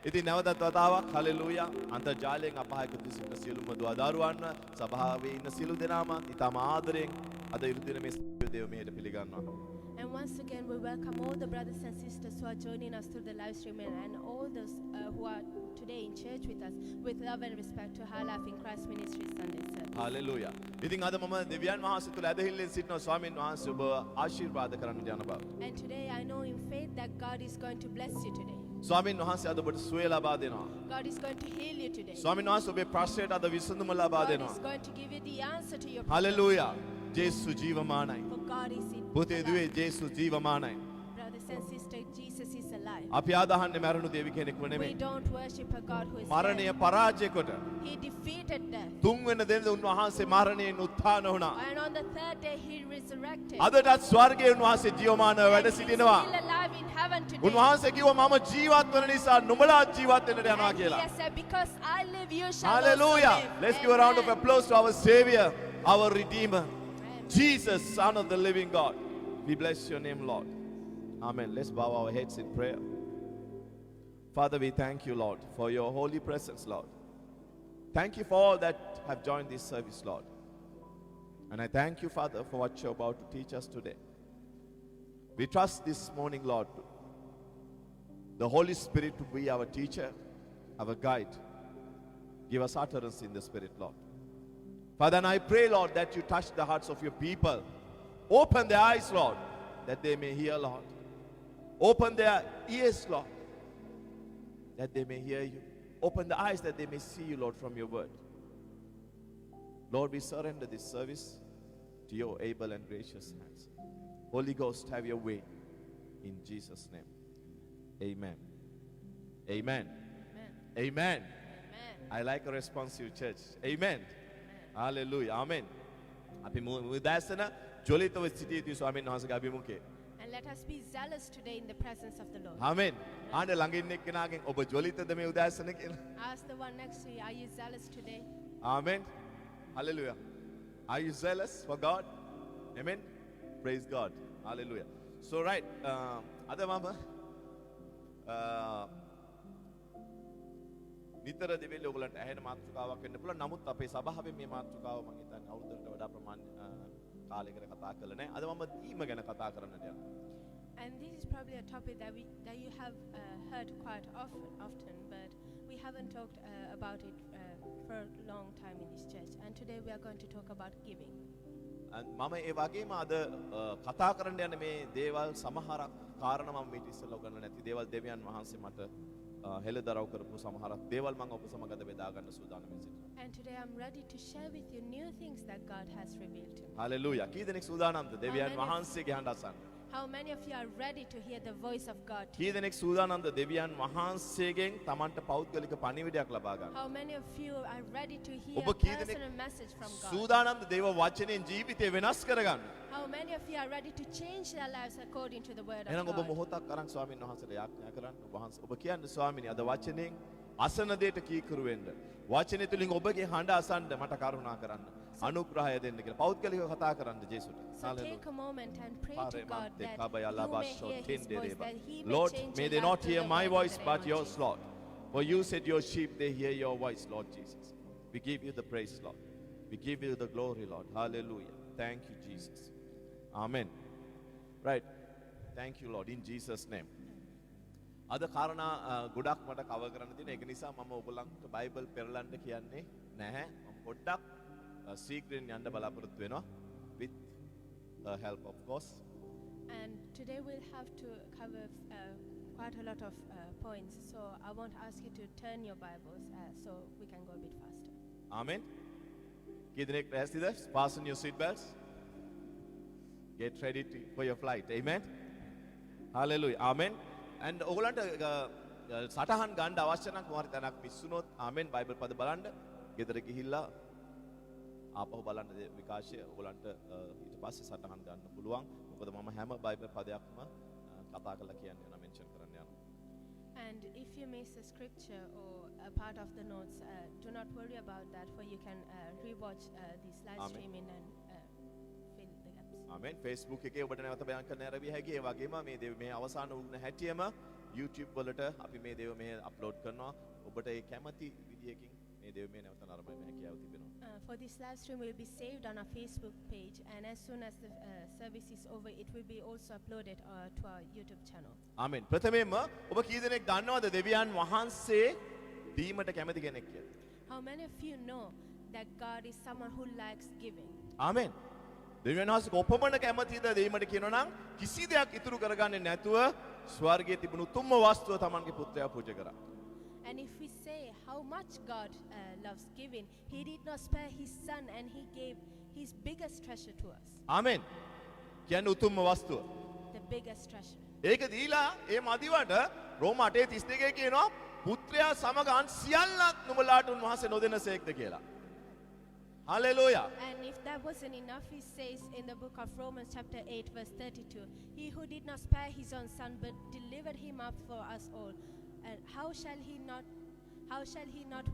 ඉතින් නැවතත් වතාවක් හලෙලූයා අන්තර්ජාලයෙන් අපහායක දිසින සියලුම දුවදරුවන් සභාවේ ඉන්න සියලු දෙනාම ඊටම ආදරයෙන් අද ඉරු දින මේ දේව මෙහෙට පිළිගන්නවා. And once again, we welcome all the brothers and sisters who are joining us through the live stream and all those who are today in church with us with love and respect to High Life in Christ Ministry Sunday service. Hallelujah. ඉතින් අද මම දෙවියන් වහන්සේ තුල ඇදහිල්ලෙන් සිටින ස්වාමීන් වහන්සේ ඔබ ආශිර්වාද කරන්න යන බව. And today I know in faith that God is going to bless you today. ස්වාමීන් වහන්සේ අද ඔබට සුවය ලබා දෙනවා. God is going to heal you today. ස්වාමීන් වහන්සේ ඔබේ ප්‍රශ්නයට අද විසඳුම ලබා God දෙනවා. is going to give you the answer to your problem. Hallelujah. ජේසු ජීවමානයි. For God is in පුතේ දුවේ ජේසු ජීවමානයි. Brothers and sisters, Jesus is alive. අපි ආදහන්නේ මරණු දෙවි කෙනෙක්ව We නෙමෙයි. don't worship a God who is මරණය dead. පරාජය කොට He defeated death. තුන්වෙනි දිනද උන්වහන්සේ මරණයෙන් උත්ථාන වුණා. And on the third day he resurrected. අදටත් ස්වර්ගයේ උන්වහන්සේ ජීවමානව වැඩ And he's සිටිනවා. still alive in heaven today. උන්වහන්සේ කිව්වා මම ජීවත් වෙන නිසා නුඹලා ජීවත් වෙන්නට යනවා And he කියලා. has said, because I live, you shall Hallelujah. also live. Let's give a round of Amen. applause to our Savior, our Redeemer, Amen. Jesus, Son of the living God. We bless your name, Lord. Amen. Let's bow our heads in prayer. Father, we thank you, Lord, for your holy presence, Lord. Thank you for all that have joined this service, Lord. And I thank you, Father, for what you're about to teach us today. We trust this morning, Lord, the Holy Spirit to be our teacher, our guide. Give us utterance in the Spirit, Lord. Father, and I pray, Lord, that you touch the hearts of your people. Open their eyes, Lord, that they may hear, Lord. Open their ears, Lord, that they may hear you. Open the eyes that they may see you, Lord, from your word. Lord, we surrender this service to your able and gracious hands. Holy Ghost, have your way. In Jesus' name. Amen. Amen. Amen. Amen. Amen. I like a responsive church. Amen. Hallelujah. Amen. අපි මුදාසන ජොලිතව සිටිය යුතු ස්වාමීන් වහන්සේගේ අභිමුඛයේ. And let us be zealous today in the presence of the Lord. ආමෙන්. ආන්න ළඟ ඉන්න එක්කෙනාගෙන් ඔබ ජොලිතද මේ උදාසන කියලා. Ask the one next to you, are you zealous today? Amen. Hallelujah. Are you zealous for God? Amen. Praise God. Hallelujah. So right, අද මම නිතර දෙවියන් ඔයගලන්ට ඇහෙන මාතෘකාවක් වෙන්න පුළුවන්. නමුත් අපේ සභාවේ මේ මාතෘකාව මම හිතන්නේ අවුරුද්දකට වඩා ප්‍රමාණ කාලයකට කතා කළා නෑ. අද මම දීම ගැන කතා කරන්නට යනවා. And this is probably a topic that you have heard quite often, but we haven't talked about it for a long time in this church. And today we are going to talk about giving. මම ඒ වගේම අද කතා කරන්න යන මේ දේවල් සමහරක් කාරණා මම මීට ඉස්සෙල්ලා ඔයගලන්ට නැති දේවල් දෙවියන් වහන්සේ මට හෙළදරව් කරපු සමහරක් දේවල් මම ඔබ සමග අද බෙදා ගන්න සූදානම්ෙන් සිටිනවා. And today I'm ready to share with you new things that God has revealed to me. Hallelujah. කී දෙනෙක් සූදානම්ද දෙවියන් වහන්සේගේ හඬ අසන්න? How many of you are ready to hear the voice of God today? කී දෙනෙක් සූදානම්ද දෙවියන් වහන්සේගෙන් Tamanට පෞද්ගලික පණිවිඩයක් ලබා ගන්න? How many of you are ready to hear ඔබ a කී දෙනෙක් personal message from God? සූදානම්ද දේව වචනයෙන් ජීවිතේ වෙනස් කරගන්න? How many of you are ready to change their lives according to the word of එහෙනම් ඔබ God? මොහොතක් අරන් ස්වාමීන් වහන්සේට යාඥා කරන්න. ඔබ වහන්සේ ඔබ කියන්නේ ස්වාමීනි අද වචනයෙන් අසන දෙයට කීකරු වෙන්න. වචනේ තුලින් ඔබගේ හඬ අසන්න මට කරුණා කරන්න. අනුග්‍රහය දෙන්න කියලා. පෞද්ගලිකව කතා කරන්න ජේසුට. So take a moment and pray to God that you may hear His voice, that He may Lord, change may your they life not through hear the my word in voice the but name of yours, Jesus. Lord. For you said your sheep, they hear your voice, Lord Jesus. We give you the praise, Lord. We give you the glory, Lord. Hallelujah. Thank you, Jesus. Amen. Right. Thank you, Lord. In Jesus' name. අද කාරණා ගොඩක් මට cover කරන්න තියෙන ඒක නිසා මම ඔයගොල්ලන්ට බයිබල් පෙරලන්න කියන්නේ නැහැ. මම පොඩ්ඩක් සීක්‍රෙන් යන්න බලාපොරොත්තු වෙනවා with help of course. And today we'll have to cover quite a lot of points. So I won't ask you to turn your Bibles so we can go a bit faster. Amen. කී දෙනෙක් රැස්තිද? Fasten your seat belts. Get ready for your flight. Amen. Hallelujah. Amen. And ඔයගොල්ලන්ට සටහන් ගන්න අවශ්‍ය නම් කොහරි තැනක් miss වුණොත් ආමෙන් Bible පද බලන්න ගෙදර ගිහිල්ලා ආපහු බලන්න විකාශය ඔයගොල්ලන්ට ඊට පස්සේ සටහන් ගන්න පුළුවන්. මොකද මම හැම බයිබල් පදයක්ම කතා කරලා කියන්නේ යනවා මෙන්ෂන් කරන්න යනවා. And if you miss a scripture or a part of the notes, do not worry about that, for you can rewatch this live Amen. streaming and fill the gaps. Amen. Facebook එකේ ඔබට නැවත බයන් කරන්න ආරම්භය හැකි. ඒ වගේම මේ අවසාන වුණ හැටියම YouTube වලට අපි මේ දේව මේ අප්ලෝඩ් කරනවා. ඔබට ඒ කැමති විදියකින් මේ දේව මේ නැවත නරඹන්න හැකියාව තිබෙනවා. For this live stream will be saved on our Facebook page, and as soon as the service is over, it will be also uploaded to our YouTube channel. ආමෙන්. ප්‍රථමයෙන්ම ඔබ කී දෙනෙක් දන්නවද දෙවියන් වහන්සේ දීමට කැමති කෙනෙක් කියලා? How many of you know that God is someone who likes giving? ආමෙන්. දෙවියන් වහන්සේ කොපමණ කැමතිද දීමට කියනවා නම් කිසි දෙයක් ඉතුරු කරගන්නේ නැතුව ස්වර්ගයේ තිබුණු උතුම්ම වස්තුව Tamanගේ පුත්‍රයා පූජා කරා. And if we say how much God loves giving, He did not spare His Son, and He gave His biggest treasure to us. ආමෙන්. කියන්නේ උතුම්ම වස්තුව. The biggest treasure. ඒක දීලා ඒ මදිවට රෝම 8:32 කියනවා පුත්‍රයා සමග අන් සියල්ලක් නුඹලාට උන්වහන්සේ නොදෙනසේක්ද කියලා. Hallelujah. And if that wasn't enough, He says in the book of Romans chapter 8 verse 32, He who did not spare His own Son but delivered Him up for us all, and how shall He not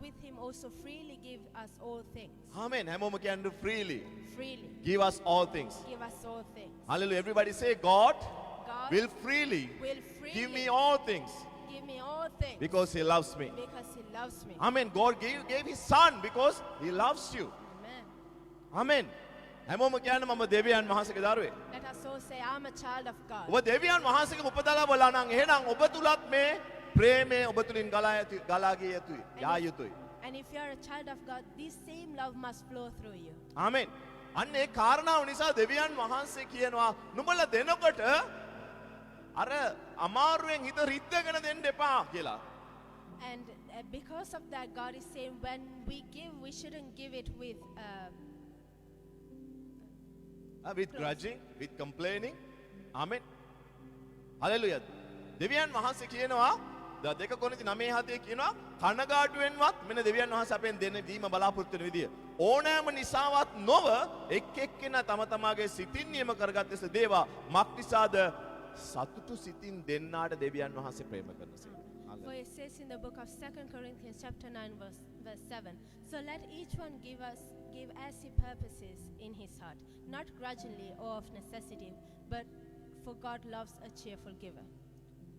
with Him also freely give us all things? Amen. හැමෝම කියන්නේ freely. Freely Give us all things. give us all things. Hallelujah. Everybody say God God will freely will freely give me all things give me all things because He loves me. because He loves me. Amen. God gave His Son because He loves you. Amen. Amen. හැමෝම කියන්නේ මම දෙවියන් වහන්සේගේ දරුවෙක්. Let us all say, I'm a child of God. ඔබ දෙවියන් වහන්සේගේ උපතලා බලලා නම් එහෙනම් ඔබ තුලත් මේ ප්‍රේමය ඔබ තුලින් ගලා ගිය යුතුයි. යා යුතුයි. And if you are a child of God, this same love must flow through you. ආමෙන්. අන්න ඒ කාරණාව නිසා දෙවියන් වහන්සේ කියනවා නුඹලා දෙනකොට අර අමාරුවෙන් හිත රිද්දගෙන දෙන්න එපා කියලා. And because of that, God is saying when we give, we shouldn't give it with With grudging, with complaining. Amen. Hallelujah. දෙවියන් වහන්සේ කියනවා දෙක කොරින්ති 9:7 කියනවා කනගාටුවෙන්වත් මෙන්න දෙවියන් වහන්සේ අපෙන් දෙන දීම බලාපොරොත්තු වෙන විදිය. ඕනෑම නිසාවත් නොව එක් එක්කෙනා තම තමාගේ සිතින් නියම කරගත්තේ දේවා මක් නිසාද සතුටු සිතින් දෙන්නාට දෙවියන් වහන්සේ ප්‍රේම කරනසේ. For it says in the book of 2 Corinthians chapter 9 verse 7, so let each one give as he purposes in his heart, not grudgingly or of necessity, but for God loves a cheerful giver.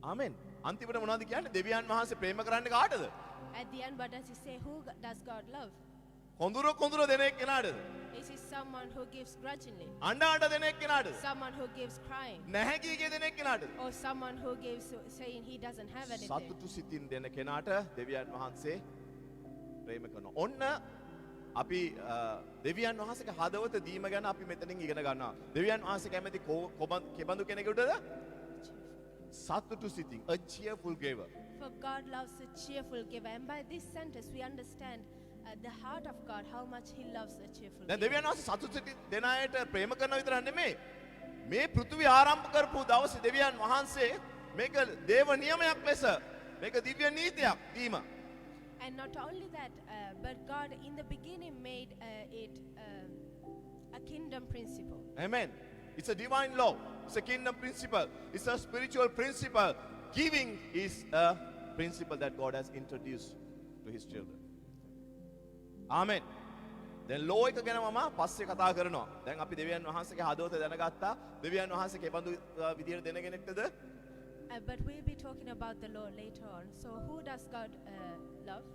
ආමෙන්. අන්තිමට මොනවද කියන්නේ? දෙවියන් වහන්සේ ප්‍රේම කරන්නේ කාටද? At the end, what does he say? Who does God love? කොඳුර දෙන එක්කෙනාටද? Is he someone who gives grudgingly? අඬ දෙන එක්කෙනාටද? Someone who gives crying? නැහැ කීකේ දෙන එක්කෙනාටද? Or someone who gives saying he doesn't have anything? සතුටු සිතින් දෙන කෙනාට දෙවියන් වහන්සේ ප්‍රේම කරනවා. ඔන්න අපි දෙවියන් වහන්සේගේ හදවත දීම ගැන අපි මෙතනින් ඉගෙන ගන්නවා. දෙවියන් වහන්සේ කැමති කෙබඳු කෙනෙකුටද? සතුටු සිතින්, a cheerful giver. For God loves a cheerful giver. And by this sentence we understand the heart of God, how much He loves a cheerful දැන් giver. දෙවියන් වහන්සේ සතුටු සිතින් දෙන අයට ප්‍රේම කරන විතරක් නෙමෙයි. මේ පෘථිවි ආරම්භ කරපු දවසේ දෙවියන් වහන්සේ මේක දේව නියමයක් ලෙස මේක දිව්‍ය නීතියක් දීම. And not only that, but God in the beginning made it a kingdom principle. Amen. It's a divine law. It's a kingdom principle. It's a spiritual principle. Giving is a principle that God has introduced to His children. Amen. දැන් ලෝ එක ගැන මම පස්සේ කතා කරනවා. දැන් අපි දෙවියන් වහන්සේගේ හදවත දැනගත්තා. දෙවියන් වහන්සේ කෙබඳු විදියට දෙන කෙනෙක්ද? But we'll be talking about the law later on. So who does God love?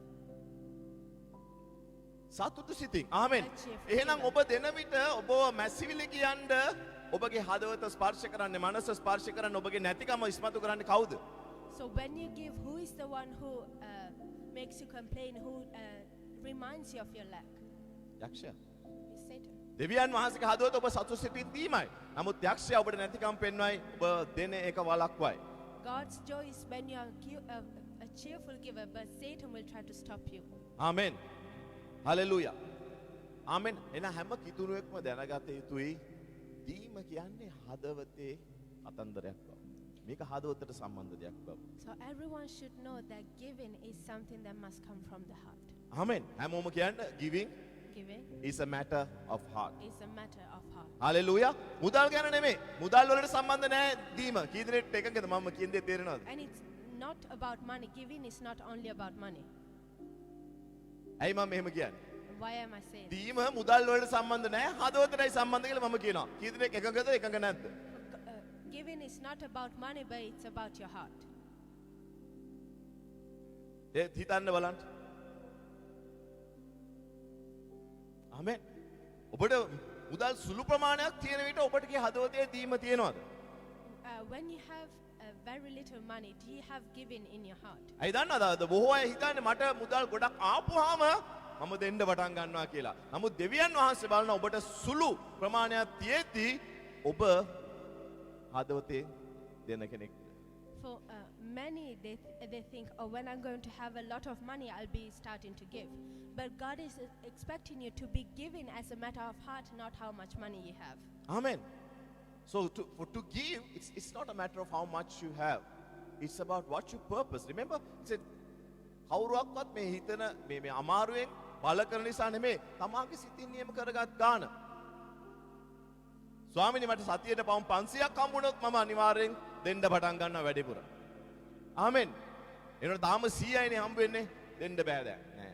සතුටු සිතින්. ආමෙන්. එහෙනම් ඔබ දෙන විට ඔබ මැසිවිලි කියන්න ඔබගේ හදවත ස්පර්ශ කරන්නේ මනස ස්පර්ශ කරන්නේ ඔබගේ නැතිකම ඉස්මතු කරන්නේ කවුද? So when you give, who is the one who makes you complain, who reminds you of your lack? යක්ෂයා. It's Satan. දෙවියන් වහන්සේගේ හදවත ඔබ සතුටු සිතින් දීමයි. නමුත් යක්ෂයා ඔබට නැතිකම් පෙන්වයි ඔබ දෙන එක වළක්වයි. God's joy is when you are a cheerful giver, but Satan will try to stop you. Amen. Hallelujah. Amen. එන හැම කිතුණුවෙක්ම දැනගත යුතුයි දීම කියන්නේ හදවතේ අතන්දරයක් බව. මේක හදවතට සම්බන්ධ දෙයක් බව. So everyone should know that giving is something that must come from the heart. ආමෙන්. හැමෝම කියන්නේ giving Giving is a matter of heart. is a matter of heart. Hallelujah. මුදල් ගැන නෙමෙයි. මුදල් වලට සම්බන්ධ නැහැ දීම. කී දෙනෙක්ට එකකද මම කියන දේ තේරෙනවද? And it's not about money. Giving is not only about money. ඇයි මම මෙහෙම කියන්නේ? Why am I saying? දීම මුදල් වලට සම්බන්ධ නැහැ හදවතටයි සම්බන්ධ කියලා මම කියනවා. කී දෙනෙක් එකකද එකක නැද්ද? Giving is not about money, but it's about your heart. ඒත් හිතන්න බලන්න. ආමෙන්. ඔබට මුදල් සුළු ප්‍රමාණයක් තියෙන විට ඔබට කී හදවතේ දීම තියෙනවද? When you have very little money, do you have giving in your heart? ඇයි දන්නවද? බොහෝ අය හිතන්නේ මට මුදල් ගොඩක් ආපුවාම මම දෙන්න පටන් ගන්නවා කියලා. නමුත් දෙවියන් වහන්සේ බලන ඔබට සුළු ප්‍රමාණයක් තියෙද්දි ඔබ හදවතේ දෙන කෙනෙක්. For many, they think, oh, when I'm going to have a lot of money, I'll be starting to give. But God is expecting you to be giving as a matter of heart, not how much money you have. Amen. So to give, it's not a matter of how much you have. It's about what you purpose. Remember, he said, කවුරුවක්වත් මේ හිතන මේ අමාරුවෙන් බල කරන නිසා නෙමෙයි තමාගේ සිතින් නියම කරගත් ගාන. ස්වාමීනි මට සතියට පවුම් 500ක් හම්බුනොත් මම අනිවාර්යෙන් දෙන්න පටන් ගන්නවා වැඩිපුර. ආමෙන්. එනකොට තාම 100යිනේ හම්බ වෙන්නේ දෙන්න බෑ දැන්. නෑ.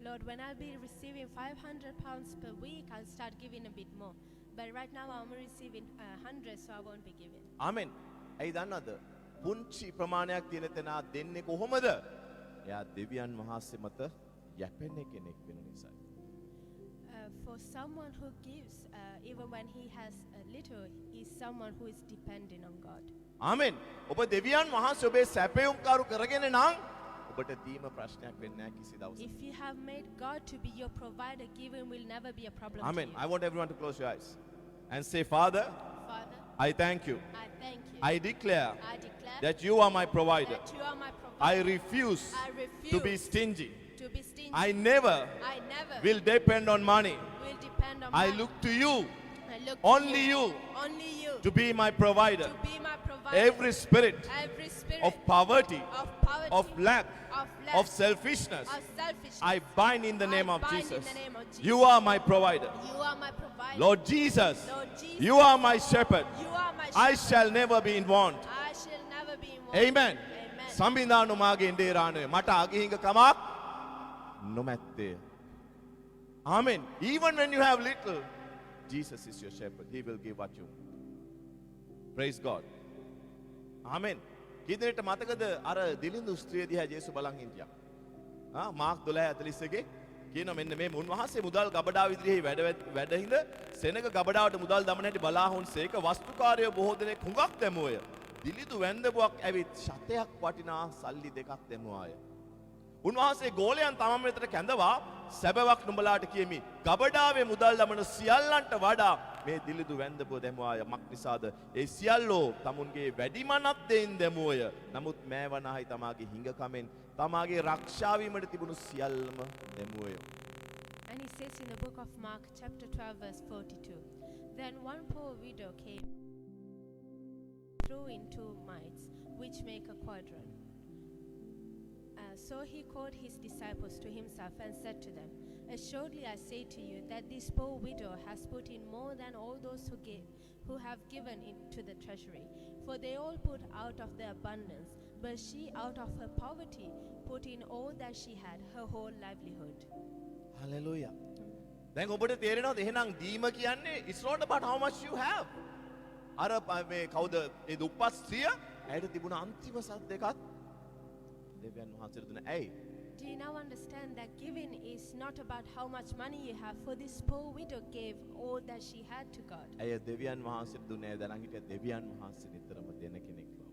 Lord, when I'll be receiving 500 pounds per week, I'll start giving a bit more. But right now I'm receiving 100, so I won't be giving. ආමෙන්. ඇයි දන්නවද? පුංචි ප්‍රමාණයක් තියෙන තැන දෙන්නේ කොහොමද? එයා දෙවියන් වහන්සේ මත යැපෙන කෙනෙක් වෙන නිසා. For someone who gives, even when he has a little, is someone who is dependent on God. ආමෙන්. ඔබ දෙවියන් වහන්සේ ඔබේ සැපයුම්කාරු කරගෙන නම් ඔබට දීම ප්‍රශ්නයක් වෙන්නේ නැහැ කිසි දවසක. If you have made God to be your provider, giving will never be a problem Amen. to I you. want everyone to close your eyes and say, Father, Father, I thank you. I thank you. I declare I declare that you are my provider. that you are my I provider. refuse I refuse to be stingy. to be stingy. I never I never will depend on money. will depend on I money. look to you, I look only to you, only you to be my provider. to be my provider. Every spirit Every spirit of poverty, of poverty, of lack, of lack, of selfishness, of selfishness, I bind in the I name of bind in Jesus. the name of Jesus. You are my provider. You are my provider. Lord Jesus, Lord Jesus, you are my shepherd. you are my I shepherd. shall never be in want. I shall never be in want. Amen. Amen. සම්බින්දානු මාගේ ඉන්දේරානුවේ මට අගහිඟ කමක් නොමැත්තේ. Amen. Even when you have little, Jesus is your shepherd. He will give what you want. Praise God. Amen. කීදෙනෙට මතකද අර දිලිඳු ස්ත්‍රිය දිහා ජේසු බලන් හිටියා. මාක් 12:41 කියනවා මෙන්න මේ මුන්වහන්සේ මුදල් ගබඩාව ඉදිරියේ වැඩහිඳ සෙනග ගබඩාවට මුදල් දමන හැටි බලා හොන්සේක වස්තුකාරයෝ බොහෝ දෙනෙක් හුඟක් දැමුවය. දිලිඳු වැන්දපුවක් ඇවිත් ශතයක් වටිනා සල්ලි දෙකක් දැමුවාය. උන්වහන්සේ ගෝලයන් තමන් වෙතට කැඳවා සැබවක් නුඹලාට කියමි. ගබඩාවේ මුදල් දමන සියල්ලන්ට වඩා මේ දිලිඳු වැන්දපුව දැමුවාය. මක් නිසාද? ඒ සියල්ලෝ තමුන්ගේ වැඩිමනක් දෙයින් දැමුවය. නමුත් මෑවනාහි තමාගේ හිඟකමෙන් තමාගේ රක්ෂා වීමට තිබුණු සියල්ලම දැමුවය. And he says in the book of Mark, chapter 12, verse 42, then one poor widow came, threw in 2 mites, which make a quadrant. So he called his disciples to himself and said to them, assuredly I say to you that this poor widow has put in more than all those who have given into the treasury. For they all put out of their abundance, but she out of her poverty put in all that she had, her whole livelihood. Hallelujah. දැන් ඔබට තේරෙනවද එහෙනම් දීම කියන්නේ it's not about how much you have. අර මේ කවුද ඒ දුප්පත් ස්ත්‍රිය ඇයට තිබුණ අන්තිම සත් දෙකත් දෙවියන් වහන්සේට දුන්න. ඇයි? Do you now understand that giving is not about how much money you have? For this poor widow gave all that she had to God. ඇය දෙවියන් වහන්සේට දුන්නේ දැනන් හිටිය දෙවියන් වහන්සේ නිතරම දෙන කෙනෙක් බව.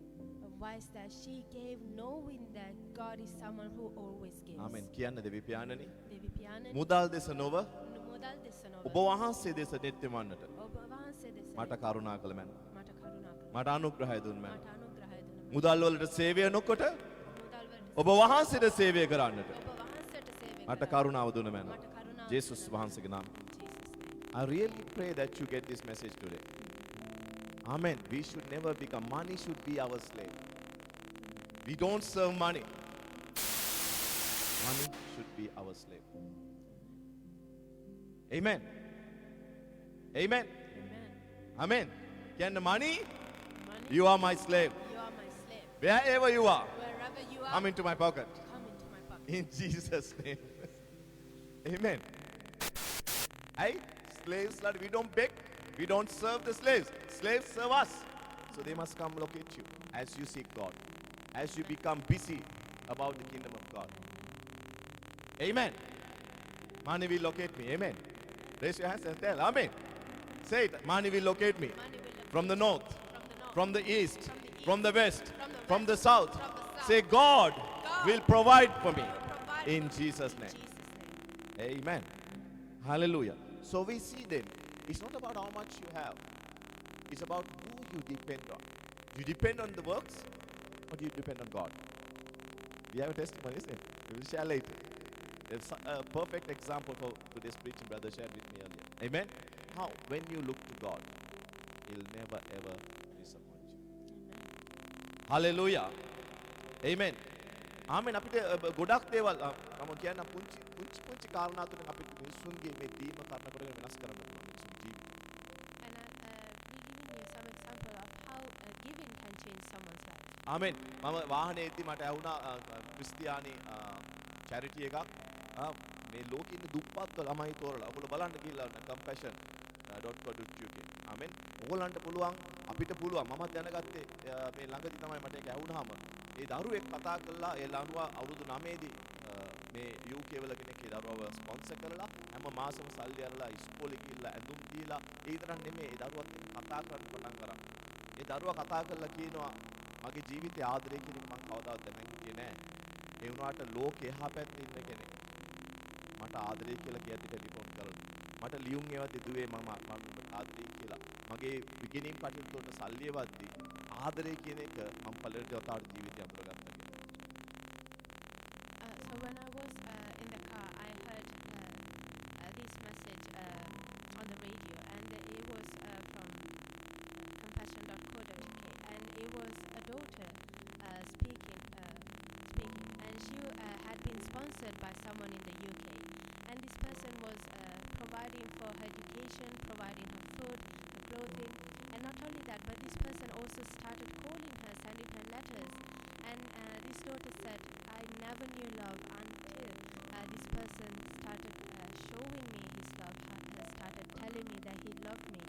Why is that? She gave knowing that God is someone who always gives. ආමෙන්. කියන්න දෙවි පියාණනි. Devi Piyanan, මුදල් දෙස නොව මුදල් දෙස නොව ඔබ වහන්සේ දෙස නෙත්‍යමන්නට ඔබ වහන්සේ දෙස මට කරුණා කළ මැන. මට කරුණා කර මට අනුග්‍රහය දුන්න මැන. මට අනුග්‍රහය දුන්න මුදල් වලට සේවය නොකොට මුදල් වලට ඔබ වහන්සේට සේවය කරන්නට ඔබ වහන්සේට සේවය මට කරන්න කරුණාව දුන්න මැන. මට කරුණාව ජේසුස් දුන්න වහන්සේගේ නාමයෙන්. Jesus name. I really pray that you get this message today. Amen. We should never become, money should be our slave. We don't serve money. Money should be our slave. Amen. Amen. Amen. Amen. Can the money? Money, You are my slave. you are my slave. Wherever you are, Wherever you are, come into my pocket. come into my pocket. In Jesus' name. Amen. Hey, slaves, Lord, we don't beg. We don't serve the slaves. Slaves serve us. So they must come locate you as you seek God. As you become busy about the kingdom of God. Amen. Money will locate me. Amen. Raise your hands and tell. Amen. Say it. Money will locate me. Money will locate From the me. north, From the north, from the east, from the east, from the west, from from the the west, south. from the south. Say, God God will provide for me. will provide In for me. Jesus' In name. Jesus' name. Amen. Hallelujah. So we see then, it's not about how much you have. It's about who you depend on. Do you depend on the works or do you depend on God? We have a testimony, isn't it? We will share later. There's a perfect example for today's preaching brother shared with me earlier. Amen. How? When you look to God, He'll never ever disappoint you. Hallelujah. Amen. ආමෙන් අපිට ගොඩක් දේවල් මම කියන්න පුංචි කාරණා තුනෙන් අපිට මිනිස්සුන්ගේ මේ දීම කරන කොටගෙන වෙනස් කරන්න පුළුවන් මිනිස්සුන්ගේ ජීවිතය. And we're giving you some example of how giving can change someone's life. ආමෙන්. මම වාහනේ එද්දි මට ඇහුණා ක්‍රිස්තියානි චැරිටි එකක් මේ ලෝකෙ ඉන්න දුප්පත් ළමයි තෝරලා ඔයගොල්ලෝ බලන්න ගිහලා compassion.co.uk. ආමෙන්. ඕගොල්ලන්ට පුළුවන් අපිට පුළුවන් මමත් දැනගත්තේ මේ ළඟදි තමයි මට ඒක ඇහුණාම ඒ දරුවෙක් කතා කළා ඒ ළනුවා අවුරුදු 9 දී මේ UK වල කෙනෙක් ඒ දරුවව ස්පොන්සර් කරලා හැම මාසෙම සල්ලි අරලා ඉස්කෝලේ ගිහිල්ලා ඇඳුම් දීලා ඒ විතරක් නෙමෙයි ඒ දරුවත් එක්ක කතා කරන්න පටන් ගත්තා. ඒ දරුවා කතා කරලා කියනවා මගේ ජීවිතය ආදරය කියන එක මම කවදාවත් දැනගෙන හිටියේ නෑ. ඒ වුණාට ලෝකේ එහා පැත්තේ ඉන්න කෙනෙක් මට ආදරය කියලා කියද්දි ටෙලිෆෝන් කරලා මට ලියුම් ඒවත් දුවේ මම ආදරය කියලා. මගේ beginning කටයුතු වලට සල්ලි එවද්දි ආදරය කියන එක මම පළවෙනි වතාවට ජීවිතේ අඳුරගත්තා කියලා. So when I was in the car, I heard this message on the radio, and it was from compassion.co.uk, and it was a daughter speaking, and she had been sponsored by someone in the UK, and this person was providing for her education, providing her food, her clothing, and not only that, but this person also started calling her, sending her letters, and this daughter said, I never knew love until this person started showing me his love, started telling me that he loved me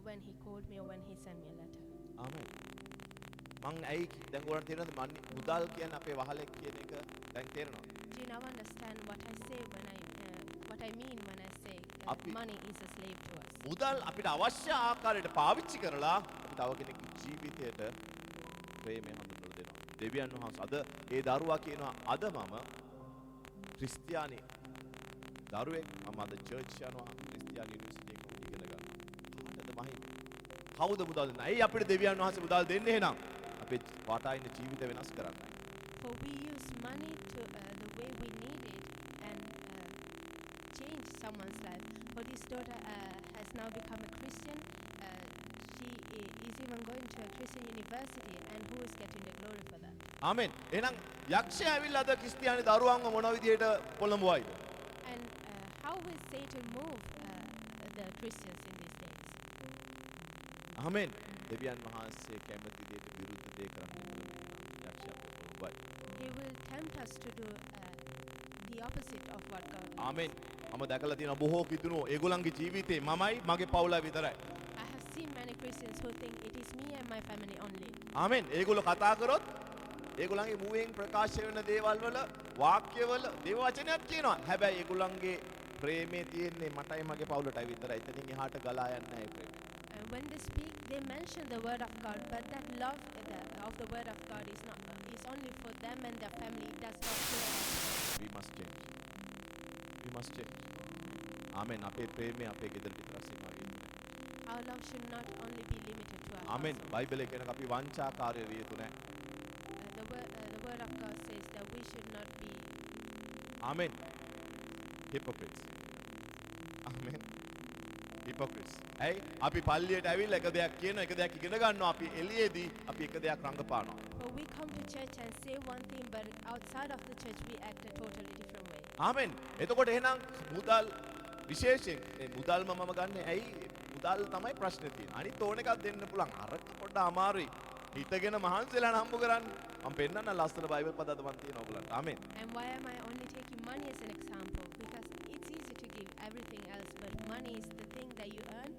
when he called me or when he sent me a letter. ආමෙන්. මං ඇයි දැන් ඔයාලට තේරෙනවද මුදල් කියන්නේ අපේ වහලෙක් කියන එක දැන් තේරෙනවද? Do you now understand what I say when what I mean when I say Api- money is a slave to us? මුදල් අපිට අවශ්‍ය ආකාරයට පාවිච්චි කරලා අපි තව කෙනෙකුගේ ජීවිතයට ප්‍රේමය හඳුන්වලා දෙනවා. දෙවියන් වහන්සේ අද ඒ දරුවා කියනවා අද මම ක්‍රිස්තියානි දරුවෙක් මම අද චර්ච් යනවා ක්‍රිස්තියානි යුනිවර්සිටි එකක ඉගෙන ගන්නවා. කාටද මහිම? කවුද මුදල් දෙන්නේ? ඇයි අපිට දෙවියන් වහන්සේ මුදල් දෙන්නේ එහෙනම්? අපේ වටා ඉන්න ජීවිත වෙනස් කරන්නයි. For we use money to the way we need it and change someone's life. For this daughter has now become a Christian. She is even going to a Christian university, and who is getting the glory for that? ආමෙන්. එහෙනම් යක්ෂයා ඇවිල්ලා අද ක්‍රිස්තියානි දරුවන්ව මොන විදියට පොළඹවයිද? And how will Satan move the Christians in these days? ආමෙන්. දෙවියන් වහන්සේ කැමති දෙයට විරුද්ධ දේ කරන්න යක්ෂයා පොළඹවයි. He will tempt us to do the opposite of what God wants. ආමෙන්. මම දැකලා තියෙනවා බොහෝ කිතුණෝ ඒගොල්ලන්ගේ ජීවිතේ මමයි මගේ පවුලයි විතරයි. I have seen many Christians who think it is me and my family only. ආමෙන්. ඒගොල්ලෝ කතා කරොත් ඒගොල්ලන්ගේ මුවෙන් ප්‍රකාශ වෙන දේවල් වල වාක්‍යවල දේව වචනයක් කියනවා. හැබැයි ඒගොල්ලන්ගේ ප්‍රේමේ තියෙන්නේ මටයි මගේ පවුලටයි විතරයි. එතනින් එහාට ගලා යන්නේ නැහැ ප්‍රේමය. And when they speak, they mention the word of God, but that love of the word of God is only for them and their family. It does not go out. We must change. We must change. ආමෙන්. අපේ ප්‍රේමය අපේ ගෙදර විතරක් සීමා වෙන්නේ නැහැ. Our love should not only be limited to our amen. household. බයිබලයේ කියනවා අපි වංචාකාරය විය යුතු නැහැ. The word of God says that we should not be amen. Hypocrites. Amen. Hypocrites. ඇයි? අපි පල්ලියට ඇවිල්ලා එක දෙයක් කියනවා එක දෙයක් ඉගෙන ගන්නවා අපි එළියේදී අපි එක දෙයක් රඟපානවා. For we come to church and say one thing, but outside of the church we act a totally different way. ආමෙන්. එතකොට එහෙනම් මුදල් විශේෂයෙන් මේ මුදල්ම මම ගන්න ඇයි මුදල් තමයි ප්‍රශ්නේ තියෙන්නේ. අනිත් ඕන එකක් දෙන්න පුළුවන්. අරක පොඩ්ඩ අමාරුයි. හිතගෙන මහන්සිලා හම්බ කරන්න. මම පෙන්නන්න ලස්සන බයිබල් පද අද මන් තියෙනවා ඔයගලන්ට. ආමෙන්. And why am I only taking money as an example? Because it's easy to give everything else, but money is the thing that you earn,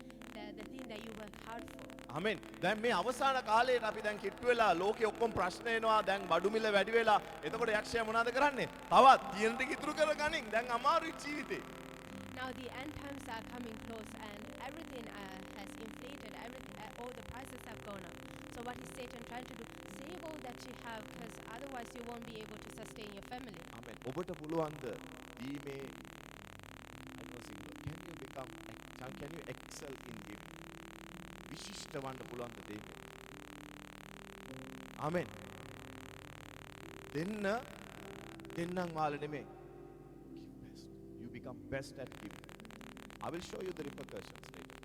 the thing that you work hard for. ආමෙන්. දැන් මේ අවසාන කාලයට අපි දැන් කිට්ටු වෙලා ලෝකේ ඔක්කොම ප්‍රශ්න එනවා. දැන් බඩු මිල වැඩි වෙලා. එතකොට යක්ෂයා මොනවද කරන්නේ? තවත් තියෙන ටික ඉතුරු කරගනින්. දැන් අමාරුයි ජීවිතේ. Now the end times are coming close and everything has inflated, all the prices have gone up. So what is Satan trying to do? Save all that you have because otherwise you won't be able to sustain your family. ආමෙන්. ඔබට පුළුවන්ද දීමේ I know single. Can you excel in giving? විශිෂ්ට වන්න පුළුවන්ද දීමේ? ආමෙන්. දෙන්නම් වාල නෙමෙයි. Give best. You become best at giving. I will show you the repercussions later.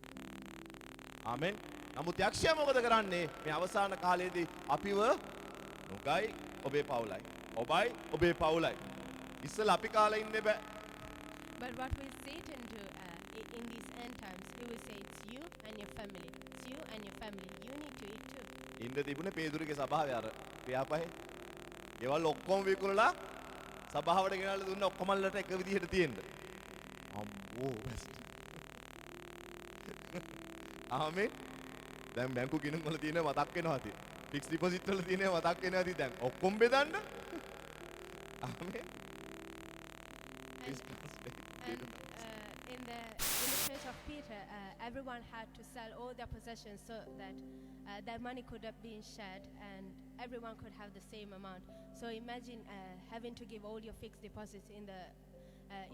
ආමෙන්. නමුත් යක්ෂයා මොකද කරන්නේ? මේ අවසාන කාලයේදී අපිව නොගයි ඔබේ පවුලයි. ඔබයි ඔබේ පවුලයි. ඉස්සෙල්ලා අපි කාලේ ඉන්නේ බෑ. But what will Satan do in these end times? He will say it's you and your family. It's you and your family. You need to eat too. ඉන්න තිබුණේ පේදුරුගේ සභාවේ අර පියාපහේ. ඒවල් ඔක්කොම විකුණලා සභාවට ගෙනල්ලා දුන්න ඔක්කොමල්ලට එක විදිහට තියෙන්න. අම්මෝ බැස්ට්. ආමෙන්. දැන් බැංකු ගිණුම් වල තියෙන මතක් වෙනවා තියෙන. ෆික්ස් ඩිපොසිට් වල තියෙන මතක් වෙනවා තියෙන. දැන් ඔක්කොම බෙදන්න. ආමෙන්. And in the church of Peter, everyone had to sell all their possessions so that their money could have been shared and everyone could have the same amount. So imagine having to give all your fixed deposits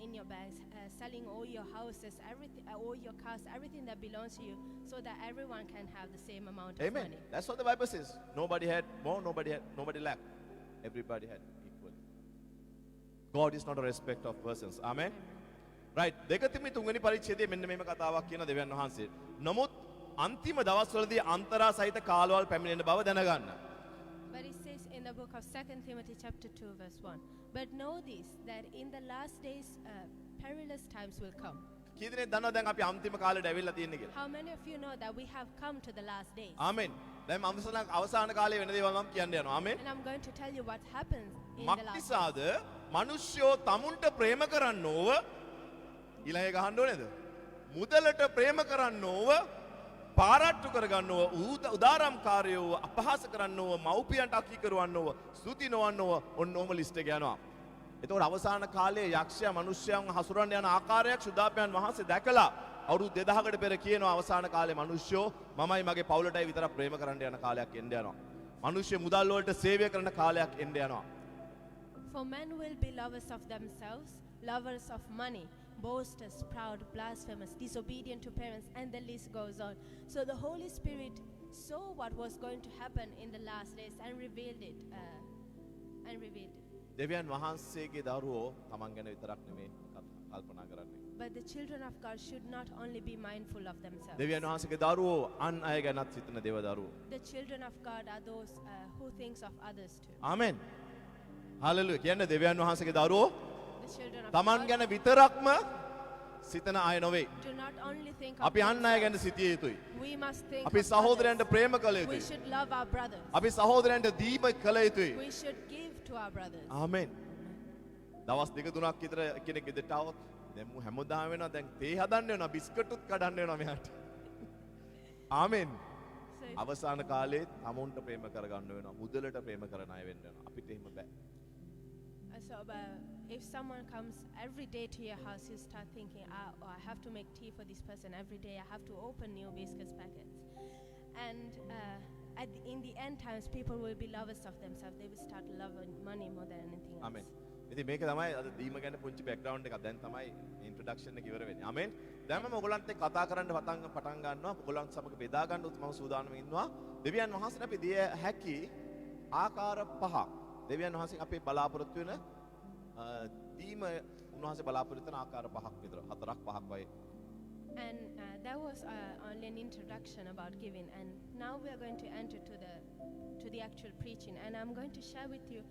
in your banks, selling all your houses, everything, all your cars, everything that belongs to you, so that everyone can have the same amount of Amen. money. That's what the Bible says. Nobody had more, nobody lacked. Everybody had equally. God is not a respect of persons. Amen. Right. දෙකතිමි තුන්වෙනි පරිච්ඡේදයේ මෙන්න මේම කතාවක් කියන දෙවියන් වහන්සේ. නමුත් අන්තිම දවස්වලදී අන්තරා සහිත කාලවල් පැමිණෙන බව දැනගන්න. But it says in the book of 2 Timothy chapter 2 verse 1, but know this, that in the last days perilous times will come. කී දෙනෙක් දන්නවද දැන් අපි අන්තිම කාලෙට ඇවිල්ලා තියෙන්නේ කියලා? How many of you know that we have come to the last days? ආමෙන්. දැන් අවසාන කාලේ වෙන දේවල් මම කියන්න යනවා. ආමෙන්. And I'm going to tell you what happens in the last days. මක්නිසාද මිනිස්සුયો තමුන්ට ප්‍රේම කරන්නෝව ඊළඟ එක අහන්න ඕනේද? මුදලට ප්‍රේම කරන්නෝව පාරට්ටු කරගන්නෝව උදාරම්කාරයෝ අපහාස කරන්නෝව මව්පියන්ට අකී කරවන්නෝව ස්තුති නොවන්නෝව ඔන්න ඔහම ලිස්ට් එක යනවා. එතකොට අවසාන කාලයේ යක්ෂයා මිනිස්යන් හසුරන්න යන ආකාරයක් සුදාපයන් වහන්සේ දැකලා අවුරුදු 2000කට පෙර කියනවා අවසාන කාලේ මිනිස්සුયો මමයි මගේ පවුලටයි විතරක් ප්‍රේම කරන්න යන කාලයක් එන්න යනවා. මිනිස්සු මුදල් වලට සේවය කරන කාලයක් එන්න යනවා. For men will be lovers of themselves, lovers of money, boasters, proud, blasphemous, disobedient to parents, and the list goes on. So the Holy Spirit saw what was going to happen in the last days and revealed it. දෙවියන් වහන්සේගේ දරුවෝ තමන් ගැන විතරක් නෙමෙයි කල්පනා කරන්නේ. But the children of God should not only be mindful of themselves. දෙවියන් වහන්සේගේ දරුවෝ අන් අය ගැනත් සිතන දේව දරුවෝ. The children of God are those who thinks of others too. Amen. Hallelujah. කියන්නේ දෙවියන් වහන්සේගේ දරුවෝ The children of තමන් God ගැන විතරක්ම සිතන අය නොවේ. do not only think of අපි අන් අය ගැන themselves. සිටිය යුතුයි. We must think අපි of සහෝදරයන්ට others. ප්‍රේම කළ We යුතුයි. should love our brothers. අපි සහෝදරයන්ට දීම කළ යුතුයි. We should give to our brothers. ආමෙන්. දවස් දෙක තුනක් විතර කෙනෙක් ගෙදරට આવොත් දැන් මු හැමදාම වෙනවා දැන් තේ හදන්න වෙනවා බිස්කට්ුත් කඩන්න වෙනවා මෙයාට. ආමෙන්. So අවසාන කාලේ තමුන්ට ප්‍රේම කරගන්න වෙනවා. මුදලට ප්‍රේම කරන අය වෙන්න වෙනවා. අපිට එහෙම බෑ. if someone comes every day to your house, you start thinking, I have to make tea for this person every day. I have to open new biscuits packets. And in the end times, people will be lovers of themselves. They will start loving money more than anything else. ආමෙන්. ඉතින් මේක තමයි අද දීම ගැන පුංචි background එකක්. දැන් තමයි ඉන්ට්‍රොඩක්ෂන් එක ඉවර වෙන්නේ. ආමෙන්. දැන් මම ඔයගලන්ට කතා කරන්න පටන් ගන්නවා. ඔයගලන්ට සමග බෙදා ගන්න මම සූදානම් ඉන්නවා. දෙවියන් වහන්සේට අපි දිය හැකි ආකාර පහක්. දෙවියන් වහන්සේ අපේ බලාපොරොත්තු වෙන දීම උන්වහන්සේ බලාපොරොත්තු වෙන ආකාර පහක් විතර. හතරක් පහක් වගේ. And that was only an introduction about giving. And now we are going to enter to the actual preaching. And I'm going to share with you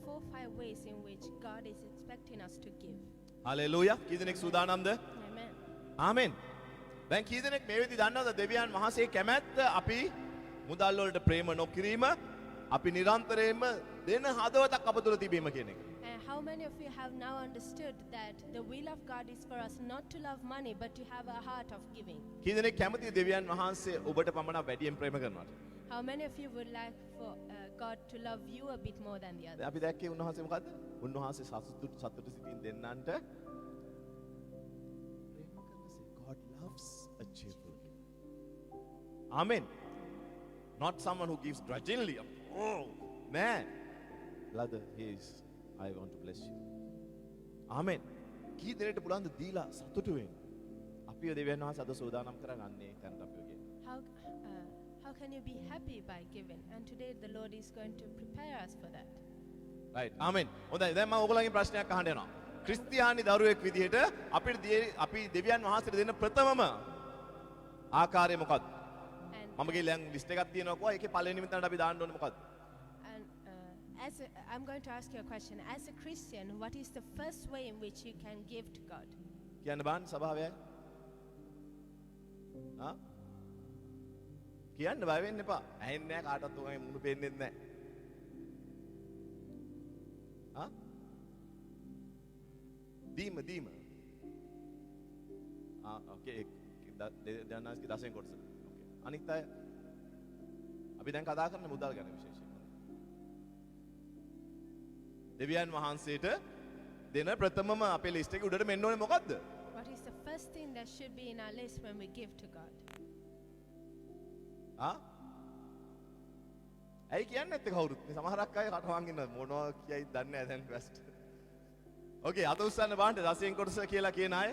4-5 ways in which God is expecting us to give. Hallelujah. කී දෙනෙක් සූදානම්ද? Amen. ආමෙන්. දැන් කී දෙනෙක් මේ විදිහ දන්නවද දෙවියන් වහන්සේ කැමැත්ත අපි මුදල් වලට ප්‍රේම නොකිරීම අපි නිරන්තරයෙන්ම දෙන හදවතක් අප තුළ තිබීම කියන එක. how many of you have now understood that the will of God is for us not to love money but to have a heart of giving? කී දෙනෙක් කැමති දෙවියන් වහන්සේ ඔබට පමණ වැඩියෙන් ප්‍රේම කරනවාට? How many of you would like for God to love you a bit more than the දැන් other? අපි දැක්කේ උන්වහන්සේ මොකද්ද? උන්වහන්සේ සතුට සිතින් දෙන්නන්ට ප්‍රේම කරනසේ. God loves a cheerful giver. Amen. Not someone who gives grudgingly. Oh, man. Brother, I want to bless you. Amen. කී දෙනෙක්ට පුළුවන්ද දීලා සතුටු වෙන්න? අපිව දෙවියන් වහන්සේ අද සෝදානම් කරගන්නේ තැනට අපිව ගෙන්න. How can you be happy by giving? And today the Lord is going to prepare us for that. Right. Amen. හොඳයි. දැන් මම ඔයගොල්ලන්ගෙන් ප්‍රශ්නයක් අහන්න යනවා. ක්‍රිස්තියානි දරුවෙක් විදිහට අපි දෙවියන් වහන්සේට දෙන ප්‍රථමම ආකාරය මොකක්ද? And, මම ගිහලා ලිස්ට් එකක් තියෙනවා කොහොම ඒකේ පළවෙනිම තැනට අපි දාන්න ඕනේ මොකක්ද? and I'm going to ask you a question. As a Christian, what is the first way in which you can give to God? කියන්න බෑන් සභාවයයි. ආ? කියන්න බය වෙන්න එපා. ඇහෙන්නේ නැහැ කාටවත් උගගේ මුණු පේන්නේ නැහැ. ආ? දීම. ඕකේ. දැනනාස්ගේ 10 කොටස. ඕකේ. අනිත් අය අපි දැන් කතා කරන්නේ මුදල් ගැන විශේෂයෙන්. දෙවියන් වහන්සේට දෙන ප්‍රථමම අපේ ලිස්ට් එකේ උඩට මෙන්න ඕනේ මොකද්ද? What is the first thing that should be in our list when we give to God? ආ? ඇයි කියන්නේ නැත්තේ කවුරුත්? මේ සමහරක් අය කටවංග ඉන්න මොනවා කියයිද දන්නේ නැහැ දැන් ක්වස්ට්. ඕකේ අත උස්සන්න බලන්න 10 කොටස කියලා කියන අය.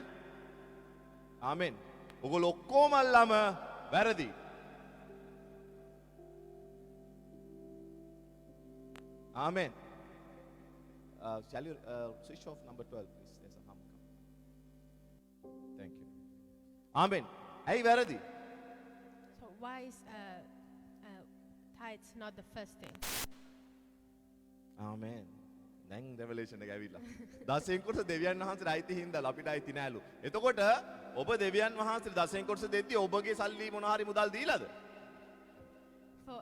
ආමෙන්. ඔයගොල්ලෝ ඔක්කොමල්ලාම වැරදි. ආමෙන්. Shall you switch off number 12, please? There's a hum coming. Thank you. Amen. ඇයි වැරදි? So why is tithes not the first thing? Amen. දැන් revelation එක ඇවිල්ලා. 10 කොටස දෙවියන් වහන්සේට අයිති හින්දා අපිට අයිති නෑලු. එතකොට ඔබ දෙවියන් වහන්සේට 10 කොටස දෙද්දී ඔබගේ සල්ලි මොන හරි මුදල් දීලාද? For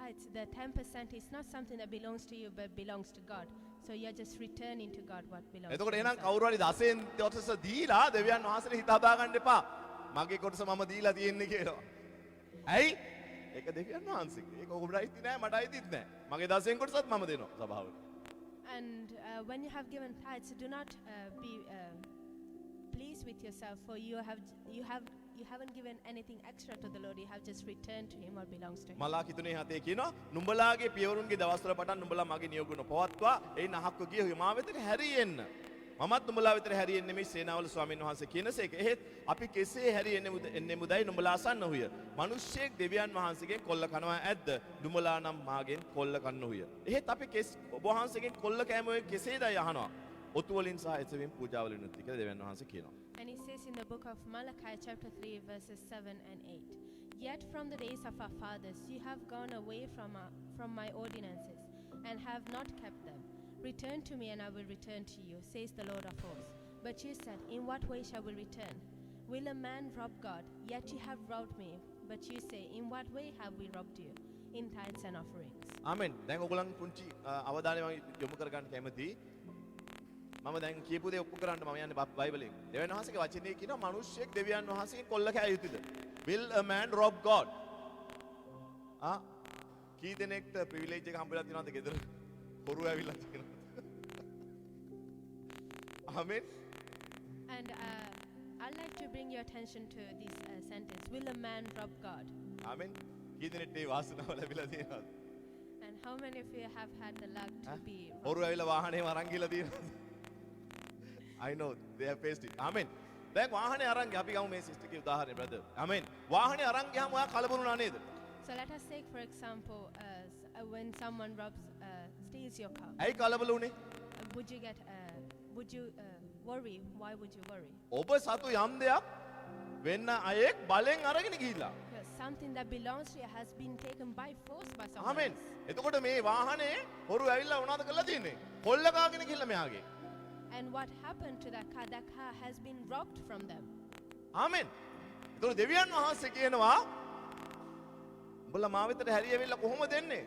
tithes, the 10% is not something that belongs to you but belongs to God. So you're just returning to God what belongs to එතකොට එහෙනම් Himself. කවුරු හරි 10 කොටස දීලා දෙවියන් වහන්සේට හිත හදා ගන්න එපා. මගේ කොටස මම දීලා තියෙන්නේ කියලා. ඇයි? ඒක දෙවියන් වහන්සේගේ. ඒක ඔබට අයිති නෑ මට අයිතිත් නෑ. මගේ 10 කොටසත් මම දෙනවා සභාවට. And when you have given tithes, do not be pleased with yourself, for you haven't given anything extra to the Lord. You have just returned to Him what belongs to Him. Malachi 3:7 කියනවා නුඹලාගේ පියවරුන්ගේ දවස්වල පටන් නුඹලා මගේ නියෝගුණ පවත්වා එයින් අහක්ව ගිය මා වෙතට හැරියෙන්න. මමත් නුඹලා වෙතට හැරියෙන්නේ නෙමෙයි සේනාවල ස්වාමීන් වහන්සේ කියනසේක. එහෙත් අපි කෙසේ හැරියෙන්නේ මුදයි නුඹලා අසන්න හුය. මිනිස්සෙක් දෙවියන් වහන්සේගෙන් කොල්ල කනවා ඇද්ද? නුඹලා නම් මාගෙන් කොල්ල කන්න හුය. එහෙත් අපි ඔබ වහන්සේගෙන් කොල්ල කෑම ඔය කෙසේදයි අහනවා. ඔතු වලින් සහ එසවින් පූජා වලින් උත් කියලා දෙවියන් වහන්සේ කියනවා. And it says in the book of Malachi chapter 3 verses 7 and 8, Yet from the days of our fathers you have gone away from my ordinances and have not kept them. Return to me and I will return to you, says the Lord of hosts. But you said, In what way shall we return? Will a man rob God? Yet you have robbed me. But you say, In what way have we robbed you? In tithes and offerings. ආමෙන්. දැන් ඔයගොල්ලන් පුංචි අවධානය මම යොමු කර ගන්න කැමතියි. මම දැන් කියපු දේ ඔප්පු කරන්න මම යන්නේ බයිබලෙන්. දෙවියන් වහන්සේගේ වචනේ කියනවා මිනිස්සෙක් දෙවියන් වහන්සේගෙන් කොල්ල කෑ යුතුද? Will a man rob God? ආ කී දෙනෙක්ට ප්‍රිවිලේජ් එක හම්බෙලා තියෙනවද ගෙදර? හොරු ඇවිල්ලා තියෙනවද? ආමෙන්. And I'd like to bring your attention to this sentence. Will a man rob God? ආමෙන්. කී දෙනෙක්ට ඒ වාසනාව ලැබිලා තියෙනවද? And how many of you have had the luck to be robbed? හොරු ඇවිල්ලා වාහනේ අරන් ගිහලා තියෙනවද? I know they have faced it. Amen. දැන් වාහනේ අරන් ගියා අපි ගමු මේ සිස්ටර් ගේ උදාහරණය brother. Amen. වාහනේ අරන් ගියාම ඔයා කලබලුණා නේද? So let us take for example when someone steals your car. ඇයි කලබල උනේ? Would you worry? Why would you worry? ඔබ සතු යම් දෙයක් වෙන්න අයෙක් බලෙන් අරගෙන ගිහිල්ලා. Because something that belongs to you has been taken by force by someone Amen. else. එතකොට මේ වාහනේ හොරු ඇවිල්ලා මොනවද කරලා තියෙන්නේ? කොල්ල කාගෙන ගිහිල්ලා මෙහාගේ. And what happened to that car has been robbed from them. Amen. එතකොට දෙවියන් වහන්සේ කියනවා උඹලා මා වෙතට හැරියවිල්ලා කොහොමද එන්නේ?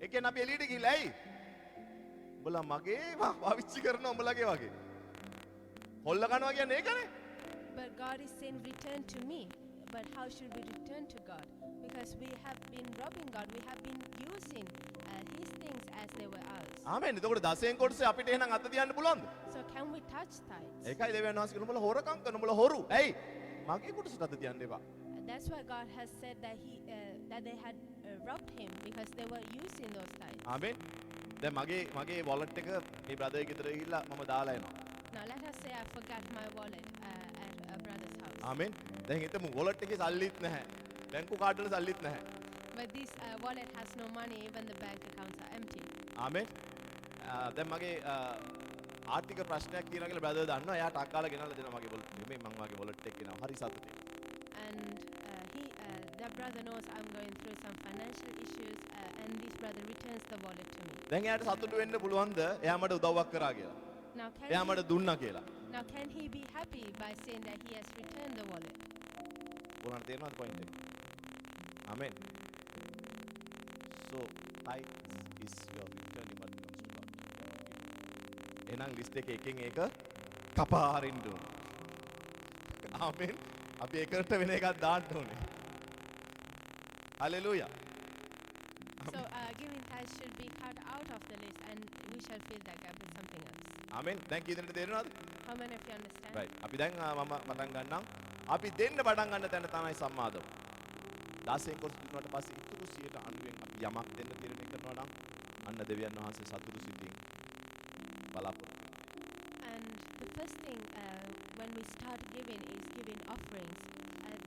ඒ කියන්නේ අපි එළියට ගිහිල්ලා ඇයි? උඹලා මගේ පාවිච්චි කරනවා උඹලගේ වගේ. හොල්ල කනවා කියන්නේ ඒකනේ. But God is saying, return to me. But how should we return to God? Because we have been robbing God. We have been using His things as they were ours. ආමෙන්. එතකොට දසයෙන් කොටසේ අපිට එහෙනම් අත තියන්න පුළුවන්ද? So can we touch tithes? ඒකයි දෙවියන් වහන්සේ කියන උඹලා හොරකම් කරන උඹලා හොරු. ඇයි? මගේ කොටසට අත තියන්න එපා. That's why God has said that that they had robbed Him because they were using those tithes. ආමෙන්. දැන් මගේ wallet එක මේ brother ගෙදර ගිහිල්ලා මම දාලා එනවා. Now let us say I forgot my wallet at a brother's house. ආමෙන්. දැන් හිතමු wallet එකේ සල්ලිත් නැහැ. බැංකු කාඩ් වල සල්ලිත් නැහැ. But this wallet has no money, even the bank accounts are empty. ආමෙන්. දැන් මගේ ආර්ථික ප්‍රශ්නයක් තියෙනවා කියලා බ්‍රදර් දන්නවා. එයා ටක් ගාලා ගෙනල්ලා දෙනවා මගේ wallet එක. මේ මම මගේ wallet එක ගෙනාවා. හරි සතුටින්. And that brother knows I'm going through some financial issues, and this brother returns the wallet to me. දැන් එයාට සතුටු වෙන්න පුළුවන්ද? එයා මට උදව්වක් කරා කියලා. Now එයා මට දුන්නා කියලා. can he be happy by saying that he has returned the wallet? ඔයාලට තේරෙනවද පොයින්ට් එක? ආමෙන්. So tithe is your returning what comes to God. එහෙනම් ලිස්ට් එකේ එකෙන් එක කපා හරින්න ඕනේ. ආමෙන්. අපි එකට වෙන එකක් දාන්න ඕනේ. Hallelujah. So giving tithes should be cut out of the list, and we shall fill that gap with something else. ආමෙන්. දැන් කී දෙනෙක්ද තේරෙනවද? How many of you understand? right. අපි දැන් මම පටන් ගන්නම්. අපි දෙන්න පටන් ගන්න තැන තමයි සම්මාදම. 16 කොටස දුන්නාට පස්සේ ඉතුරු 90න් අපි යමක් දෙන්න තීරණය කරනවා නම් අන්න දෙවියන් වහන්සේ සතුටු සිතින් බලාපොරොත්තු. And the first thing when we start giving is giving offerings,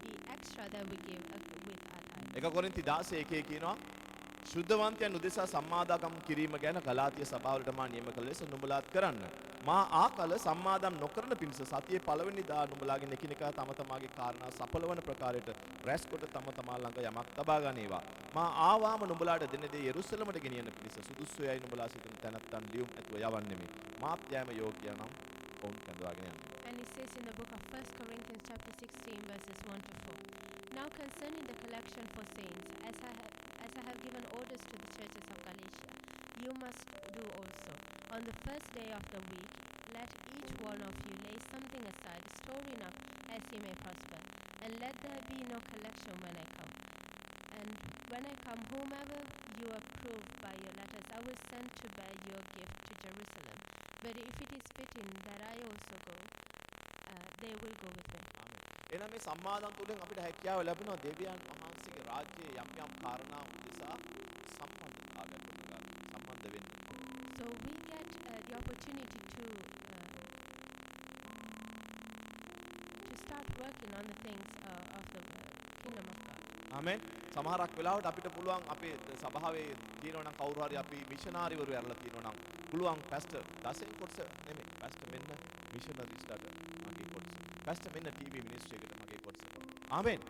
the extra that we give with our tithe. 1 කොරින්ති 16:1 කියනවා ශුද්ධවන්තයන් උදෙසා සම්මාදම් කිරීම ගැන ගලාතිය සභාවලට මා නියම කළ ලෙස නුඹලාත් කරන්න. මා ආකල සම්මාදම් නොකරන පිණිස සතියේ පළවෙනි දා නුඹලාගෙන් එකිනෙකා තම තමාගේ කාරණා සඵලවන ප්‍රකාරයට රැස් කොට තම තමා ළඟ යමක් තබා ගනීවා. මා ආවාම නුඹලාට දෙන දේ යෙරුසලමට ගෙනියන පිණිස සුදුසු යයි නුඹලා සිටින තැනත්තන් ලියුම් ඇතුව යවන්නෙමි. මාත් යෑම යෝග්‍ය නම් ඔවුන් කැඳවාගෙන යන්න. And it says in the book of 1 Corinthians chapter 16 verses 1 to 4. Now concerning the collection for saints, as I have given orders to the churches of Galatia, you must do also. On the first day of the week, let each one of you lay something aside, storing up as he may prosper, and let there be no collection when I come. And when I come, whomever you approve by your letters, I will send to bear your gift to Jerusalem. But if it is fitting that I also go, they will go with me. එහෙනම් මේ සම්මාදම් තුලින් අපිට හැකියාව ලැබෙනවා දෙවියන් වහන්සේගේ රාජ්‍යයේ යම් යම් කාරණා උදෙසා සම්බන්ධතාවයක් ගොඩනගන්න සම්බන්ධ වෙන්න. So we get the opportunity to start working on the things of the kingdom of God. ආමෙන්. සමහරක් වෙලාවට අපිට පුළුවන් අපේ සභාවේ තියෙනවා නම් කවුරු හරි අපි මිෂනාරිවරු ඇරලා තියෙනවා නම් පුළුවන් පැස්ටර් දසෙන් කොටස නෙමෙයි පැස්ටර් මෙන්න මිෂනරිස්ටට මගේ කොටස. පැස්ටර් මෙන්න ටීවී මිනිස්ට්‍රි එකට මගේ කොටස. ආමෙන්.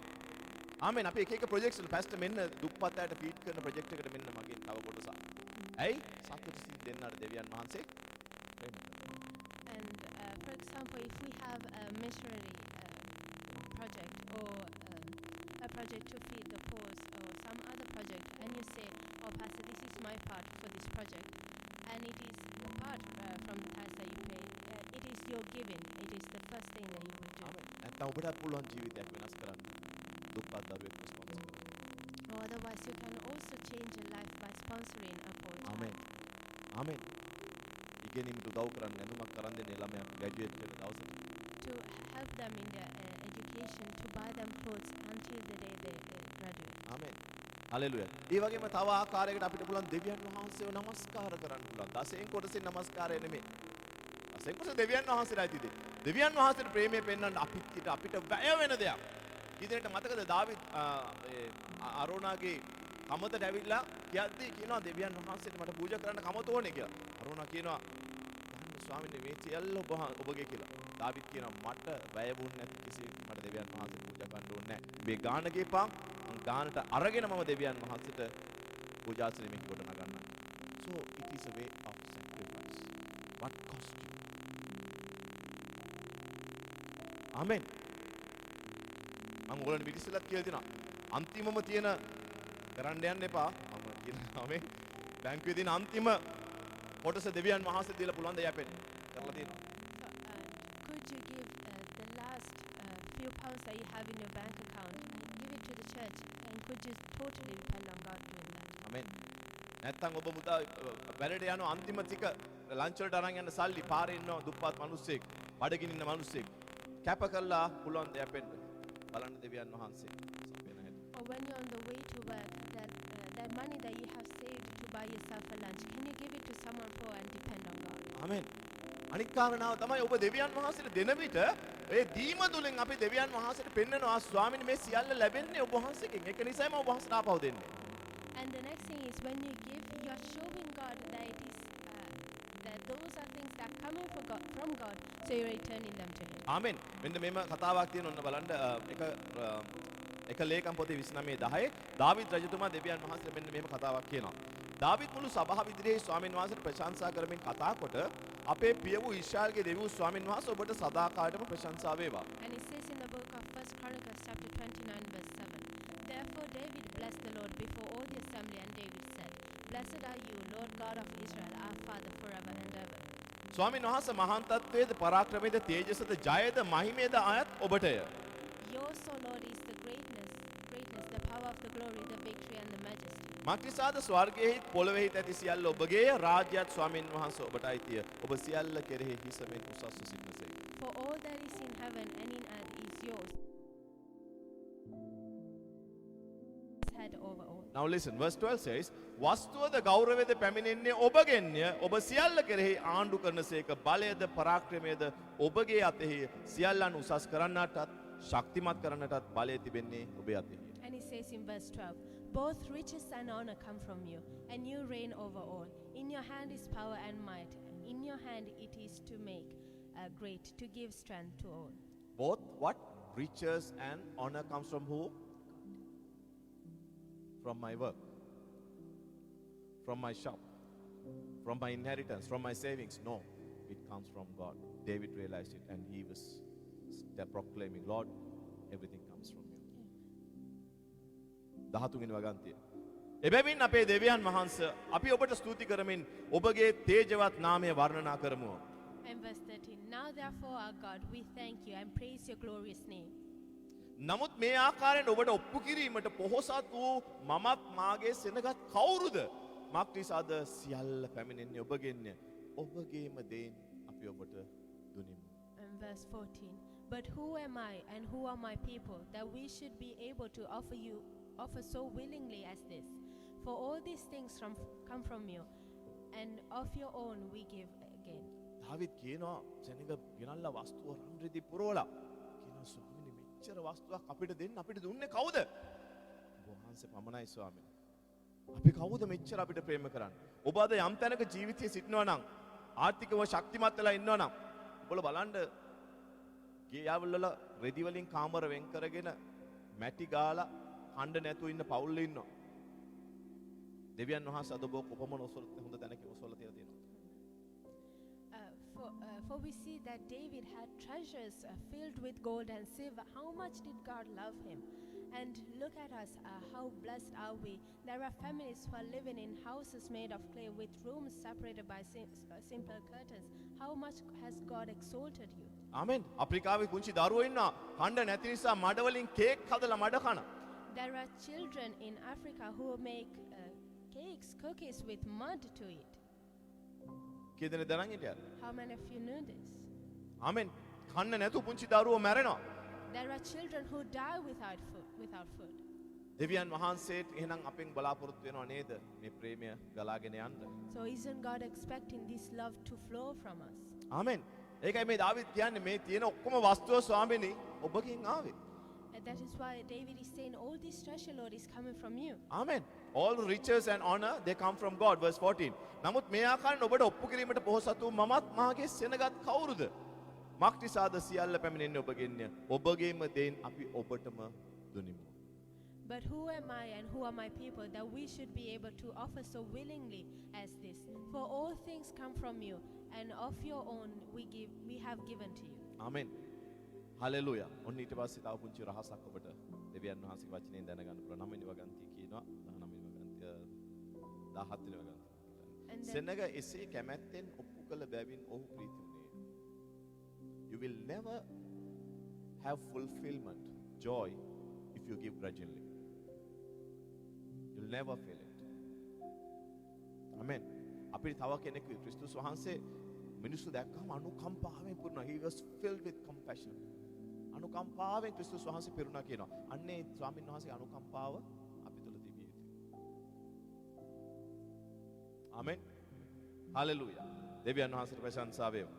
ආමෙන් අපි එක එක ප්‍රොජෙක්ට්ස් වල පැස්ටර් මෙන්න දුප්පත් අයට ෆීඩ් කරන ප්‍රොජෙක්ට් එකට මෙන්න මගේ තව කොටසක්. ඇයි? සතුටු සිත් දෙන්නාට දෙවියන් වහන්සේ ප්‍රේම කරනවා. And for example, if we have a missionary project or a project to feed the poor or some other project, and you say, oh pastor, this is my part for this project, and it is apart from the tithes that you pay, it is your giving, it is the first thing that you will do. නැත්නම් ඔබටත් පුළුවන් ජීවිතයක් වෙනස් කරන්න. දුප්පත් දරුවෙක් sponsor කරන්න. Or otherwise you can also change your life by sponsoring a poor child. ආමෙන්. ආමෙන්. ඉගෙනීමට උදව් කරන්න නැනුමක් කරන් දෙන්නේ ළමයා ග්‍රැජුවේට් වෙන දවසට. To help them in their education, to buy them clothes until the day they graduate. Amen. Hallelujah. ඒ වගේම තව ආකාරයකට අපිට පුළුවන් දෙවියන් වහන්සේව නමස්කාර කරන්න පුළුවන්. දසයෙන් කොටසෙන් නමස්කාරය නෙමෙයි. දසයෙන් කොටස දෙවියන් වහන්සේලායි තියෙන්නේ. දෙවියන් වහන්සේට ප්‍රේමය පෙන්වන්න අපිට වැය වෙන දෙයක්. ඊදෙනට මතකද දාවිද් අරෝනාගේ කමතට ඇවිල්ලා කියද්දි කියනවා දෙවියන් වහන්සේට මට පූජා කරන්න කමත ඕනේ කියලා. අරෝනා කියනවා ධර්ම ස්වාමීන් මේ සියල්ල ඔබගේ කියලා. දාවිද් කියනවා මට වැය වුණ නැති කිසි මට දෙවියන් වහන්සේ පූජා කරන්න ඕනේ නැහැ. මේ ගාන ගේපන් මං ගානට අරගෙන මම දෙවියන් වහන්සේට පූජාසනෙමින් කොට නගන්නම්. So it is a way of sacrifice. What cost you? Amen. මම ඔයගොල්ලන්ට පිටිස්සලත් කියලා දෙනවා. අන්තිමම තියෙන කරන්න යන්න එපා. මම කියනවා මේ බැංකුවේ තියෙන අන්තිම කොටස දෙවියන් වහන්සේ දීලා පුළුවන් ද යැපෙන්න. කරලා තියෙනවා. So, could you give the last few pounds that you have in your bank account and give it to the church? And could you totally depend on God doing that? ආමෙන්. නැත්තම් ඔබ මුදා වැඩට යන අන්තිම ටික ලන්ච් වලට අරන් යන සල්ලි පාරේ ඉන්න දුප්පත් මිනිස්සෙක්, බඩගින්න ඉන්න මිනිස්සෙක් කැප කළා පුළුවන් ද යැපෙන්න. බලන්න දෙවියන් වහන්සේ සපයන හැටි. Or when you're on the way to work, that money that you have saved to buy yourself a lunch, can you give it to someone poor and depend on God? ආමෙන්. අනික් කාරණාව තමයි ඔබ දෙවියන් වහන්සේට දෙන විට ඒ දීම තුලින් අපි දෙවියන් වහන්සේට පෙන්නනවා ස්වාමීනි මේ සියල්ල ලැබෙන්නේ ඔබ වහන්සේගෙන්. ඒක නිසාම ඔබ වහන්සේට ආපහු දෙන්නේ. And the next thing is when you give, you are showing God that it is that those are things that are coming from God, so you're returning them to Him. ආමෙන්. මෙන්න මේම කතාවක් තියෙන ඔන්න බලන්න එක ලේකම් පොතේ 29:10 දාවිද් රජතුමා දෙවියන් වහන්සේට මෙන්න මෙහෙම කතාවක් කියනවා. දාවිද් මුළු සභාව ඉදිරියේ ස්වාමීන් වහන්සේට ප්‍රශංසා කරමින් කතා කොට අපේ පිය වූ ඊශ්‍රායල්ගේ දෙවි වූ ස්වාමීන් වහන්සේ ඔබට සදාකාලයටම ප්‍රශංසා වේවා. And it says in the book of 1 Chronicles chapter 29 verse 7, therefore David blessed the Lord before all the assembly, and David said, blessed are you, Lord God of Israel, our Father, forever and ever. ස්වාමීන් වහන්සේ මහාන් තත්වයේද පරාක්‍රමයේද තේජසද ජයද මහිමේද අයත් ඔබටය. Yours, O Lord, is the greatness, the power of the glory, the victory and the majesty. මක්නිසාද ස්වර්ගයෙහි පොළොවෙහි ඇති සියල්ල ඔබගේ රාජ්‍යයත් ස්වාමීන් වහන්සේ ඔබට අයිතිය. ඔබ සියල්ල කෙරෙහි හිසමෙන් උසස්ව සිටිනසේ. For all that is in heaven and in earth is yours. Head over all. Now listen, verse 12 says, වස්තුවද ගෞරවයද පැමිණෙන්නේ ඔබගෙන්ය. ඔබ සියල්ල කෙරෙහි ආණ්ඩු කරනසේක බලයද පරාක්‍රමයද ඔබගේ අතෙහි සියල්ලන් උසස් කරන්නටත් ශක්තිමත් කරන්නටත් බලය තිබෙන්නේ ඔබේ අතෙහි. And it says in verse 12, both riches and honor come from you, and you reign over all. In your hand is power and might. In your hand it is to make great, to give strength to all. Both what? Riches and honor comes from who? From my work, from my shop, from my inheritance, from my savings. No, it comes from God. David realized it and he was proclaiming, Lord, everything comes from you. 13 වෙනි වගන්තිය. එබැවින් අපේ දෙවියන් වහන්සේ අපි ඔබට ස්තුති කරමින් ඔබගේ තේජවත් නාමය වර්ණනා කරමු. And verse 13, now therefore our God, we thank you and praise your glorious name. නමුත් මේ ආකාරයෙන් ඔබට ඔප්පු කිරීමට පොහොසත් වූ මමත් මාගේ සෙනගත් කවුරුද? මක්නිසාද සියල්ල පැමිණෙන්නේ ඔබගෙන්ය. ඔබගේම දේන් අපි ඔබට දුනිමු. And verse 14, but who am I and who are my people that we should be able to offer so willingly as this? For all these things come from you, and of your own we give again. දාවිද් කියනවා සෙනග ගෙනල්ලා වස්තුව රන්රිදි පුරවලා කියනවා ස්වාමීනි මෙච්චර වස්තුවක් අපිට දෙන්න අපිට දුන්නේ කවුද? ඔබ වහන්සේ පමණයි ස්වාමීනි. අපි කවුද මෙච්චර අපිට ප්‍රේම කරන්නේ? ඔබ අද යම් තැනක ජීවිතයේ සිටිනවා නම් ආර්ථිකව ශක්තිමත් වෙලා ඉන්නවා නම් ඔබලා බලන්න ගේ යාවල් වල රෙදි වලින් කාමර වෙන් කරගෙන මැටි ගාලා හඬ නැතුව ඉන්න පවුල් ඉන්නවා. දෙවියන් වහන්සේ අද ඔබ කොපමණ හොඳ තැනක ඔසවලා තියලා තියෙනවා. For we see that David had treasures filled with gold and silver. How much did God love him? And look at us, how blessed are we? There are families who are living in houses made of clay with rooms separated by simple curtains. How much has God exalted you? ආමෙන්. අප්‍රිකාවේ කුංචි දරුවෝ ඉන්නවා. හඬ නැති නිසා මඩ වලින් cake හදලා මඩ කන. There are children in Africa who make cookies with mud to eat. කී දෙනෙක් දරන් හිටියද? How many of you knew this? ආමෙන්. කන්න නැතුව පුංචි දරුවෝ මැරෙනවා. There are children who die without food. දෙවියන් වහන්සේට එහෙනම් අපෙන් බලාපොරොත්තු වෙනව නේද මේ ප්‍රේමය ගලාගෙන යන්න? So isn't God expecting this love to flow from us? ආමෙන්. ඒකයි මේ දාවිද් කියන්නේ මේ තියෙන ඔක්කොම වස්තුව ස්වාමීනි ඔබගෙන් ආවේ. And that is why David is saying all this treasure, Lord, is coming from you. Amen. All riches and honor, they come from God. Verse 14. නමුත් මේ ආකාරයෙන් ඔබට ඔප්පු කිරීමට පොහොසත් වූ මමත් මාගේ සෙනගත් කවුරුද? මක්නිසාද සියල්ල පැමිණෙන්නේ ඔබගෙන්ය. ඔබගේම දේන් අපි ඔබටම දුනිමු. But who am I and who are my people that we should be able to offer so willingly as this? For all things come from you, and of your own we have given to you. Amen. Hallelujah. ඔන්න ඊට පස්සේ තව පුංචි රහසක් ඔබට දෙවියන් වහන්සේගේ වචනයෙන් දැනගන්න පුළුවන්. 9 වෙනි වගන්තිය කියනවා 19 වෙනි වගන්තිය 17 වෙනි වගන්තිය. And And then, සෙනග එසේ කැමැත්තෙන් ඔප්පු කළ බැවින් ඔහු ප්‍රීති වුණේ. You will never have fulfillment, joy, if you give grudgingly. You'll never feel it. Amen. අපිට තව කෙනෙක් ක්‍රිස්තුස් වහන්සේ මිනිස්සු දැක්කම අනුකම්පාවෙන් පුරුණා. He was filled with compassion. අනුකම්පාවෙන් ක්‍රිස්තුස් වහන්සේ පිරුණා කියනවා. අන්නේ ස්වාමීන් වහන්සේගේ අනුකම්පාව අපි තුල තිබිය යුතුයි. ආමෙන්. හalleluya. දෙවියන් වහන්සේට ප්‍රශංසා වේවා.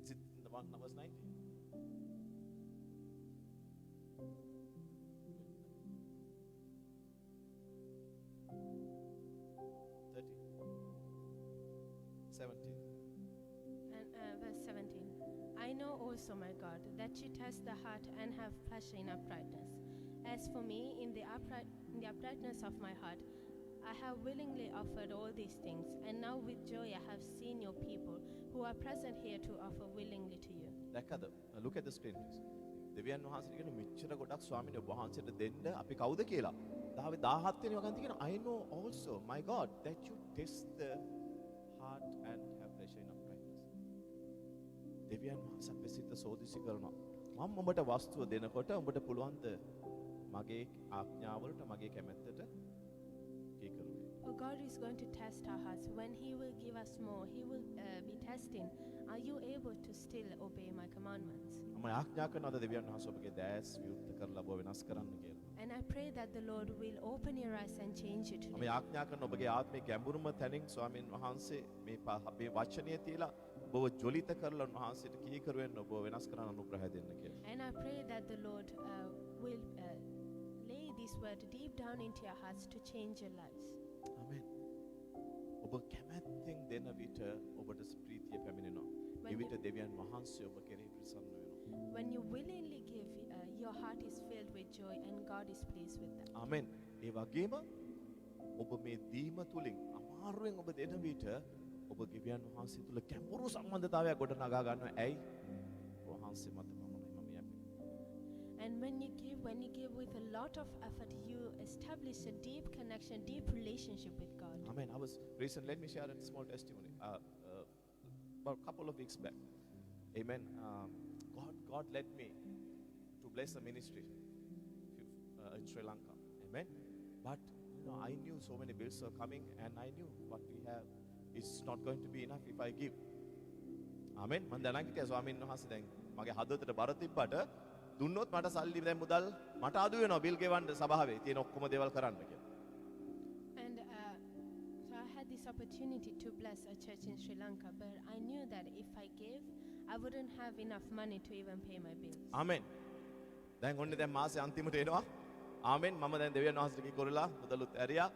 Is it the one numbers 19? 17. and verse 17. I know also, my God, that you test the heart and have pleasure in uprightness. As for me, in the uprightness of my heart, I have willingly offered all these things, and now with joy I have seen your people who are present here to offer willingly to you. දැක්කද? Look at the screen please. දෙවියන් වහන්සේ කියන මෙච්චර ගොඩක් ස්වාමීන් වහන්සේට දෙන්න අපි කවුද කියලා. 17 වෙනි වගන්ති කියන I know also, my God, that you test the heart and have pleasure in uprightness. දෙවියන් වහන්සේ අපේ සිත සෝදිසි කරනවා. මම ඔබට වස්තුව දෙනකොට ඔබට පුළුවන් ද මගේ ආඥාවලට මගේ කැමැත්තට කීකරුවේ. For God is going to test our hearts. When He will give us more, He will be testing. Are you able to still obey my commandments? මම ආඥා කරනවාද දෙවියන් වහන්සේ ඔබගේ දැස් විවෘත කරලා ඔබ වෙනස් කරන්න කියලා. And I pray that the Lord will open your eyes and change it මම today. ආඥා කරන ඔබගේ ආත්මේ ගැඹුරුම තැනින් ස්වාමීන් වහන්සේ මේ අපේ වචනය තියලා ඔබව ජොලිත කරලා උන්වහන්සේට කීකරු වෙන්න ඔබව වෙනස් කරන්න අනුග්‍රහය දෙන්න කියලා. And I pray that the Lord will lay this word deep down into your hearts to change your lives. ආමෙන්. ඔබ කැමැත්තෙන් දෙන විට ඔබට ප්‍රීතිය පැමිණෙනවා. When ඒ විට you- දෙවියන් වහන්සේ ඔබ කෙරෙහි ප්‍රසන්න වෙනවා. When you willingly give, your heart is filled with joy and God is pleased with that. ආමෙන්. ඒ වගේම ඔබ මේ දීම තුලින් අමාරුවෙන් ඔබ දෙන විට ඔබ දෙවියන් වහන්සේ තුල ගැඹුරු සම්බන්ධතාවයක් ගොඩනගා ගන්නවා. ඇයි? වහන්සේ මත පමණයි මම යන්නේ. And when you give with a lot of effort, you establish a deep connection, deep relationship with God. Amen. I was recent. Let me share a small testimony. About a couple of weeks back. Amen. God led me to bless a ministry in Sri Lanka. Amen. But I knew so many bills are coming, and I knew what we have is not going to be enough if I give. Amen. මම දැනන් හිටියා ස්වාමීන් වහන්සේ දැන් මගේ හදවතට බර තිබ්බට දුන්නොත් මට සල්ලි දැන් මුදල් මට අඩු වෙනවා බිල් ගෙවන්න සභාවේ තියෙන ඔක්කොම දේවල් කරන්න කියලා. And so I had this opportunity to bless a church in Sri Lanka, but I knew that if I gave, I wouldn't have enough money to even pay my bills. ආමෙන්. දැන් ඔන්න දැන් මාසේ අන්තිමට එනවා. ආමෙන්. මම දැන් දෙවියන් වහන්සේට කී කරලා මුදලුත් ඇරියා.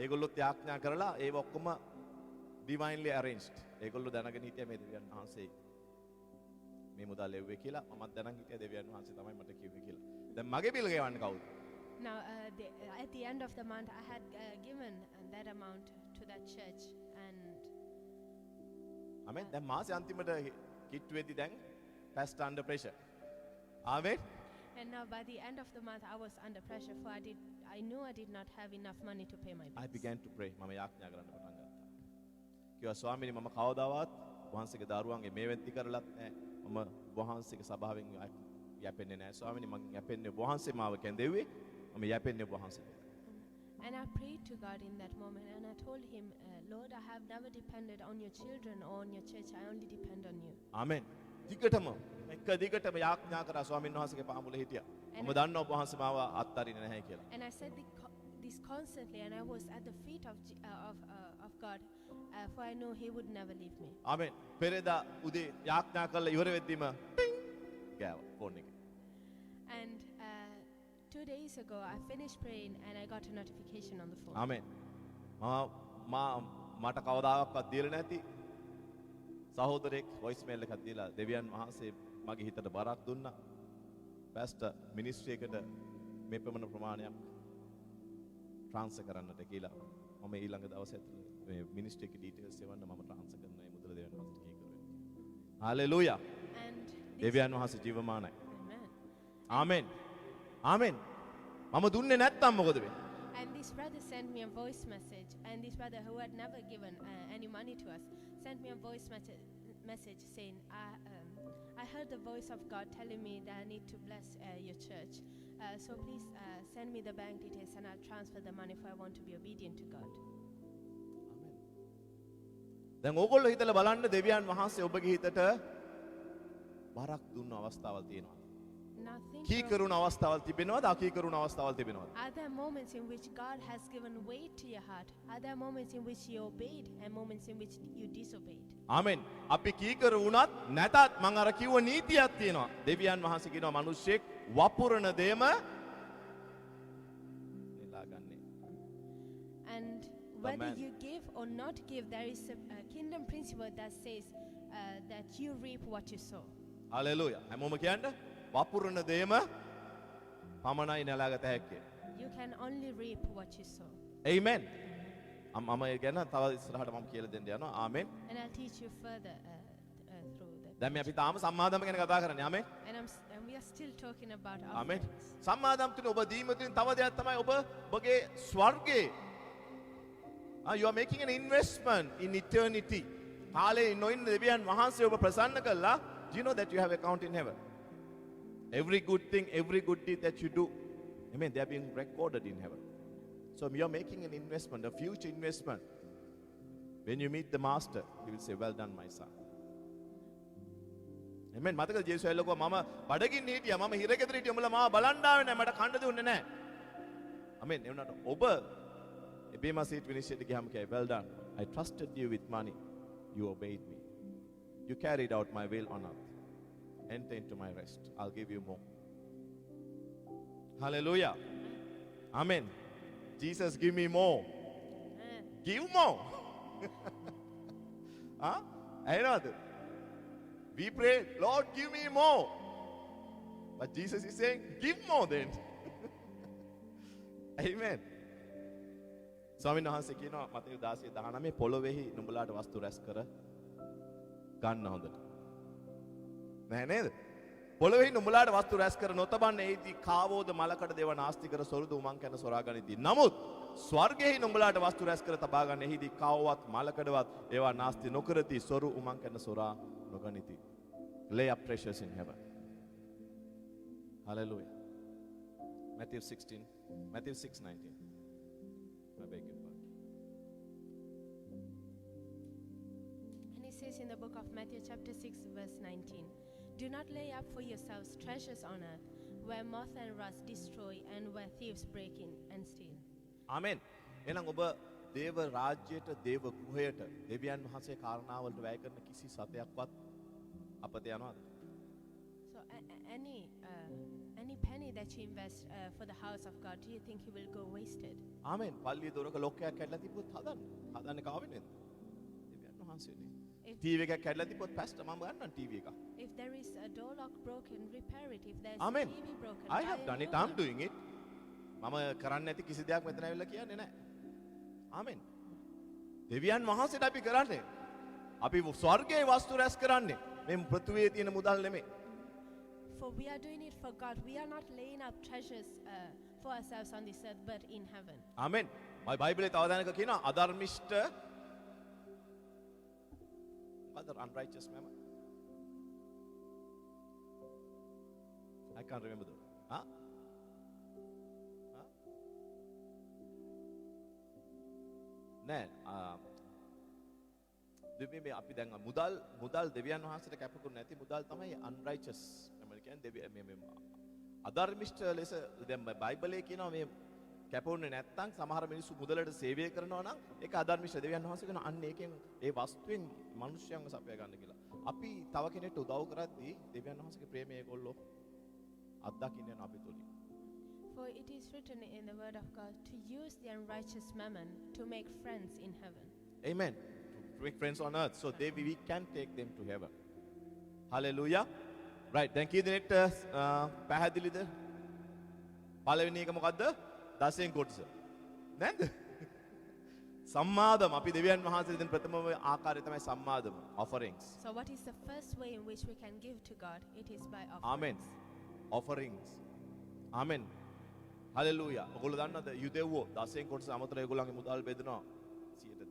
ඒගොල්ලොත් යාඥා කරලා ඒව ඔක්කොම divinely arranged. ඒගොල්ලෝ දැනගෙන හිටියා මේ දෙවියන් වහන්සේ මේ මුදල් එව්වේ කියලා. මමත් දැනන් හිටියා දෙවියන් වහන්සේ තමයි මට කිව්වේ කියලා. දැන් මගේ බිල් ගෙවන්න කවුද? Now, at the end of the month, I had given that amount to that church, and ආමෙන්. දැන් මාසේ අන්තිමට කිට්ටු වෙද්දි දැන් pastor under pressure. Amen. now by the end of the month, I was under pressure, for I knew I did not have enough money to pay my I bills. began to pray. මම යාඥා කරන්න පටන් ගත්තා. කිව්වා ස්වාමීනි මම කවදාවත් වහන්සේගේ දරුවන්ගේ මේවෙන්ති කරලත් නැහැ. මම වහන්සේගේ සභාවෙන් යැපෙන්නේ නැහැ. ස්වාමීනි මම යැපෙන්නේ වහන්සේ මාව කැඳෙව්වේ. මම යැපෙන්නේ වහන්සේ. And I prayed to God in that moment, and I told Him, Lord, I have never depended on your children or on your church. I only depend on you. ආමෙන්. දිගටම දිගටම යාඥා කරා ස්වාමීන් වහන්සේගේ පාමුල හිටියා. මම දන්නවා වහන්සේ මාව අත්හරින්නේ නැහැ කියලා. And I said this constantly, and I was at the feet of God, for I know He would never leave me. ආමෙන්. පෙරේදා උදේ යාඥා කරලා ඉවර වෙද්දිම ගෑවා ෆෝන් එකේ. And 2 days ago, I finished praying, and I got a notification on the phone. ආමෙන්. මට කවදාවත් දීලා නැති සහෝදරෙක් වොයිස් මේල් එකක් දීලා දෙවියන් වහන්සේ මගේ හිතට බරක් දුන්නා. පැස්ටර් මිනිස්ට්‍රි එකට මේ ප්‍රමාණ ප්‍රමාණයක් ට්‍රාන්ස්ෆර් කරන්නට කියලා මම ඊළඟ දවස් ඇතුළේ මේ මිනිස්ට්‍රි එකේ ඩීටේල්ස් එවන්න මම ට්‍රාන්ස්ෆර් කරන මේ මුදල දෙවියන් වහන්සේට කී කරුවා. හalleluya. And දෙවියන් වහන්සේ ජීවමානයි. Amen. ආමෙන්. ආමෙන්. මම දුන්නේ නැත්තම් මොකද වෙන්නේ? And this brother sent me a voice message, and this brother who had never given any money to us sent me a voice message saying, I heard the voice of God telling me that I need to bless your church. So please send me the bank details and I'll transfer the money if I want to be obedient to God. දැන් ඕගොල්ලෝ හිතලා බලන්න දෙවියන් වහන්සේ ඔබගේ හිතට බරක් දුන්න අවස්ථාවල් තියෙනවා. Now think කීකරුණ අවස්ථාවල් තිබෙනවද? අකීකරුණ අවස්ථාවල් තිබෙනවද? are there moments in which God has given weight to your heart? Are there moments in which you obeyed and moments in which you disobeyed? ආමෙන්. අපි කීකරු වුණත් නැතත් මම අර කිව්ව නීතියක් තියෙනවා. දෙවියන් වහන්සේ කියනවා මිනිස්සෙක් වපුරන දේම නෙලාගන්නේ. And whether Amen. you give or not give, there is a kingdom principle that says that you reap what you sow. Hallelujah. හැමෝම කියන්න වපුරන දේම පමණයි නෙලාගත හැක්කේ. You can only reap what you sow. Amen. මම ඒ ගැන තව ඉස්සරහට මම කියලා දෙන්න යනවා. ආමෙන්. And I'll teach you further through that. දැන් මේ අපි තාම සම්මාදම ගැන කතා කරන්නේ. ආමෙන්. And we are still talking about amen. offerings. සම්මාදම් තුන ඔබ දීම තුලින් තව දෙයක් තමයි ඔබගේ ස්වර්ගයේ you are making an investment in eternity. කාලේ නොඉන්න දෙවියන් වහන්සේ ඔබ ප්‍රසන්න කළා. Do you know that you have account in heaven? Every good thing, every good deed that you do, amen, they are being recorded in heaven. So you are making an investment, a future investment. When you meet the master, he will say, well done, my son. Amen. මතකද ජේසුස් ඇල්ලකෝ මම බඩගින්න හිටියා මම හිරගෙදර හිටියා උඹලා මාව බලන්න ආවේ නැහැ මට කන්න දුන්නේ නැහැ. Amen. ඒ වුණාට ඔබ එබේම සීට් විනිශ්චයට ගියාම කියයි well done. I trusted you with money. You obeyed me. You carried out my will on earth. Enter into my rest. I'll give you more. Hallelujah. Amen. Jesus, give me more. Give more. Huh? Another. We pray, Lord, give me more. But Jesus is saying, give more then. Amen. ස්වාමීන් වහන්සේ කියනවා මතකයි 16:19 පොළොවේහි නුඹලාට වස්තු රැස් කර ගන්න හොඳට. නෑ නේද? පොළොවේහි නුඹලාට වස්තු රැස් කර නොතබන්නේ එයිදී කාවෝද මලකඩ දේව නාස්ති කර සොරුද උමං කන සොරා ගනිති. නමුත් ස්වර්ගයෙහි නුඹලාට වස්තු රැස් කර තබා ගන්න එහිදී කාවවත් මලකඩවත් ඒවා නාස්ති නොකරති සොරු උමං කන සොරා නොගනිති. Lay up treasures in heaven. Hallelujah. Matthew 6:19. I beg your pardon. And it says in the book of Matthew chapter 6 verse 19, do not lay up for yourselves treasures on earth, where moth and rust destroy and where thieves break in and steal. Amen. එහෙනම් ඔබ දේව රාජ්‍යයට දේව ගෘහයට දෙවියන් වහන්සේ කාරණාවලට වැය කරන කිසි සතයක්වත් අපත යනවාද? So any penny that you invest for the house of God, do you think it will go wasted? ආමෙන්. පල්ලිය දොරක ලොක්කයක් කැඩලා තිබ්බොත් හදන්නේ කාවෙ නේද? දෙවියන් වහන්සේනේ. ටීවී එකක් කැඩලා තිබ්බොත් පැස්ටර් මම ගන්නම් ටීවී එක. If there is a door lock broken, repair it. If there's Amen. a TV broken, I have buy a done it. new I'm one. doing it. මම කරන්නේ නැති කිසි දෙයක් මෙතන ඇවිල්ලා කියන්නේ නැහැ. ආමෙන්. දෙවියන් වහන්සේට අපි කරන්නේ. අපි ස්වර්ගයේ වස්තු රැස් කරන්නේ. මේ පෘථුවියේ තියෙන මුදල් නෙමෙයි. For we are doing it for God. We are not laying up treasures for ourselves on this earth, but in heaven. ආමෙන්. මයි බයිබලයේ තව දැනක කියනවා අධර්මිෂ්ඨ other unrighteous man. I can't remember the word. Huh? Huh? නෑ දෙවියන් මේ අපි දැන් මුදල් දෙවියන් වහන්සේට කැපකුරු නැති මුදල් තමයි unrighteous. මම කියන්නේ දෙවියන් මේ අධර්මිෂ්ඨ ලෙස දැන් බයිබලයේ කියනවා මේ කැපුන්නේ නැත්තම් සමහර මිනිස්සු මුදලට සේවය කරනවා නම් ඒක අධර්මිෂ්ඨ. දෙවියන් වහන්සේ කියනවා අන්න ඒකෙන් ඒ වස්තුවෙන් මිනිස්යන්ව සපයා ගන්න කියලා. අපි තව කෙනෙක්ට උදව් කරද්දී දෙවියන් වහන්සේගේ ප්‍රේමය ඒගොල්ලෝ අත්දකින්න යන අපි තුලින්. For it is written in the word of God to use the unrighteous mammon to make friends in heaven. Amen. To make friends on earth. So we can take them to heaven. Hallelujah. Right. දැන් කී දෙනෙක්ට පැහැදිලිද? පළවෙනි එක මොකද්ද? දසෙන් කොටස. නේද? සම්මාදම අපි දෙවියන් වහන්සේට දෙන ප්‍රථම ආකාරය තමයි සම්මාදම. Offerings. So what is the first way in which we can give to God? It is by offerings. Amen. Offerings. Amen. Hallelujah. ඔගොල්ලෝ දන්නවද යුදෙව්වෝ 10න් කොටස අමතර ඒගොල්ලන්ගේ මුදල් බෙදනවා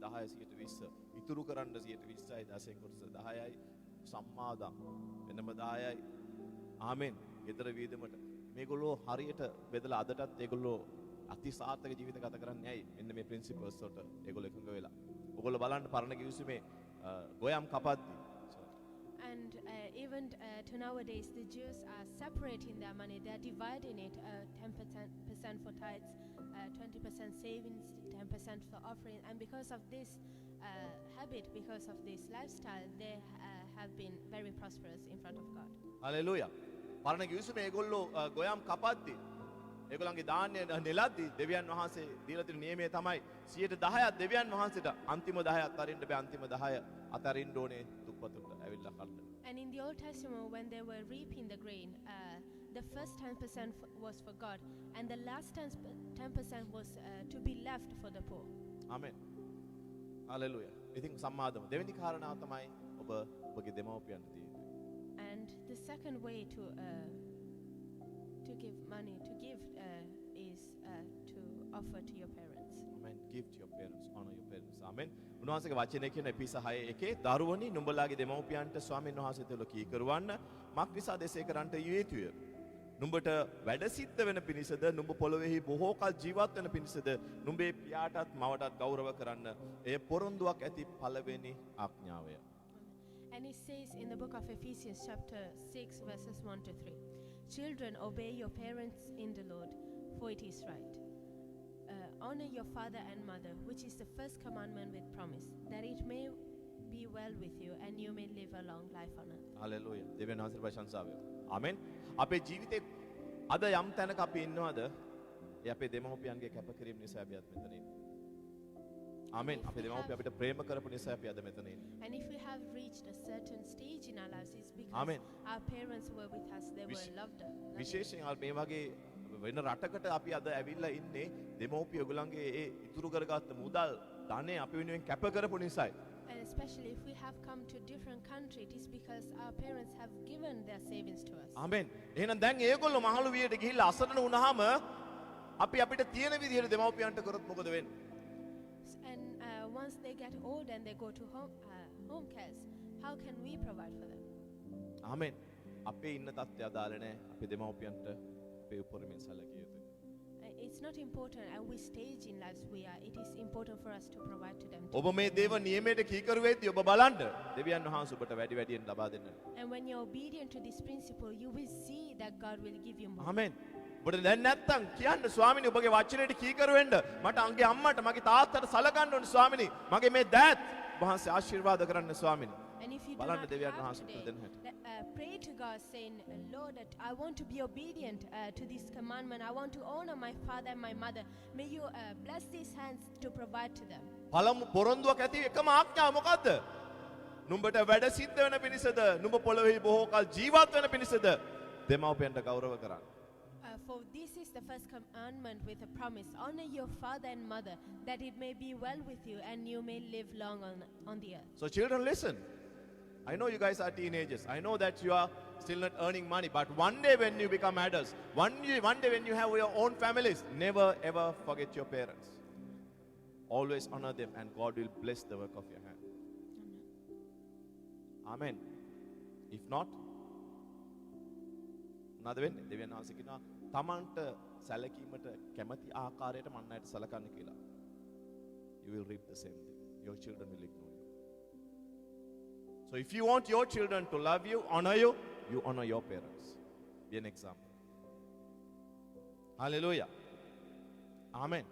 10 120. ඉතුරු කරන්න 120යි 10න් කොටස 10යි සම්මාදම් වෙනම 10යි. ආමෙන්. ගෙදර වීදමට මේගොල්ලෝ හරියට බෙදලා අදටත් ඒගොල්ලෝ අති සාර්ථක ජීවිත ගත කරන්නේ ඇයි? මෙන්න මේ ප්‍රින්සිපල්ස් වලට ඒගොල්ලෝ එකඟ වෙලා. ඔගොල්ලෝ බලන්න පරණ කිවිසුමේ ගොයම් කපද්දි. And even to nowadays, the Jews are separating their money. They are dividing it 10% for tithes, 20% savings, 10% for offering. And because of this habit, because of this lifestyle, they have been very prosperous in front of God. Hallelujah. පරණ කිවිසුමේ ඒගොල්ලෝ ගොයම් කපද්දි ඒගොල්ලන්ගේ දාන්නේ නෙලද්දි දෙවියන් වහන්සේ දීලා තියෙන නියමය තමයි 10%ක් දෙවියන් වහන්සේට අන්තිම 10 අතරින්න බෑ අන්තිම 10 අතරින්න ඕනේ දුප්පතුන්ට ඇවිල්ලා කන්න. And in the Old Testament, when they were reaping the grain, the first 10% was for God, and the last 10% was to be left for the poor. Amen. Hallelujah. ඉතින් සම්මාදම දෙවෙනි කාරණාව තමයි ඔබ ඔබගේ දෙමව්පියන්ට තියෙන්නේ. And the second way to give money, to give is to offer to your parents. Amen. Give to your parents, honor your parents. Amen. උන්වහන්සේගේ වචනේ කියන එපිස 6:1 දරුවනි නුඹලාගේ දෙමව්පියන්ට ස්වාමීන් වහන්සේ තුළ කී කරවන්න මක් නිසා දෙසේ කරන්ට යුතුය. නුඹට වැඩ සිද්ධ වෙන පිණිසද නුඹ පොළොවේහි බොහෝ කල ජීවත් වෙන පිණිසද නුඹේ පියාටත් මවටත් ගෞරව කරන්න. එය පොරොන්දුවක් ඇති පළවෙනි ආඥාවය. And it says in the book of Ephesians chapter 6 verses 1 to 3. Children, obey your parents in the Lord, for it is right. Honor your father and mother, which is the first commandment with promise, that it may be well with you and you may live a long life on earth. Hallelujah. දෙවියන් වහන්සේට ප්‍රශංසාව වේවා. ආමෙන්. අපේ ජීවිතේ අද යම් තැනක අපි ඉන්නවද? ඒ අපේ දෙමව්පියන්ගේ කැපකිරීම නිසා අපි අද මෙතන ඉන්නේ. ආමෙන්. අපේ දෙමව්පිය අපිට ප්‍රේම කරපු නිසා අපි අද මෙතන ඉන්නේ. And if we have reached a certain stage in our lives, it's because Amen. our parents were with us, they were loved. විශේෂයෙන් මේ වගේ වෙන රටකට අපි අද ඇවිල්ලා ඉන්නේ දෙමව්පිය ඔයගලන්ගේ ඒ ඉතුරු කරගත්ත මුදල් ධනෙ අපි වෙනුවෙන් කැප කරපු නිසායි. And especially if we have come to a different country, it is because our parents have given their savings to us. ආමෙන්. එහෙනම් දැන් ඒගොල්ලෝ මහලු වියට ගිහිල්ලා අසරණ වුණාම අපි අපිට තියෙන විදිහට දෙමව්පියන්ට කරොත් මොකද වෙන්නේ? And once they get old and they go to home cares, how can we provide for them? ආමෙන්. අපේ ඉන්න තත්ත්වය අදාළ නැහැ. අපි දෙමව්පියන්ට අපේ උපරිමයෙන් සැලකිය යුතුයි. It's not important at which stage in lives we are. It is important for us to provide to them. ඔබ මේ දේව නියමයට කීකරු වෙද්දී ඔබ බලන්න දෙවියන් වහන්සේ ඔබට වැඩි වැඩියෙන් ලබා දෙන්න. And when you're obedient to this principle, you will see that God will give you more. ආමෙන්. ඔබට දැන් නැත්තම් කියන්න ස්වාමිනේ ඔබගේ වචනයට කීකරු වෙන්න. මට අංගේ අම්මට මගේ තාත්තට සලකන්න ඕනේ ස්වාමිනේ. මගේ මේ දෑත් වහන්සේ ආශිර්වාද කරන්න ස්වාමිනේ. And if you do බලන්න not දෙවියන් have වහන්සේ today, දෙන්න හැටි. pray to God saying, Lord, that I want to be obedient to this commandment. I want to honor my father and my mother. May you bless these hands to provide to them. පළමු පොරොන්දුවක් ඇති එකම ආඥාව මොකද්ද? නුඹට වැඩ සිද්ධ වෙන පිණිසද නුඹ පොළොවේ බොහෝ කල ජීවත් වෙන පිණිසද දෙමව්පියන්ට ගෞරව කරන්න. For this is the first commandment with a promise. Honor your father and mother, that it may be well with you and you may live long on the earth. So children, listen. I know you guys are teenagers. I know that you are still not earning money. But one day when you become adults, one day when you have your own families, never ever forget your parents. Always honor them and God will bless the work of your hand. Amen. If not, මොනවද වෙන්නේ? දෙවියන් වහන්සේ කියනවා තමන්ට සැලකීමට කැමැති ආකාරයට මන්නයට සලකන්න කියලා. You will reap the same thing. Your children will ignore you. So if you want your children to love you, you honor your parents. Be an example. Hallelujah. Amen.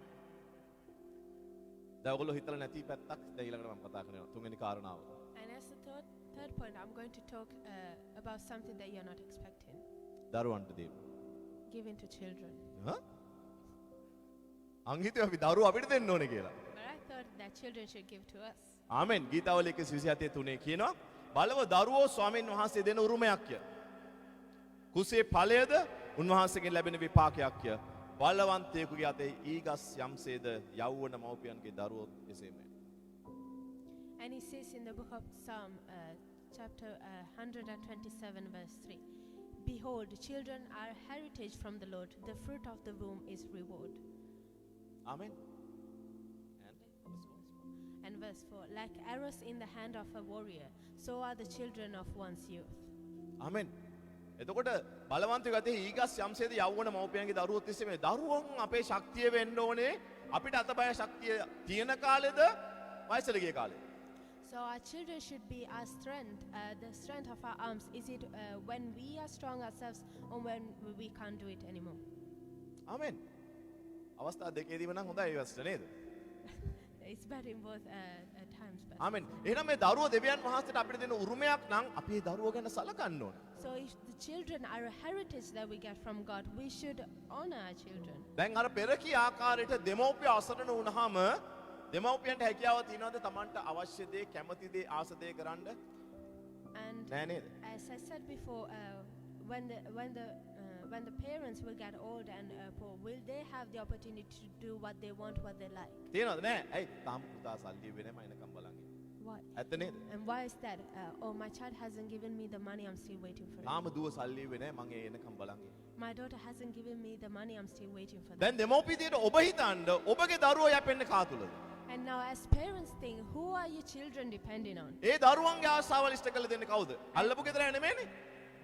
දැන් ඔයගොල්ලෝ හිතලා නැති පැත්තක් දැන් ඊළඟට මම කතා කරනවා. තුන්වෙනි කාරණාව. And as the third point, I'm going to talk about something that you're not expecting. දරුවන්ට දෙන්න. Giving to children. අං හිතුවා අපි දරුවෝ අපිට දෙන්න ඕනේ කියලා. But I thought that children should give to us. ආමෙන්. ගීතාවලිය 127:3 කියනවා බලව දරුවෝ ස්වාමීන් වහන්සේ දෙන උරුමයක්ය. කුසේ ඵලයේද උන්වහන්සේගෙන් ලැබෙන විපාකයක්ය. බලවන්තයෙකුගේ අතේ ඊගස් යම්සේද යෞවන මව්පියන්ගේ දරුවෝ එසේමය. And he says in the book of Psalm, chapter 127, verse 3, Behold, children are heritage from the Lord. The fruit of the womb is reward. Amen. And verse 4, like arrows in the hand of a warrior, so are the children of one's youth. Amen. එතකොට බලවන්ත ගතේ ඊගස් යම්සේද යවුණ මව්පියන්ගේ දරුවෝ තිස්සේ මේ දරුවන් අපේ ශක්තිය වෙන්න ඕනේ අපිට අතපය ශක්තිය තියෙන කාලෙද වයසට ගිය කාලෙද. So our children should be our strength, the strength of our arms. Is it when we are strong ourselves or when we can't do it anymore? ආමෙන්. අවස්ථා දෙකේදීම නම් හොඳයි ඒ වස්ත නේද? It's better in both times. But ආමෙන්. එහෙනම් මේ දරුවෝ දෙවියන් වහන්සේට අපිට දෙන උරුමයක් නම් අපි මේ දරුවෝ ගැන සලකන්න ඕනේ. so if the children are a heritage that we get from God, we should honor our children. දැන් අර පෙර කී ආකාරයට දෙමව්පිය අසරණ වුණාම දෙමව්පියන්ට හැකියාව තියනවාද Tamanට අවශ්‍ය දේ කැමති දේ ආස දේ කරන්න? And නෑ නේද? as I said before, when the parents will get old and poor, will they have the opportunity to do what they want, what they like? තියනවද නෑ? ඇයි තාම පුතා සල්ලි වෙන්නේ මම එනකම් බලන් ඉන්නේ. Why? ඇත්ත නේද? And why is that? Oh, my child hasn't given me the money, I'm still waiting for it. තාම දුව සල්ලි වෙන්නේ මම එනකම් බලන් ඉන්නේ. My daughter hasn't given me the money, I'm still waiting for that. දැන් දෙමව්පියන්ට ඔබ හිතන්න ඔබගේ දරුවෝ යැපෙන්නේ කා තුලද? And now as parents think, who are your children depending on? ඒ දරුවන්ගේ ආශාවල් ඉෂ්ට කළ දෙන්නේ කවුද? අල්ලපු ගෙදර නෙමෙයිනේ.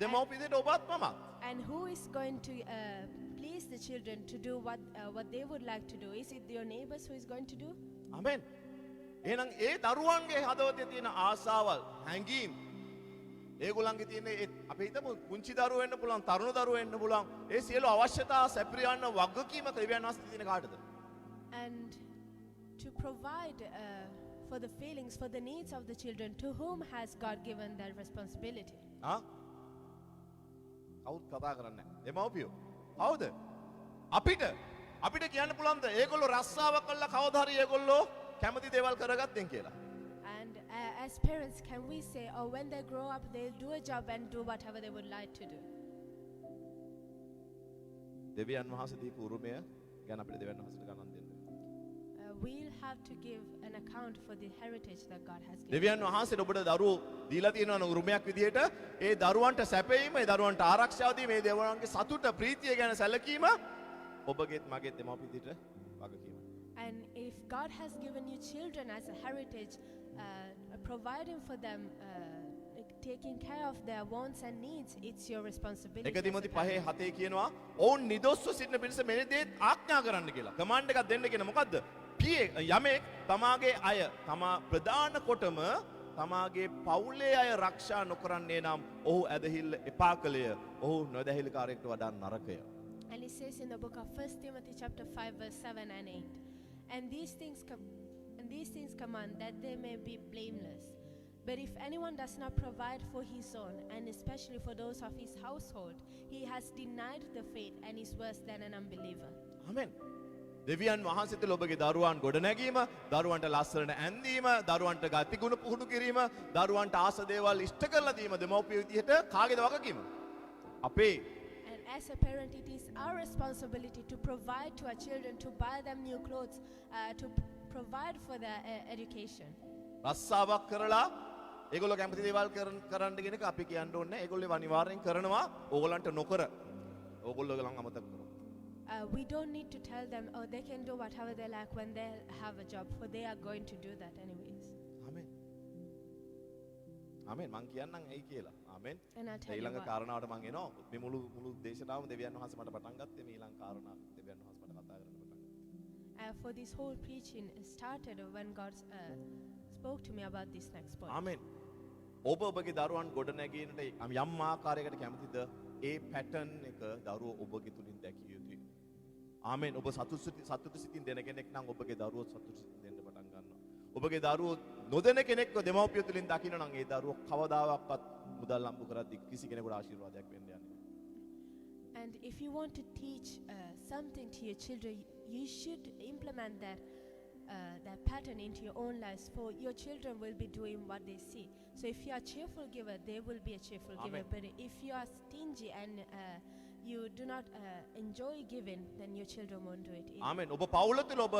දෙමව්පියන්ට ඔබත් මමත්. And who is going to please the children to do what they would like to do? Is it your neighbors who is going to do? ආමෙන්. එහෙනම් ඒ දරුවන්ගේ හදවතේ තියෙන ආශාවල් හැඟීම් ඒගොල්ලන්ගේ තියෙන ඒ අපි හිතමු කුංචි දරුවෝ වෙන්න පුළුවන් තරුණ දරුවෝ වෙන්න පුළුවන් ඒ සියලු අවශ්‍යතා සැපිරියන්න වගකීම දෙවියන් වහන්සේ තියෙන කාටද? And to provide for the feelings, for the needs of the children, to whom has God given that responsibility? ආ කවුත් කතා කරන්නේ නැහැ. දෙමව්පියෝ. කවුද? අපිට කියන්න පුළුවන්ද ඒගොල්ලෝ රස්සාව කළා කවදා හරි ඒගොල්ලෝ කැමති දේවල් කරගත්තෙන් කියලා? And as parents, can we say, oh, when they grow up, they'll do a job and do whatever they would like to do? දෙවියන් වහන්සේ දීපු උරුමය ගැන අපිට දෙවියන් වහන්සේට ගණන් දෙන්න. We'll have to give an account for the heritage that God has given. දෙවියන් වහන්සේට ඔබට දරුවෝ දීලා තියෙනවා නම් උරුමයක් විදිහට ඒ දරුවන්ට සැපයීම, ඒ දරුවන්ට ආරක්ෂාව දීම, මේ දරුවන්ගේ සතුට, ප්‍රීතිය ගැන සැලකීම ඔබගේත් මගේත් දෙමව්පිය විදිහට වගකීම. And if God has given you children as a heritage, providing for them, taking care of their wants and needs, it's your responsibility. එක as a තිමෝති parent. 5:7 කියනවා ඔවුන් නිදොස්ව සිටින පිණිස මේ දේත් ආඥා කරන්න කියලා. කමාන්ඩ් එකක් දෙන්න කියන මොකද්ද? යමෙක් තමාගේ අය තමා ප්‍රධාන කොටම තමාගේ පවුලේ අය රක්ෂා නොකරන්නේ නම් ඔහු ඇදහිල්ල එපා කළය. ඔහු නොදැහිල්ලකාරයෙක්ට වඩා නරකය. And it says in the book of 1 Timothy chapter 5 verse 7 and 8, and these things command that they may be blameless. But if anyone does not provide for his own, and especially for those of his household, he has denied the faith and is worse than an unbeliever. ආමෙන්. දෙවියන් වහන්සේ තුළ ඔබගේ දරුවන් ගොඩනැගීම, දරුවන්ට ලස්සනට ඇඳීම, දරුවන්ට ගතිගුණ පුහුණු කිරීම, දරුවන්ට ආස දේවල් ඉෂ්ට කරලා දීම දෙමව්පිය විදිහට කාගේද වගකීම? අපේ. And as a parent, it is our responsibility to provide to our children, to buy them new clothes, to provide for their education. රස්සාවක් කරලා ඒගොල්ලෝ කැමති දේවල් කරන්න කියන එක අපි කියන්න ඕනේ නැහැ. ඒගොල්ලෝ අනිවාර්යෙන් කරනවා. ඕගොල්ලන්ට නොකර. ඕගොල්ලෝ ගලන් අමතක කරනවා. We don't need to tell them, oh, they can do whatever they like when they have a job, for they are going to do that anyways. ආමෙන්. ආමෙන් මං කියන්නම් ඇයි කියලා. ආමෙන්. And I'll tell you ඊළඟ why. කාරණාවට මං එනවා. මේ මුළු දේශනාවම දෙවියන් වහන්සේ මට පටන් ගත්තේ මේ ඊළඟ කාරණා දෙවියන් වහන්සේ මට කතා කරන්න පටන් ගත්තා. For this whole preaching started when God spoke to me about this next point. ආමෙන්. ඔබ ඔබගේ දරුවන් ගොඩනැගීමට යම් ආකාරයකට කැමතිද? ඒ පැටර්න් එක දරුවෝ ඔබගේ තුලින් දැකිය යුතුයි. ආමෙන්. ඔබ සතුට සිතින් දෙන කෙනෙක් නම් ඔබගේ දරුවෝ සතුට සිතින් දෙන්න පටන් ගන්නවා. ඔබගේ දරුවෝ නොදෙන කෙනෙක්ව දෙමව්පිය තුලින් දකින්න නම් ඒ දරුවෝ කවදාවත් මුදල් අම්බු කරද්දී කිසි කෙනෙකුට ආශිර්වාදයක් වෙන්න යන්නේ නැහැ. And if you want to teach something to your children, you should implement that pattern into your own lives, for your children will be doing what they see. So if you are a cheerful giver, they will be a cheerful giver. Amen. But if you are stingy and you do not enjoy giving, then your children won't do it either. ආමෙන්. ඔබ පවුල තුල ඔබ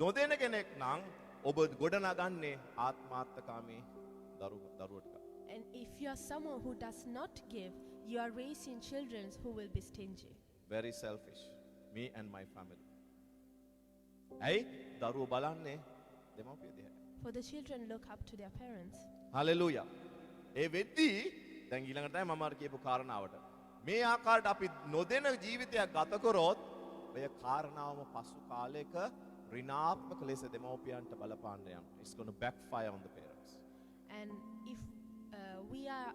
නොදෙන කෙනෙක් නම් ඔබ ගොඩනගන්නේ ආත්මාර්ථකාමී දරුවට. And if you are someone who does not give, you are raising children who will be stingy. Very selfish. Me and my family. ඇයි දරුවෝ බලන්නේ දෙමව්පිය දිහා. For the children look up to their parents. Hallelujah. ඒ වෙද්දී දැන් ඊළඟට තමයි මම අර කියපු කාරණාවට. මේ ආකාරයට අපි නොදෙන ජීවිතයක් ගත කරොත් ඔය කාරණාවම පසු කාලයක ඍණාත්මක ලෙස දෙමව්පියන්ට බලපාන්න යනවා. It's going to backfire on the parents. And if we are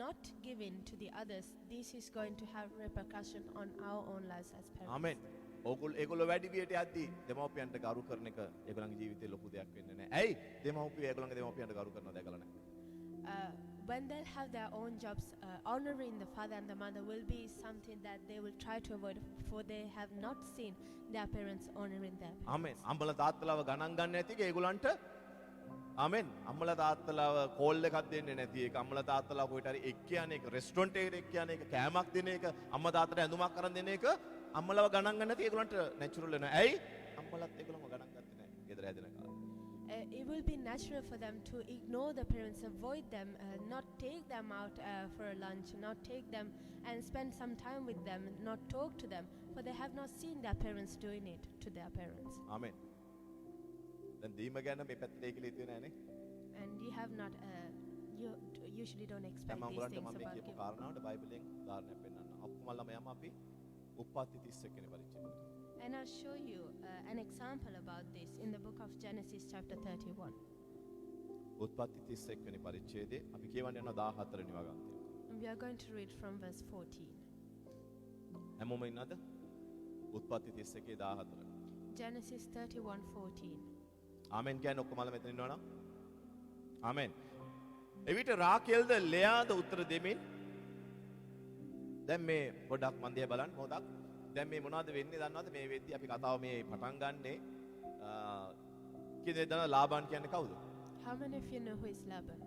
not giving to the others, this is going to have repercussion on our own lives as parents. ආමෙන්. ඒගොල්ලෝ වැඩි වියට යද්දී දෙමව්පියන්ට ගරු කරන එක ඒගොල්ලන්ගේ ජීවිතේ ලොකු දෙයක් වෙන්නේ නැහැ. ඇයි? දෙමව්පියෝ ඒගොල්ලන්ගේ දෙමව්පියන්ට ගරු කරනවා දැකලා නැහැ. When they'll have their own jobs, honoring the father and the mother will be something that they will try to avoid, for they have not seen their parents honoring them. ආමෙන්. අම්මලා තාත්තලාව ගණන් ගන්න නැති එක ඒගොල්ලන්ට ආමෙන්. අම්මලා තාත්තලාව කෝල් එකක් දෙන්නේ නැති එක, අම්මලා තාත්තලාව කොහෙට හරි එක් කියන එක, රෙස්ටොරන්ට් එකකට එක් කියන එක, කෑමක් දෙන එක, අම්මා තාත්තට ඇඳුමක් අරන් දෙන එක අම්මලාව ගණන් ගන්න නැති ඒගොල්ලන්ට නැචරල් වෙනවා. ඇයි? අම්මලාත් ඒගොල්ලන්ව ගණන් ගත්තේ නැහැ. ගෙදර හැදෙන කාලේ. It will be natural for them to ignore the parents, avoid them, not take them out for a lunch, not take them and spend some time with them, not talk to them, for they have not seen their parents doing it to their parents. ආමෙන්. දැන් දීම ගැන මේ පැත්තට ඒක ලියුවේ නැහැ නේ. And you have not, you usually don't expect මම these උගලන්ට things මම මේ about කියපු giving. කාරණාවට බයිබලෙන් උදාහරණයක් පෙන්නන්න. ඔක්කොම ළමයාම අපි උප්පත්ති 31 වෙනි පරිච්ඡේදය. And I'll show you an example about this in the book of Genesis chapter 31. උත්පත්ති 31 වෙනි පරිච්ඡේදයේ අපි කියවන්න යනවා 14 වෙනි වගන්තිය. And we are going to read from verse 14. හැමෝම ඉන්නවද? උත්පත්ති 31 14. Genesis 31:14. ආමෙන් කියන්නේ ඔක්කොම මෙතන ඉන්නවනම්? ආමෙන්. එවිට රාකේල්ද ලෙයාද උත්තර දෙමින් දැන් මේ පොඩක් මන් දිහා බලන්න මොකක්ද? දැන් මේ මොනවද වෙන්නේ දන්නවද? මේ වෙද්දී අපි කතාව මේ පටන් ගන්නෙ කියෙද දන්න ලාබාන් කියන්නේ කවුද? How many of you know who is Laban?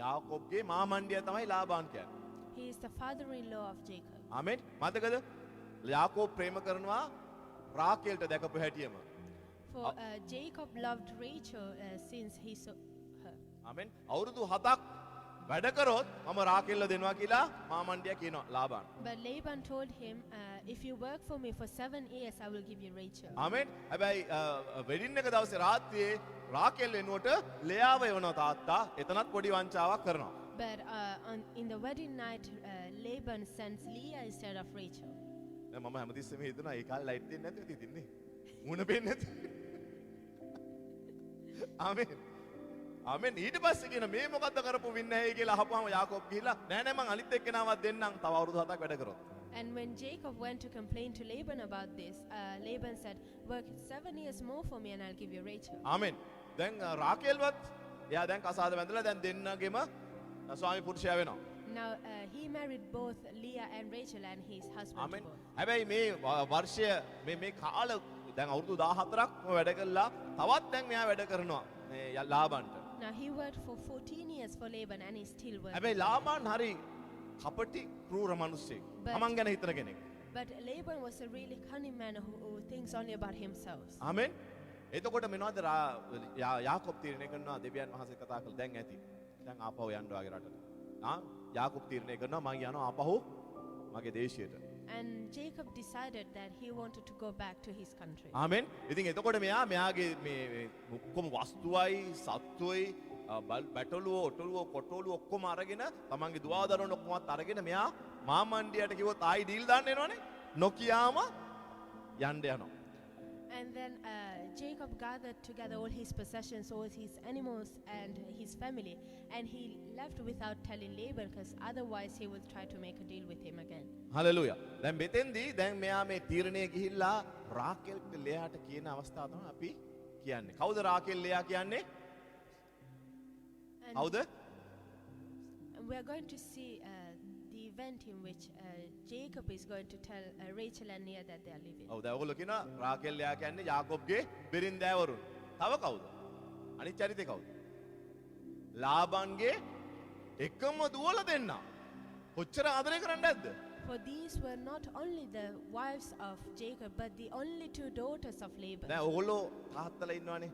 යාකෝබ්ගේ මාමණ්ඩියා තමයි ලාබාන් කියන්නේ. He is the father-in-law of Jacob. ආමෙන්. මතකද? යාකෝබ් ප්‍රේම කරනවා රාකේල්ට දැකපු හැටියම. For Jacob loved Rachel since he saw her. ආමෙන්. අවුරුදු 7ක් වැඩ කරොත් මම රාකේල්ව දෙනවා කියලා මාමණ්ඩියා කියනවා ලාබාන්. But Laban told him, if you work for me for 7 years, I will give you Rachel. ආමෙන්. හැබැයි වෙඩින් එක දවසේ රාත්‍රියේ රාකේල් වෙනුවට ලෙයාව එවනවා තාත්තා. එතනත් පොඩි වංචාවක් කරනවා. But in the wedding night, Laban sends Leah instead of Rachel. දැන් මම හැමතිස්සෙම හිතනවා ඒ කාලේ ලයිට් දෙන්නේ නැතුව ඉතින්නේ. මුණ පෙන්නේ නැතුව. ආමෙන්. ආමෙන්. ඊට පස්සේ කියන මේ මොකද්ද කරපු වින්නැහි කියලා අහපුවාම යාකෝබ් ගිහිල්ලා නෑ නෑ මං අනිත් එක්කෙනාවත් දෙන්නම් තව අවුරුදු 7ක් වැඩ කරොත්. And when Jacob went to complain to Laban about this, Laban said, work 7 years more for me and I'll give you Rachel. ආමෙන්. දැන් රාකේල්වත් එයා දැන් කසාද බැඳලා දැන් දෙන්නගෙම ස්වාමි පුරුෂයා වෙනවා. Now he married both Leah and Rachel and his husband amen. to both. හැබැයි මේ වර්ෂය මේ කාල දැන් අවුරුදු 14ක් වැඩ කළා තවත් දැන් මෙයා වැඩ කරනවා මේ ලාබාන්ට. Now he worked for 14 years for Laban and he's still working. හැබැයි ලාබාන් හරි කපටි ක්‍රූර මිනිස්සෙක්. තමන් ගැන හිතන කෙනෙක්. But Laban was a really cunning man who thinks only about himself. ආමෙන්. එතකොට මොනවද යාකෝබ් තීරණය කරනවා දෙවියන් වහන්සේ කතා කළා දැන් ඇති. දැන් ආපහු යන්න වගේ රටට. යාකෝබ් තීරණය කරනවා මං යනවා ආපහු මගේ දේශයට. And Jacob decided that he wanted to go back to his country. ආමෙන්. ඉතින් එතකොට මෙයාගේ මේ ඔක්කොම වස්තුවයි සත්තුවයි බැටළුව ඔටළුව කොටළුව ඔක්කොම අරගෙන තමන්ගේ දුව දරුවන් ඔක්කොමත් අරගෙන මෙයා මාමණ්ඩියට කිව්වොත් ආයි ඩීල් දාන්න එනවනේ. නොකියාම යන්න යනවා. And then Jacob gathered together all his possessions, all his animals and his family, and he left without telling Laban, because otherwise he will try to make a deal with him again. Hallelujah. දැන් මෙතෙන්දී දැන් මෙයා මේ තීරණය ගිහිල්ලා රාකේල්ට ලෙයාට කියන අවස්ථාව තමයි අපි කියන්නේ. කවුද රාකේල් ලෙයා කියන්නේ? කවුද? And we are going to see the event in which Jacob is going to tell Rachel and Leah that they are leaving. ඔව් දැන් ඔයගොල්ලෝ කියනවා රාකේල් ලෙයා කියන්නේ යාකෝබ්ගේ බිරින්දෑවරුන්. තව කවුද? අනිත් චරිතේ කවුද? ලාබාන්ගේ එකම දුවල දෙන්නා. කොච්චර ආදරය කරන්නේ නැද්ද? For these were not only the wives of Jacob, but the only 2 daughters of Laban. දැන් ඔයගොල්ලෝ තාත්තලා ඉන්නවනේ.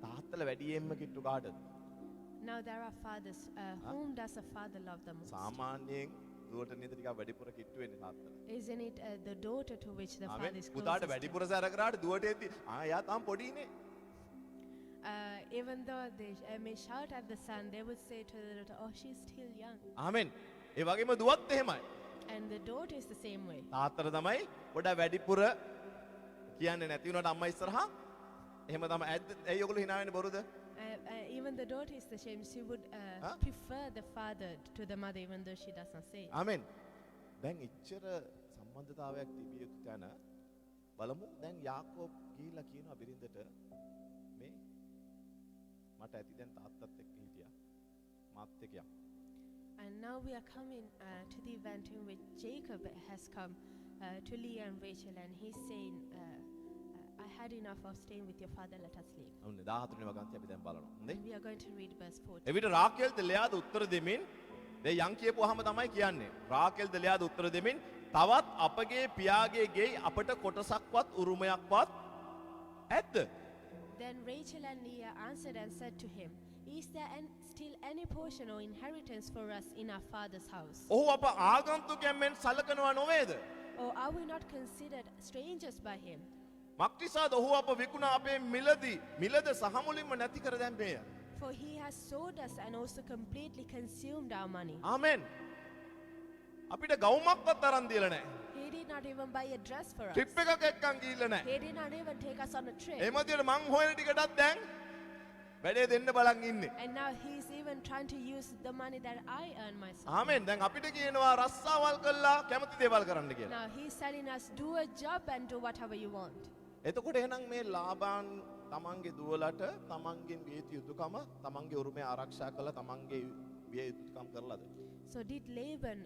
තාත්තලා වැඩියෙන්ම කිට්ටු කාටද? Now there are fathers. Whom does a father love the most? සාමාන්‍යයෙන් දුවට නේද ටිකක් වැඩිපුර කිට්ටු වෙන්නේ තාත්තලා. Isn't it the daughter to which the amen. father is පුතාට closest to? වැඩිපුර සැර කරාට දුවට එද්දි එයා තාම පොඩිනේ. Even though they may shout at the son, they would say to the daughter, "Oh, she's still young." ආමෙන්. ඒ වගේම දුවත් එහෙමයි. And the daughter is the same way. තාත්තට තමයි පොඩ වැඩිපුර කියන්නේ නැති වුණාට අම්මා ඉස්සරහා එහෙම තමයි. ඇයි ඔයගොල්ලෝ hina වෙන්නේ බොරුද? Even the daughter is the same. She would prefer the father to the mother, even though she does not say it. ආමෙන්. දැන් ඉච්ඡර සම්බන්ධතාවයක් තිබිය යුතු තැන බලමු. දැන් යාකෝබ් ගිහිල්ලා කියනවා බිරිඳට මේ මට ඇති දැන් තාත්තත් එක්ක හිටියා. මාත් එක්ක යන්න. And now we are coming to the event in which Jacob has come to Leah and Rachel, and he's saying, I had enough of staying with your father, let us leave. ඔන්න 14 වෙනි වගන්තිය අපි දැන් බලනවා. හොඳේ. And we are going to read verse 14. එවිට රාකේල්ද ලෙයාද උත්තර දෙමින් දැන් යන් කියපුවාම තමයි කියන්නේ. රාකේල්ද ලෙයාද උත්තර දෙමින් තවත් අපගේ පියාගේ ගෙයි අපට කොටසක්වත් උරුමයක්වත් ඇද්ද? Then Rachel and Leah answered and said to him, "Is there still any portion or inheritance for us in our father's house? ඔහු අප ආගන්තුකයන් මෙන් සලකනවා නොවේද? Or are we not considered strangers by him? මක්නිසාද ඔහු අප විකුණා අපේ මිලද සහමුලින්ම නැති කර දැම්මේය. For he has sold us and also completely consumed our money." ආමෙන්. අපිට ගවුමක්වත් අරන් දීලා නැහැ. He did not even buy a dress for us. Trip එකක් එක්කන් ගිහිල්ලා නැහැ. He did not even take us on a trip. ඒ මැදියට මං හොයන ටිකටත් දැන් වැඩේ දෙන්න බලන් ඉන්නේ. And now he's even trying to use the money that I earn myself. ආමෙන්. දැන් අපිට කියනවා රස්සාවල් කළා කැමති දේවල් කරන්න කියලා. Now he's telling us, do a job and do whatever you want. එතකොට එහෙනම් මේ ලාබාන් තමන්ගේ දුවලට තමන්ගෙන් විය යුතු යුතුකම තමන්ගේ උරුමය ආරක්ෂා කළා තමන්ගේ විය යුතුකම් කරලාද? So did Laban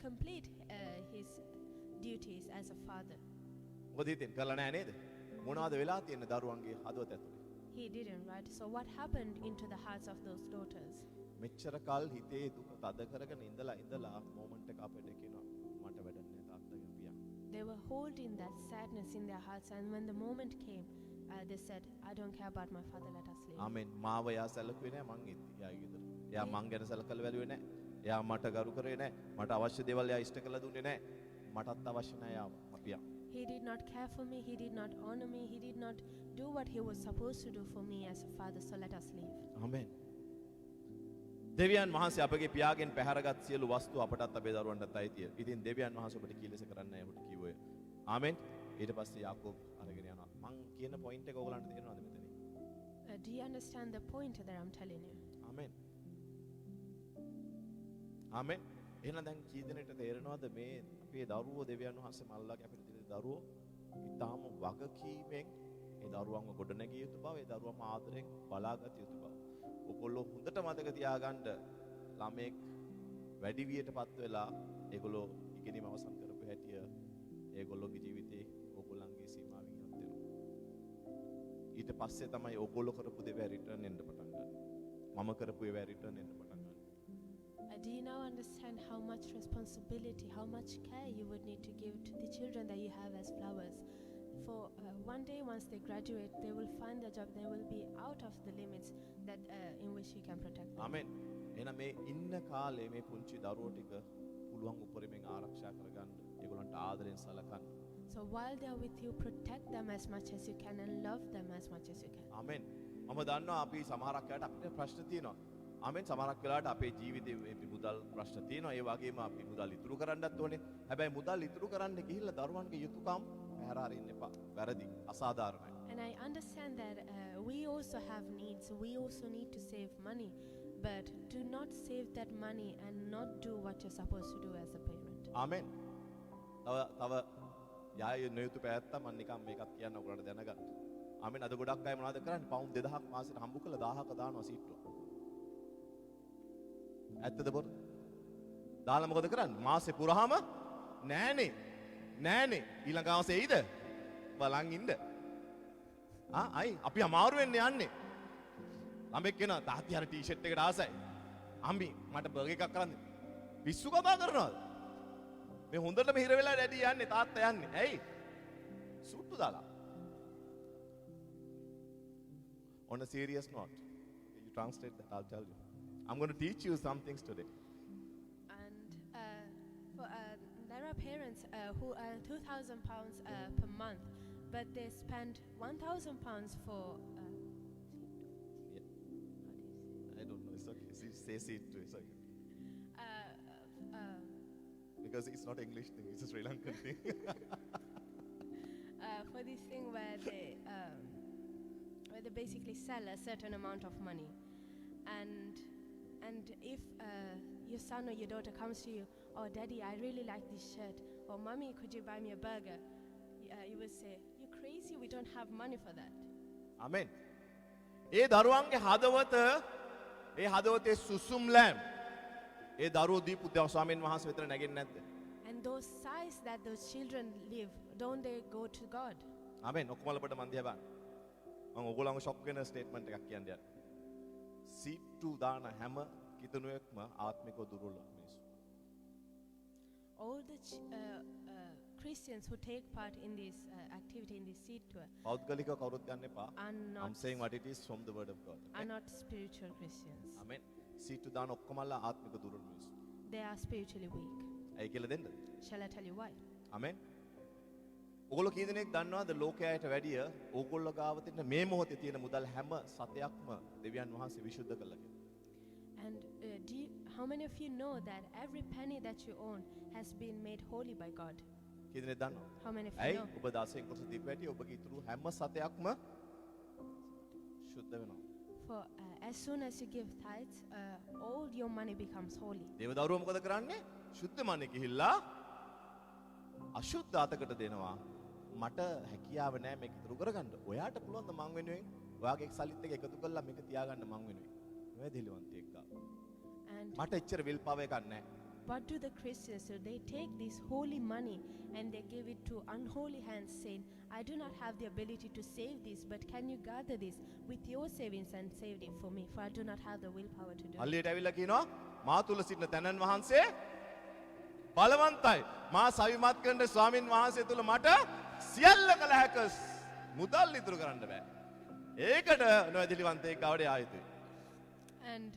complete his duties as a father? මොකද හිතෙන් කරලා නැහැ නේද? මොනවද වෙලා තියෙන්නේ දරුවන්ගේ හදවත ඇතුලේ? He didn't, right? So what happened into the hearts of those daughters? මෙච්චර කල් හිතේ දුක තද කරගෙන ඉඳලා මොමන්ට් එක අපිට කියනවා මට වැඩක් නැහැ තාත්තගෙන් පියා. They were holding that sadness in their hearts, and when the moment came, they said, "I don't care about my father, let us leave." ආමෙන්. මාව එයා සැලකුවේ නැහැ මං එයාගේ ගෙදර. එයා මං ගැන සැලකලා බැලුවේ නැහැ. එයා මට ගරු කරේ නැහැ. මට අවශ්‍ය දේවල් එයා ඉෂ්ට කළා දුන්නේ නැහැ. මටත් අවශ්‍ය නැහැ යාව අපියා. He did not care for me, he did not honor me, he did not do what he was supposed to do for me as a father, so let us leave. ආමෙන්. දෙවියන් වහන්සේ අපගේ පියාගෙන් පැහැරගත් සියලු වස්තු අපටත් අපේ දරුවන්ටත් අයිතිය. ඉතින් දෙවියන් වහන්සේ ඔබට කීලෙස කරන්නයි ඔබට කිව්වේ. ආමෙන්. ඊට පස්සේ යාකෝබ් අරගෙන යනවා. මං කියන පොයින්ට් එක ඔයගලන්ට තේරෙනවද මෙතන? Do you understand the point that I'm telling you? ආමෙන්. ආමෙන්. එහෙනම් දැන් කී දෙනෙක්ට තේරෙනවද මේ අපේ දරුවෝ දෙවියන් වහන්සේ මල්ලාගේ අපිට දෙන දරුවෝ ඊටාම වගකීමෙන් ඒ දරුවන්ව ගොඩනැගිය යුතු බව, ඒ දරුවන්ව ආදරෙන් බලාගත යුතු බව. ඔයගොල්ලෝ හොඳට මතක තියාගන්න ළමෙක් වැඩි වියටපත් වෙලා ඒගොල්ලෝ ඉගෙනීම අවසන් කරපු හැටිය ඒගොල්ලෝගේ ජීවිතේ ඕගොල්ලන්ගේ සීමාවෙන් ඉවත් වෙනවා. ඊට පස්සේ තමයි ඕගොල්ලෝ කරපු දේවල් රිටර්න් එන්න පටන් ගන්න. මම කරපු ඒවා රිටර්න් එන්න පටන් ගන්න. Do you now understand how much responsibility, how much care you would need to give to the children that you have as flowers? For one day, once they graduate, they will find a job, they will be out of the limits that in which you can protect them. ආමෙන්. එහෙනම් මේ ඉන්න කාලේ මේ පුංචි දරුවෝ ටික පුළුවන් උපරිමයෙන් ආරක්ෂා කරගන්න. ඒගොල්ලන්ට ආදරෙන් සලකන්න. So while they are with you, protect them as much as you can and love them as much as you can. ආමෙන්. මම දන්නවා අපි සමහරක් වෙලාවට අපිට ප්‍රශ්න තියෙනවා. ආමෙන්. සමහරක් වෙලාවට අපේ ජීවිතේ මේ මුදල් ප්‍රශ්න තියෙනවා. ඒ වගේම අපි මුදල් ඉතුරු කරන්නත් ඕනේ. හැබැයි මුදල් ඉතුරු කරන්න ගිහිල්ලා දරුවන්ගේ යුතුයකම් පැහැර අරින්න එපා. වැරදි. අසාධාරණයි. And I understand that we also have needs. We also need to save money. But do not save that money and not do what you're supposed to do as a parent. ආමෙන්. තව යාය නොයුතු පැත්ත මම නිකන් මේකක් කියන්න ඔයගොල්ලන්ට දැනගන්න. ආමෙන්. අද ගොඩක් අය මොනවද කරන්නේ? පවුන් 2000ක් මාසෙට හම්බ කරලා 1000ක දානවා සීට්ටුව. ඇත්තද බොරු? දාලා මොකද කරන්නේ? මාසේ පුරාම නෑනේ. ඊළඟ මාසේ එයිද? බලන් ඉන්න. අයි අපි අමාරු වෙන්න යන්නේ. ළමෙක් කෙනා තාත්ති අර ටී-ෂර්ට් එකට ආසයි. අම්බි මට බර්ගර් එකක් කරන්න. පිස්සු කතා කරනවද? මේ හොඳටම හිර වෙලා ඩැඩි යන්නේ තාත්තා යන්නේ. ඇයි? සුට්ටු දාලා. On a serious note, you translate that, I'll tell you. I'm going to teach you some things today. And there are parents who earn £2,000 per month, but they spend £1,000 for. Yeah. I don't know. It's okay. Say seed too. It's okay. Because it's not English thing. It's a Sri Lankan thing. For this thing where they basically sell a certain amount of money, and if your son or your daughter comes to you, oh daddy, I really like this shirt, or mommy, could you buy me a burger? You would say, you're crazy, we don't have money for that. Amen. ඒ දරුවන්ගේ හදවත ඒ හදවතේ සුසුම් ලෑම් ඒ දරුවෝ දීපු ස්වාමීන් වහන්සේ වෙතට නැගෙන්නේ නැද්ද? And those sighs that those children live, don't they go to God? ආමෙන්. ඔක්කොමලපට මන් දිහා බලන්න. මම ඕගොල්ලන්ව ෂොක් වෙන ස්ටේට්මන්ට් එකක් කියන්න යනවා. සීට්ටු දාන හැම කිතුණුවෙක්ම ආත්මිකව දුර්වල මිනිස්සු. All the Christians who take part in this activity, in this seed tour, පෞද්ගලිකව කවුරුත් ගන්න එපා. are I'm saying what it is from the word of God. are not spiritual Christians. ආමෙන්. සීට්ටු දාන ඔක්කොමලා ආත්මික දුර්වල මිනිස්සු. They are spiritually weak. ඇයි කියලා දෙන්නද? Shall I tell you why? ආමෙන්. ඔගොල්ලෝ කී දෙනෙක් දන්නවද ලෝකයට වැඩිය ඕගොල්ලෝ ගාව තියෙන මේ මොහොතේ තියෙන මුදල් හැම සතයක්ම දෙවියන් වහන්සේ විසුද්ධ කළා කියලා. And how many of you know that every penny that you own has been made holy by God? කී දෙනෙක් දන්නවද? How many of you ඇයි know? ඔබ 10න් කොටස දීපු හැටි ඔබගේ ඉතුරු හැම සතයක්ම ශුද්ධ වෙනවා. For as soon as you give tithes, all your money becomes holy. දේවදරුවෝ මොකද කරන්නේ? ශුද්ධ මන්නේ ගිහිල්ලා අශුද්ධ අතකට දෙනවා. මට හැකියාව නැහැ මේක ඉතුරු කරගන්න. ඔයාට පුළුවන් ද මං වෙනුවෙන් ඔයාගේ සල්ලිත් එක එකතු කරලා මේක තියාගන්න මං වෙනුවෙන්. ඔය දෙලිවන්තයෙක් ගා. And මට එච්චර විල් පව එකක් නැහැ. what do the Christians do? They take this holy money and they give it to unholy hands, saying, I do not have the ability to save this, but can you gather this with your savings and save it for me? For I do not have the willpower to do it. අල්ලියට ඇවිල්ලා කියනවා මා තුල සිටින තනන් වහන්සේ බලවන්තයි. මා සවිමත් කරන ස්වාමින් වහන්සේ තුල මට සියල්ල කළ හැක මුදල් ඉතුරු කරන්න බෑ. ඒකට නොඇදිලිවන්තයෙක් ගාවට ආ යුතුයි. And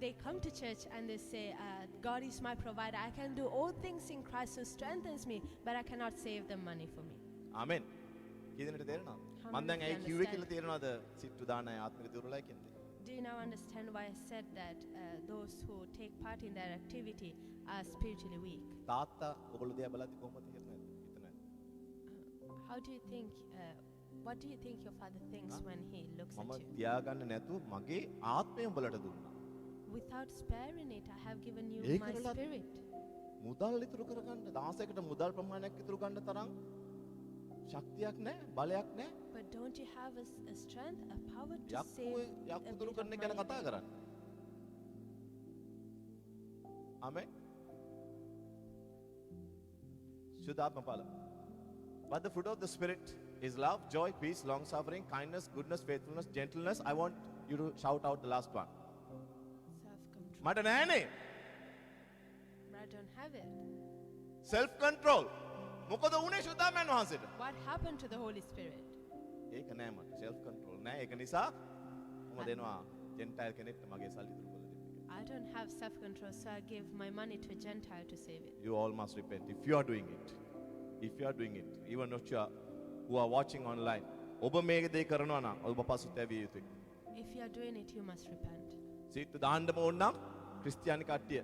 they come to church and they say, God is my provider. I can do all things in Christ who strengthens me, but I cannot save the money for me. ආමෙන්. කී දෙනෙක්ට තේරෙනවද? How මම many දැන් of ඇයි you කිව්වේ understand? කියලා තේරෙනවද? සිට්ටු දාන අය ආත්මික දුර්වලයි කියන්නේ. Do you now understand why I said that those who take part in that activity are spiritually weak? තාත්තා ඔයගොල්ලෝ දිහා බලද්දි කොහොමද හිතන්නේ? How do you think, what do you think your father thinks when he looks මම at you? තියාගන්න නැතුව මගේ ආත්මය උඹලට දුන්නා. Without sparing it, I have given you ඒක my කරලා- spirit. මුදල් ඉතුරු කරගන්න 16කට මුදල් ප්‍රමාණයක් ඉතුරු ගන්න තරම් ශක්තියක් නැහැ, බලයක් නැහැ. But don't you have a strength, a power to යක්කු save a යක්කු bit ඉතුරු of කරන එක ගැන money? කතා කරන්නේ. ආමෙන්. සුදාත්ම ඵල. But the fruit of the Spirit is love, joy, peace, long suffering, kindness, goodness, faithfulness, gentleness. I want you to shout out the last one. Self-control. මට නෑනේ. But I don't have it. self control. මොකද උනේ සුදාමයන් වහන්සේට? What happened to the Holy Spirit? ඒක නෑ මට. self control නෑ. ඒක නිසා මම දෙනවා ජෙන්ටයිල් කෙනෙක්ට මගේ සල්ලි ඉතුරු කරලා දෙන්න කියලා. I don't have self-control, so I give my money to a Gentile to save it. You all must repent if you are doing it. If you are doing it, even if you are, who are watching online, ඔබ මේක දෙය කරනවා නම් ඔබ පසුතැවිය යුතුයි. If you are doing it, you must repent. සීට්ටු දාන්නම ඕන නම් ක්‍රිස්තියානි කට්ටිය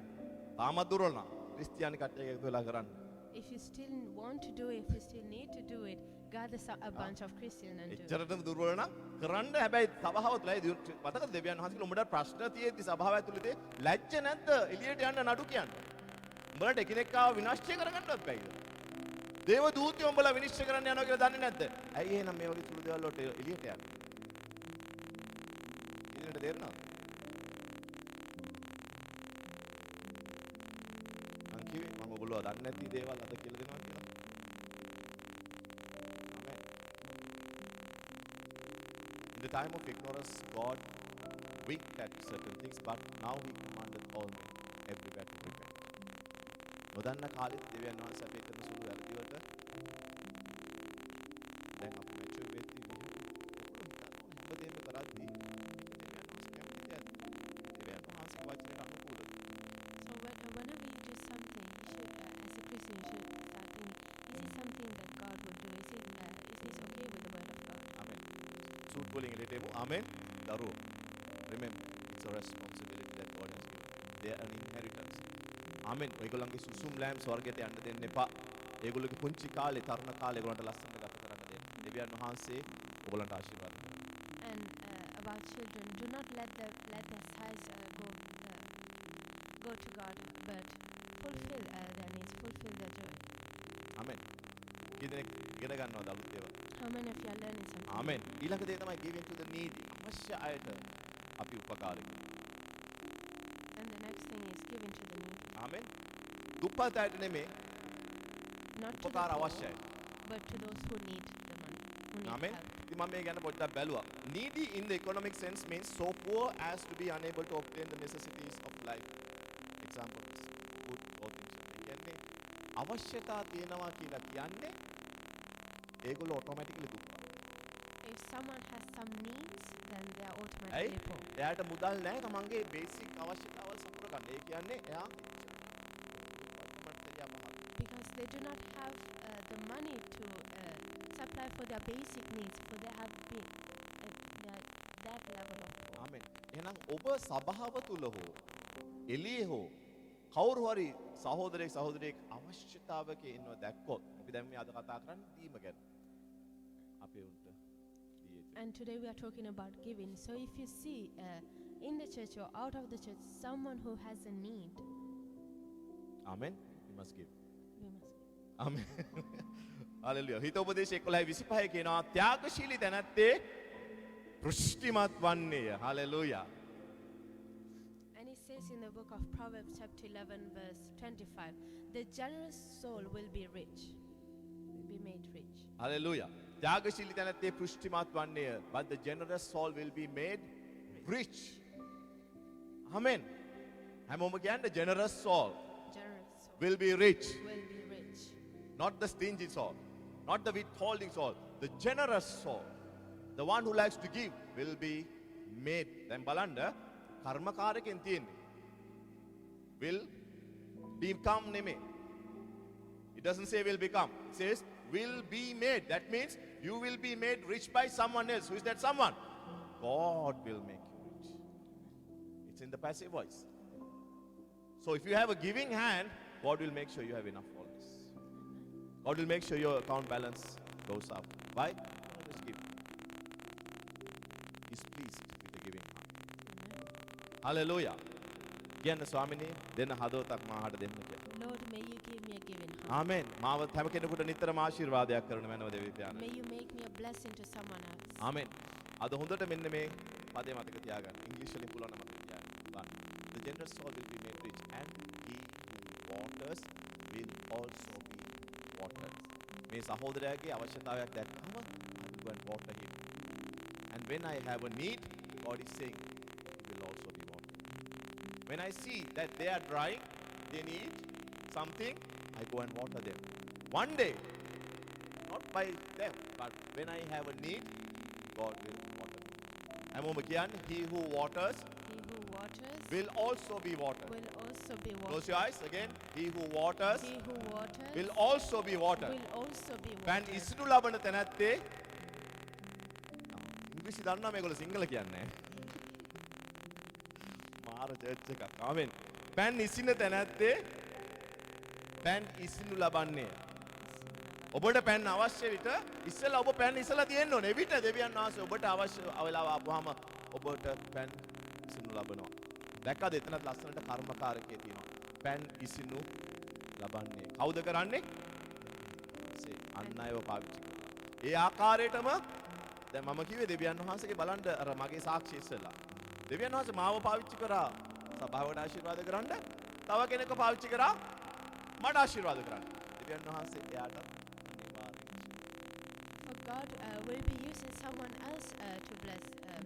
තාමත් දුර්වල නම් ක්‍රිස්තියානි කට්ටිය එකතු වෙලා කරන්න. If you still want to do it, if you still need to do it, gather a bunch of Christians and do it. එච්චරටම දුර්වල නම් කරන්න. හැබැයි සභාව තුලයි මතකද දෙවියන් වහන්සේලා උඹට ප්‍රශ්න තියෙද්දි සභාව ඇතුළතේ ලැජ්ජ නැද්ද එළියට යන්න නඩු කියන්න? උඹලට එකිනෙකාව විනාශය කරගන්නවත් බැයිද? දේව දූතයෝ උඹලා විනිශ්චය කරන්න යනවා කියලා දන්නේ නැද්ද? ඇයි එහෙනම් මේ වගේ සුළු දේවල් වලට එළියට යන්නේ? ඉතින්ට තේරෙනවද? මං කිව්වේ මම ඔයගොල්ලෝ දන්නේ නැති දේවල් අද කියලා දෙනවා කියලා. Amen. In the time of ignorance, God winked at certain things, but now He commanded all men everywhere to repent. නොදන්න කාලෙත් දෙවියන් වහන්සේ අපේ කරන සුළු වැරදි වලට දැන් අපි මැචුර් වෙද්දී ඔයගොල්ලෝ හිතන්න ඕන හැමදේම කරද්දී දෙවියන් වහන්සේ කැමති දෙයක්. සූට් වලින් එළියට එමු. ආමෙන්. දරුවෝ. Remember, it's a responsibility that God has given. They are an inheritance. ආමෙන්. ඔයගොල්ලන්ගේ සුසුම් ලෑම් ස්වර්ගයට යන්න දෙන්න එපා. ඒගොල්ලෝගේ පුංචි කාලේ, තරුණ කාලේ ඒගොල්ලන්ට ලස්සනට ගත කරන්න දෙන්න. දෙවියන් වහන්සේ ඔයගොල්ලන්ට ආශිර්වාද කරනවා. And about children, do not let their size go to God, but fulfill their needs, fulfill their joy. ආමෙන්. කීදෙනෙක් ඉගෙන ගන්නවද අලුත් ඒවා? How many of you are learning something? ආමෙන්. ඊළඟ දේ තමයි giving to the needy. අවශ්‍ය අයට අපි උපකාර කරනවා. And the next thing is giving to the needy. ආමෙන්. දුප්පත් අයට නෙමෙයි Not to the උපකාර poor, අවශ්‍යයි. but to those who need the money, who need Amen. help. ඉතින් මම මේ ගැන පොඩ්ඩක් බැලුවා. Needy in the economic sense means so poor as to be unable to obtain the necessities of life. Example is food, clothing. ඒ කියන්නේ අවශ්‍යතා තියෙනවා කියලා කියන්නේ ඒගොල්ලෝ automatically දුප්පත්. If someone has some needs, then they are ඇයි? automatically poor. එයාට මුදල් නැහැ තමන්ගේ බේසික් අවශ්‍යතාවල් සපුර ගන්න. ඒ කියන්නේ එයා Because they do not have the money to supply for their basic needs, for they have been they are that level of poor. ආමෙන්. එහෙනම් ඔබ සභාව තුල හෝ එළියේ හෝ කවුරු හරි සහෝදරයෙක් සහෝදරියෙක් අවශ්‍යතාවක ඉන්නව දැක්කොත් අපි දැන් මේ අද කතා කරන්නේ දීම ගැන. අපේ උන්ට දී යුතුයි. And today we are talking about giving. So if you see in the church or out of the church someone who has a need, amen. We must give. we must. Amen. Hallelujah. හිත උපදේශ 11:25 කියනවා ත්‍යාගශීලී තැනැත්තේ පෘෂ්ටිමත් වන්නේය. Hallelujah. And it says in the book of Proverbs chapter 11 verse 25, the generous soul will be rich, will be made rich. Hallelujah. ත්‍යාගශීලී තැනැත්තේ පෘෂ්ටිමත් වන්නේය. But the generous soul will be made rich. ආමෙන්. හැමෝම කියන්නේ generous soul Generous soul will be rich. will be rich. Not the stingy soul, not the withholding soul, the generous soul. The one who likes to give will be made. Then balanda karmakareken තියෙන්නේ. Will become neme. It doesn't say will become. It says will be made. That means you will be made rich by someone else. Who is that someone? God will make you rich. It's in the passive voice. So if you have a giving hand, God will make sure you have enough always. God will make sure your account balance goes up. Why? Just give. He's pleased with the giving heart. Hallelujah. කියන්න ස්වාමිනේ දෙන්න හදවතක් මාහට දෙන්න කියලා. Lord, may you give me a giving heart. ආමෙන්. මාව හැම කෙනෙකුට නිතරම ආශිර්වාදයක් කරන මැනව දෙවි පියාණන්. May you make me a blessing to someone else. ආමෙන්. අද හොඳට මෙන්න මේ පදේ මතක තියාගන්න. ඉංග්‍රීසි වලින් පුළුවන් නම් මතක තියාගන්න. But the generous soul will be made rich and he who waters will also be watered. මේ සහෝදරයාගේ අවශ්‍යතාවයක් දැක්කම I will go and water him. And when I have a need, God is saying, he will also be watered. When I see that they are dry, they need something, I go and water them. One day, not by them, but when I have a need, God will water me. හැමෝම කියන්නේ, he who waters He who waters will also be watered. will also be Close watered. your eyes again. He who waters He who waters will also be watered. will also be පෑන් watered. ඉසිනු ලබන තැනැත්තේ ඉංග්‍රීසි දන්නා මේගොල්ලෝ සිංහල කියන්නේ මාර church එකක්. ආමෙන්. පෑන් ඉසින තැනැත්තේ පෑන් ඉසිනු ලබන්නේ. ඔබට පෑන් අවශ්‍ය විට ඉස්සෙල්ලා ඔබ පෑන් ඉස්සලා තියෙන්න ඕනේ. එවිට දෙවියන් වහන්සේ ඔබට අවශ්‍ය වෙලාව ආපුවාම ඔබට පෑන් ඉසිනු ලබනවා. දැක්කද එතනත් ලස්සනට කර්මකාරකයේ තියෙනවා. පෑන් ඉසිනු ලබන්නේ. කවුද කරන්නේ? අන් අයව පාවිච්චි කරනවා. ඒ ආකාරයටම දැන් මම කිව්වේ දෙවියන් වහන්සේගේ බලන්න අර මගේ සාක්ෂිය ඉස්සෙල්ලා. දෙවියන් වහන්සේ මාව පාවිච්චි කරා සභාවට ආශිර්වාද කරන්න. තව කෙනෙක්ව පාවිච්චි කරා මට ආශිර්වාද කරන්න. දෙවියන් වහන්සේ එයාට For God will be using someone else to bless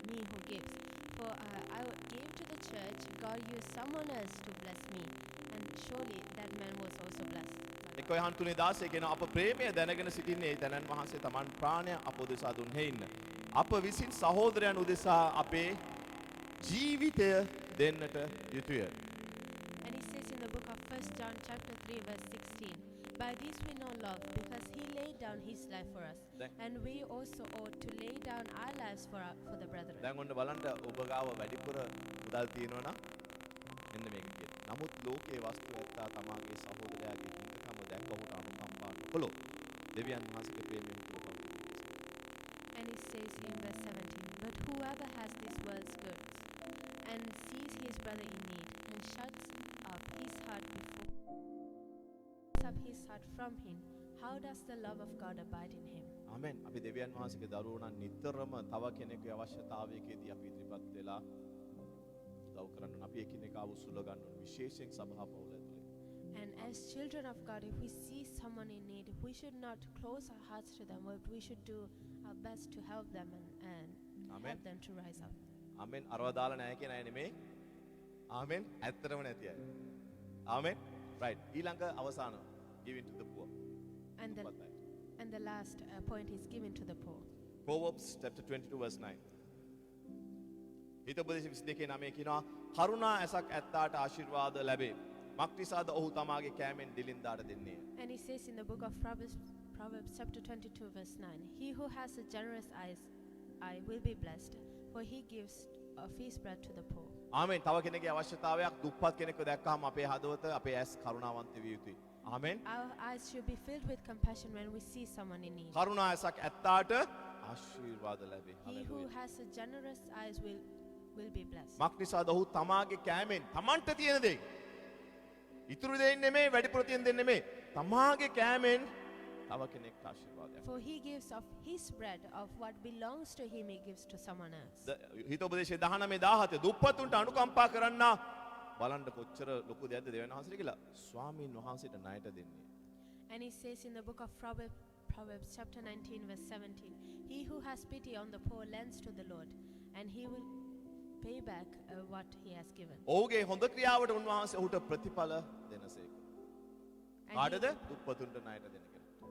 me who gives. For I gave to the church, God used someone else to bless me. And surely that man was also blessed. එක්ක යහන් 3:16 කියන අප ප්‍රේමය දැනගෙන සිටින්නේ තනන් වහන්සේ තමන් ප්‍රාණය අප උදෙසා දුන් හේින්න. අප විසින් සහෝදරයන් උදෙසා අපේ ජීවිතය දෙන්නට යුතුය. And he says in the book of 1 John chapter 3 verse 16, By this we know love, because he laid down his life for us, Then- and we also ought to lay down our lives for the brethren. දැන් ඔන්න බලන්න ඔබ ගාව වැඩිපුර මුදල් තියෙනවා නම් මෙන්න මේක කියනවා. නමුත් ලෝකයේ වස්තු ඇත්තා තමාගේ සහෝදරයාගේ හිතකම දැක ඔහුට අනුකම්පා නොකළොත් දෙවියන් වහන්සේගේ ප්‍රේමය ඔහුට පවතිනවා. And it says in verse 17, but whoever has this world's goods and sees his brother in need and shuts up his heart from him, how does the love of God abide in him? ආමෙන්. අපි දෙවියන් වහන්සේගේ දරුවෝ නම් නිතරම තව කෙනෙකුගේ අවශ්‍යතාවයකදී අපි ඉදිරිපත් වෙලා උදව් කරන්න ඕන. අපි එකිනෙකාව උසුල ගන්න ඕන. විශේෂයෙන් සභා පවුල ඇතුලේ. And as children of God, if we see someone in need, we should not close our hearts to them, but we should do our best to help them and Amen. help them to rise up. ආමෙන්. අරව දාලා නැහැ කියන අය නෙමෙයි. ආමෙන්. ඇත්තටම නැති අය. ආමෙන්. right. ඊළඟ අවසාන giving to the poor. And the, දුප්පත් අය. and the last point is given to the poor. Proverbs chapter 22 verse 9. හිතෝපදේශ 22 9 කියනවා කරුණා ඇසක් ඇත්තාට ආශිර්වාද ලැබේ. මක්නිසාද ඔහු තමාගේ කෑමෙන් දිලින්දාට දෙන්නේ. And it says in the book of Proverbs chapter 22 verse 9, he who has a generous eye will be blessed, for he gives of his bread to the poor. ආමෙන්. තව කෙනෙක්ගේ අවශ්‍යතාවයක් දුප්පත් කෙනෙක්ව දැක්කම අපේ හදවත අපේ ඇස් කරුණාවන්ත විය යුතුයි. ආමෙන්. Our eyes should be filled with compassion when we see someone in need. කරුණා ඇසක් ඇත්තාට ආශිර්වාද ලැබේ. He who Hallelujah. has a generous eyes will be blessed. මක්නිසාද ඔහු තමාගේ කෑමෙන් තමන්ට තියෙන දේ ඉතුරු දෙන්නේ නෙමෙයි වැඩිපුර තියෙන දෙන්නේ නෙමෙයි. තමාගේ කෑමෙන් තව කෙනෙක්ට ආශිර්වාදයක්. For he gives of his bread, of what belongs to him, he gives to someone else. හිතෝපදේශයේ 19 17 දුප්පතුන්ට අනුකම්පා කරන්න බලන්න කොච්චර ලොකු දෙයක්ද දෙවියන් වහන්සේට කියලා ස්වාමීන් වහන්සේට ණයට දෙන්නේ. And he says in the book of Proverbs chapter 19 verse 17, he who has pity on the poor lends to the Lord, and he will pay back what he has given. ඔහුගේ හොඳ ක්‍රියාවට උන්වහන්සේ ඔහුට ප්‍රතිඵල දෙනසේක. And කාටද? දුප්පතුන්ට ණයට දෙන කෙනා.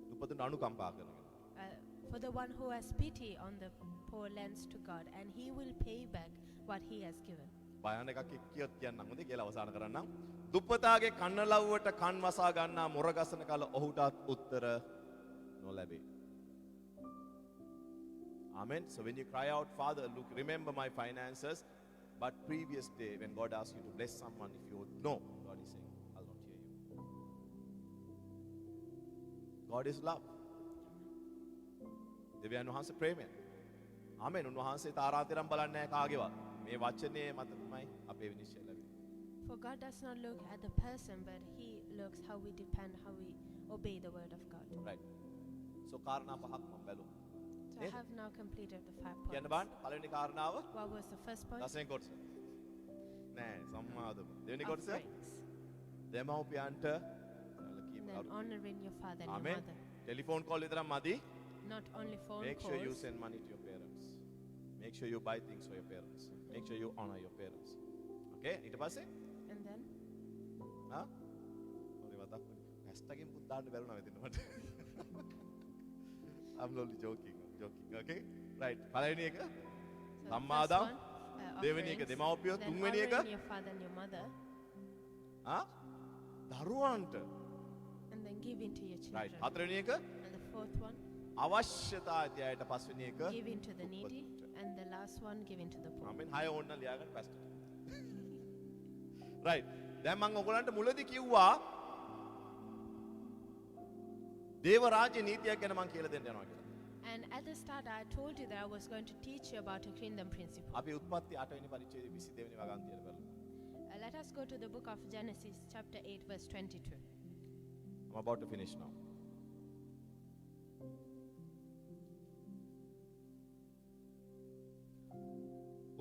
දුප්පතුන්ට අනුකම්පා කරන කෙනා. for the one who has pity on the poor lends to God, and he will pay back what he has given. බයන එකක් කියොත් කියන්නම් හොඳේ කියලා අවසන් කරන්නම්. දුප්පතාගේ කන්නලව්වට කන් වසා ගන්නා මොරගසන කල ඔහුටත් උත්තර නොලැබේ. Amen. So when you cry out, Father, look, remember my finances. But previous day, when God asks you to bless someone, if you would know, God is saying, I'll not hear you. God is love. දෙවියන් වහන්සේ ප්‍රේමය. ආමෙන්. උන්වහන්සේ තාරාතිරම් බලන්නේ නැහැ කාගේවත්. මේ වචනේ මත තමයි අපේ විනිශ්චය ලැබෙන්නේ. For God does not look at the person, but he looks how we depend, how we obey the word of God. Right. So කාරණා පහක් මම බැලුවා. So I have now completed the 5 කියන්න points. බලන්න පළවෙනි කාරණාව What was the first point? දසෙන් කොටස. නෑ සම්මාදම. දෙවෙනි කොටස Offerings. දෙමව්පියන්ට සැලකීම And then කරු. honoring your father and your amen. mother. Telephone call විතරක් මදි. Not only phone Make sure you calls. send money to your parents. Make sure you buy things for your parents. Make sure you honor your parents. Okay? ඊට පස්සේ And then හා හරි මතක්. Hashtag එකක් දාන්න බැරුණා වෙදින්න මට. I'm only joking. Okay? Right. පළවෙනි එක so the first සම්මාදම්. one, දෙවෙනි එක offerings. දෙමව්පියෝ. Then තුන්වෙනි එක honoring your father and your mother, හා දරුවන්ට. and then giving to your Right. children. හතරවෙනි එක And the fourth one, අවශ්‍යතා අධ්‍යයයට පස්වෙනි එක giving to the needy, and the last one, giving to the poor. ආමෙන් හය ඕන්න ලියාගන්න පැස්ටර්. right. දැන් මම ඔයගලන්ට මුලදී කිව්වා දේව රාජ්‍ය නීතියක් ගැන මම කියලා දෙන්න යනවා කියලා. And at the start, I told you that I was going to teach you about a kingdom principle. අපි උත්පත්ති 8 වෙනි පරිච්ඡේදයේ 22 වෙනි වගන්තියට බලමු. Let us go to the book of Genesis, chapter 8, verse 22. I'm about to finish now.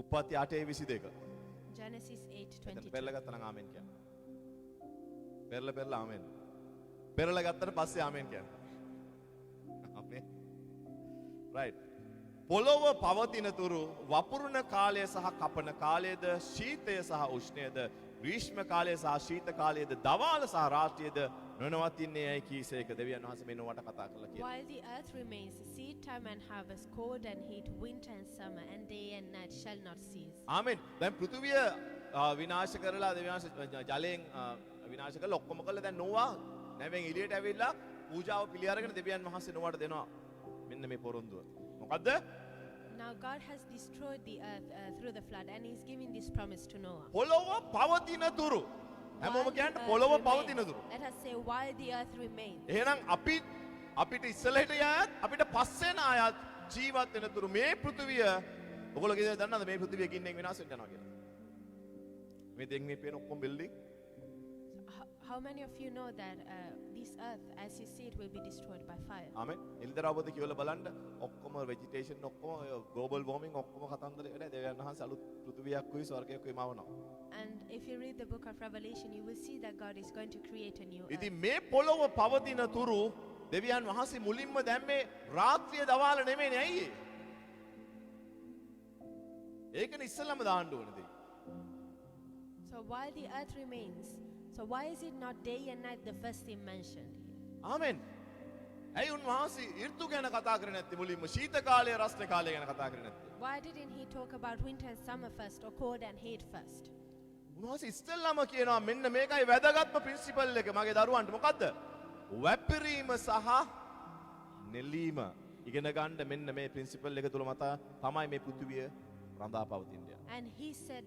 උත්පත්ති 8:22. Genesis 8, එතන 22. පෙරලා ගත්තා නම් ආමෙන් කියන්න. පෙරලා ආමෙන්. පෙරලා ගත්තට පස්සේ ආමෙන් කියන්න. ආමෙන්. right. පොළොව පවතින තුරු වපුරුණ කාලය සහ කපන කාලයේද ශීතය සහ උෂ්ණයද ග්‍රීෂ්ම කාලය සහ ශීත කාලයේද දවාල සහ රාත්‍රියේද නොනවතින්නේ යයි කීසේක දෙවියන් වහන්සේ මෙන්නවට කතා කරලා කියනවා. While the earth remains, seed time and harvest, cold and heat, winter and summer, and day and night shall not cease. ආමෙන්. දැන් පෘථුවිය විනාශ කරලා දෙවියන් වහන්සේ ජලයෙන් විනාශ කරලා ඔක්කොම කළා. දැන් නොවා නැවෙන් එළියට ඇවිල්ලා පූජාව පිළි අරගෙන දෙවියන් වහන්සේ නොවට දෙනවා. මෙන්න මේ පොරොන්දුව. මොකද්ද? Now God has destroyed the earth through the flood, and He's giving this promise to Noah. පොළොව පවතින තුරු. හැමෝම While the කියන්නේ earth පොළොව remains. පවතින තුරු. Let us say while the earth remains. එහෙනම් අපිට ඉස්සලට යත් අපිට පස්සෙන අයත් ජීවත් වෙන තුරු මේ පෘථිවිය ඔයගොල්ලෝ කීයද දන්නවද මේ පෘථිවිය කින්නෙන් විනාශ වෙන්න යනවා කියලා? මේ දෙන් මේ පේන ඔක්කොම building How many of you know that this earth, as you see it, will be destroyed by fire? ආමෙන්. එළිදරවපොත කියවලා බලන්න ඔක්කොම වෙජිටේෂන් ඔක්කොම ග්ලෝබල් වෝමින් ඔක්කොම කතන්දර වෙන දෙවියන් වහන්සේ අලුත් පෘථිවියක් උයි ස්වර්ගයක් උයි මවනවා. And if you read the book of Revelation, you will see that God is going to create a new earth. ඉතින් මේ පොළොව පවතින තුරු දෙවියන් වහන්සේ මුලින්ම දැම්මේ රාත්‍රිය දවාල නෙමෙයිනේ ඇයි ඒ? ඒකනේ ඉස්සෙල්ලාම දාන්න ඕනේ. So while the earth remains, so why is it not day and night the first thing mentioned? ආමෙන්. ඇයි උන්වහන්සේ ඍතු ගැන කතා කරන්නේ නැත්තේ මුලින්ම ශීත කාලය රස්න කාලය ගැන කතා කරන්නේ නැත්තේ? Why didn't he talk about winter and summer first, or cold and heat first? උන්වහන්සේ ඉස්සෙල්ලාම කියනවා මෙන්න මේකයි වැදගත්ම ප්‍රින්සිපල් එක මගේ දරුවන්ට මොකද්ද? වැපිරීම සහ නෙලීම ඉගෙන ගන්න මෙන්න මේ ප්‍රින්සිපල් එක තුල මත තමයි මේ පෘථිවිය රඳා පවතින්නේ. And he said,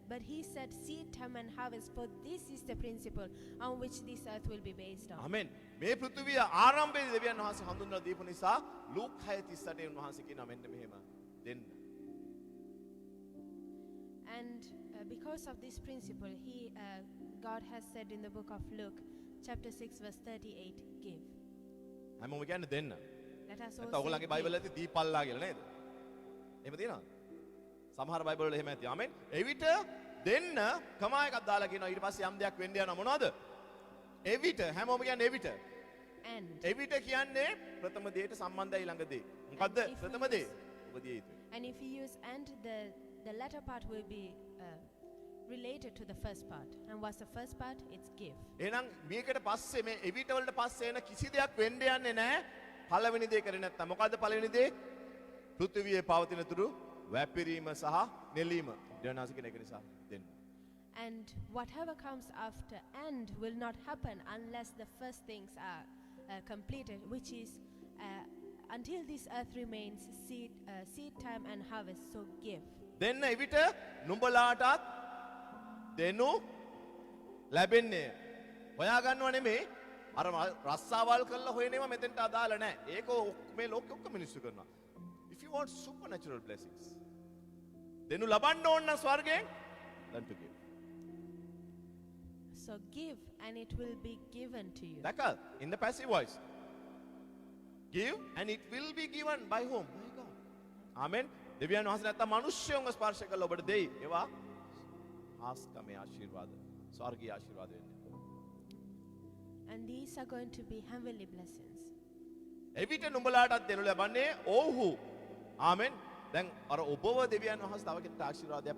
but he said, seed time and harvest, for this is the principle on which this earth will be based on. ආමෙන්. මේ පෘථිවිය ආරම්භයේදී දෙවියන් වහන්සේ හඳුන්වලා දීපු නිසා ලූක් 6:38 උන්වහන්සේ කියනවා මෙන්න මෙහෙම දෙන්න. And because of this principle, God has said in the book of Luke, chapter 6, verse 38, give. හැමෝම කියන්නේ දෙන්න. Let us නැත්නම් all ඔයගොල්ලන්ගේ say බයිබල් give. එකේ දීපල්ලා කියලා නේද? එහෙම තියෙනවද? සමහර බයිබල් වල එහෙම ඇති. ආමෙන්. එවිට දෙන්න කමා එකක් දාලා කියනවා ඊට පස්සේ යම් දෙයක් වෙන්න යනවා මොනවද? එවිට හැමෝම කියන්නේ එවිට. And එවිට කියන්නේ ප්‍රථම දේට සම්බන්ධයි ළඟ දේ. මොකද්ද if we ප්‍රථම දේ? ඔබ දිය යුතුයි. And if you use and, the latter part will be related to the first part. And what's the first part? It's give. එහෙනම් මේකට පස්සේ මේ එවිට වලට පස්සේ එන කිසි දෙයක් වෙන්න යන්නේ නැහැ. පළවෙනි දේ කරේ නැත්තම් මොකද්ද පළවෙනි දේ? පෘථිවියේ පවතින තුරු වැපිරීම සහ නෙලීම. දෙවනාසි කියන එක නිසා දෙන්න. And whatever comes after and will not happen unless the first things are completed, which is until this earth remains, seed time and harvest. So give. දෙන්න එවිට නුඹලාටත් දෙනු ලැබෙන්නේ. හොයා ගන්නව නෙමෙයි. අර රස්සාවල් කරලා හොයනේම මෙතෙන්ට අදාළ නැහැ. ඒක මේ ලෝකෙ ඔක්කොම මිනිස්සු කරනවා. If you want supernatural blessings, දෙනු ලබන්න ඕන නම් ස්වර්ගයෙන් learn to give. So give and it will be given to you. දැකලා in the passive voice. Give and it will be given by whom? By God. Amen. දෙවියන් වහන්සේ නැත්තම් මිනිස්සුන්ව ස්පර්ශ කළා ඔබට දෙයි. ඒවා ආස්කමේ ආශිර්වාද. ස්වර්ගීය ආශිර්වාද වෙන්නේ. And these are going to be heavenly blessings. එවිට නුඹලාටත් දෙනු ලැබන්නේ ඔව්හු. ආමෙන්. දැන් අර ඔබව දෙවියන් වහන්සේ තව කෙනෙක්ට ආශිර්වාදයක්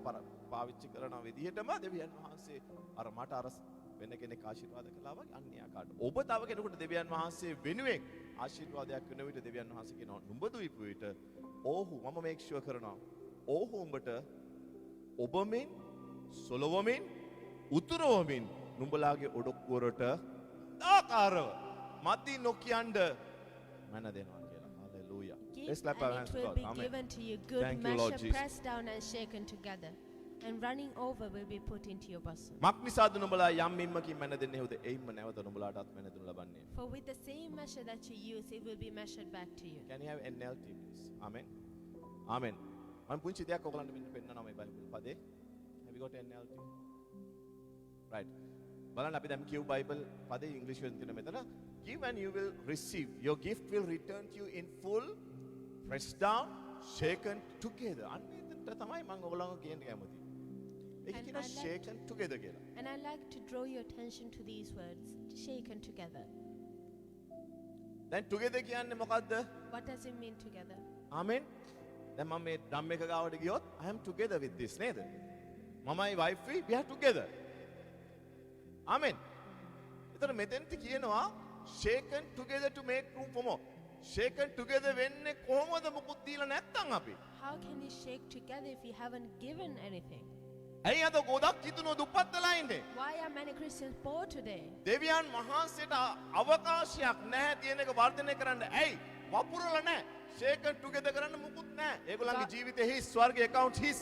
පාවිච්චි කරන විදිහටම දෙවියන් වහන්සේ අර මට අර වෙන කෙනෙක් ආශිර්වාද කළා වගේ අන්‍යයාකාට. ඔබ තව කෙනෙකුට දෙවියන් වහන්සේ වෙනුවෙන් ආශිර්වාදයක් වෙන විට දෙවියන් වහන්සේ කියනවා නුඹ දුයිපු විට ඔව්හු මම මේක් ෂුවර් කරනවා. ඔව්හු උඹට ඔබමින් සොලවමින් උතුරවමින් නුඹලාගේ ඔඩොක්කුවරට ආකාරව මදි නොකියන්න මන දෙනවා කියලා. Hallelujah. Give Let's clap our and hands it to will God. be Amen. given to you. Good Thank you, Lord measure, Jesus. pressed down and shaken together. And running over will be put into your bosom. මක් නිසාද නුඹලා යම් මින්මකින් මැන දෙන්නේ හොද එයින්ම නැවත නුඹලාටත් මැන දෙනු ලබන්නේ. For with the same measure that you use, it will be measured back to you. Can you have NLT please? Amen. Amen. මම පුංචි දෙයක් ඔයගලන්ට මෙන්න පෙන්නනවා මේ බයිබල් පදේ. Have you got NLT? Right. බලන්න අපි දැන් කියු බයිබල් පදේ ඉංග්‍රීසි වලින් තියෙන මෙතන give and you will receive. Your gift will return to you in full, pressed down, shaken together. අන්නේට තමයි මම ඔයගලන්ව කියන්න කැමතියි. ඒක And කියනවා I like shaken together කියලා. And I like to draw your attention to these words, shaken together. දැන් together කියන්නේ මොකද්ද? What does it mean together? ආමෙන්. දැන් මම මේ ඩ්‍රම් එක ගාවට ගියොත් I am together with this නේද? මමයි වයිෆ්යි we are together. ආමෙන්. ඒතර මෙතෙන්ට කියනවා shaken together to make room for more. shaken together වෙන්නේ කොහොමද මුකුත් දීලා නැත්තම් අපි? How can you shake together if you haven't given anything? ඇයි අද ගොඩක් කිතුනෝ දුප්පත් වෙලා ඉන්නේ? Why are many Christians poor today? දෙවියන් වහන්සේට අවකාශයක් නැහැ තියෙන එක වර්ධනය කරන්න. ඇයි? වපුරලා නැහැ. ෂේකන් ටුගෙදර් කරන්න මුකුත් නැහැ. ඒගොල්ලන්ගේ ජීවිතේ හිස්, ස්වර්ගයේ account හිස්.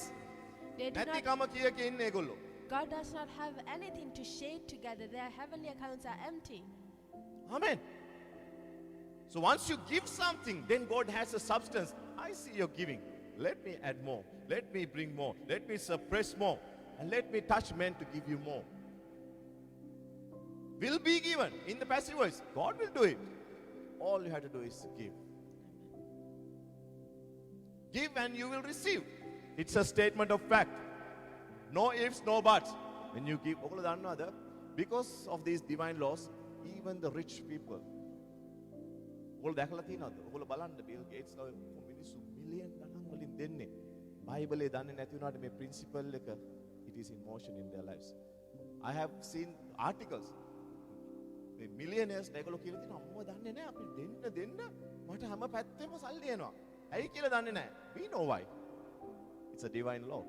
They do not, නැතිකම කිය ඉන්නේ ඒගොල්ලෝ. God does not have anything to shake together. Their heavenly accounts are empty. Amen. So once you give something, then God has a substance. I see you're giving. Let me add more. Let me bring more. Let me suppress more. And let me touch men to give you more. Will be given in the passive voice. God will do it. All you have to do is give. Give and you will receive. It's a statement of fact. No ifs, no buts. When you give, because of these divine laws, even the rich people, ඔගොල්ලෝ දැකලා තියෙනවද? ඔගොල්ලෝ බලන්න bill gates ලා මිනිස්සු million ගණන් වලින් දෙන්නේ. බයිබලේ දන්නේ නැති වුණාට මේ ප්‍රින්සිපල් එක it is in motion in their lives. I have seen articles. මේ millionaires ඒගොල්ලෝ කියලා තියෙනවා අම්මෝ දන්නේ නැහැ අපි දෙන්න මට හැම පැත්තෙම සල්ලි එනවා. ඇයි කියලා දන්නේ නැහැ. We know why. It's a divine law.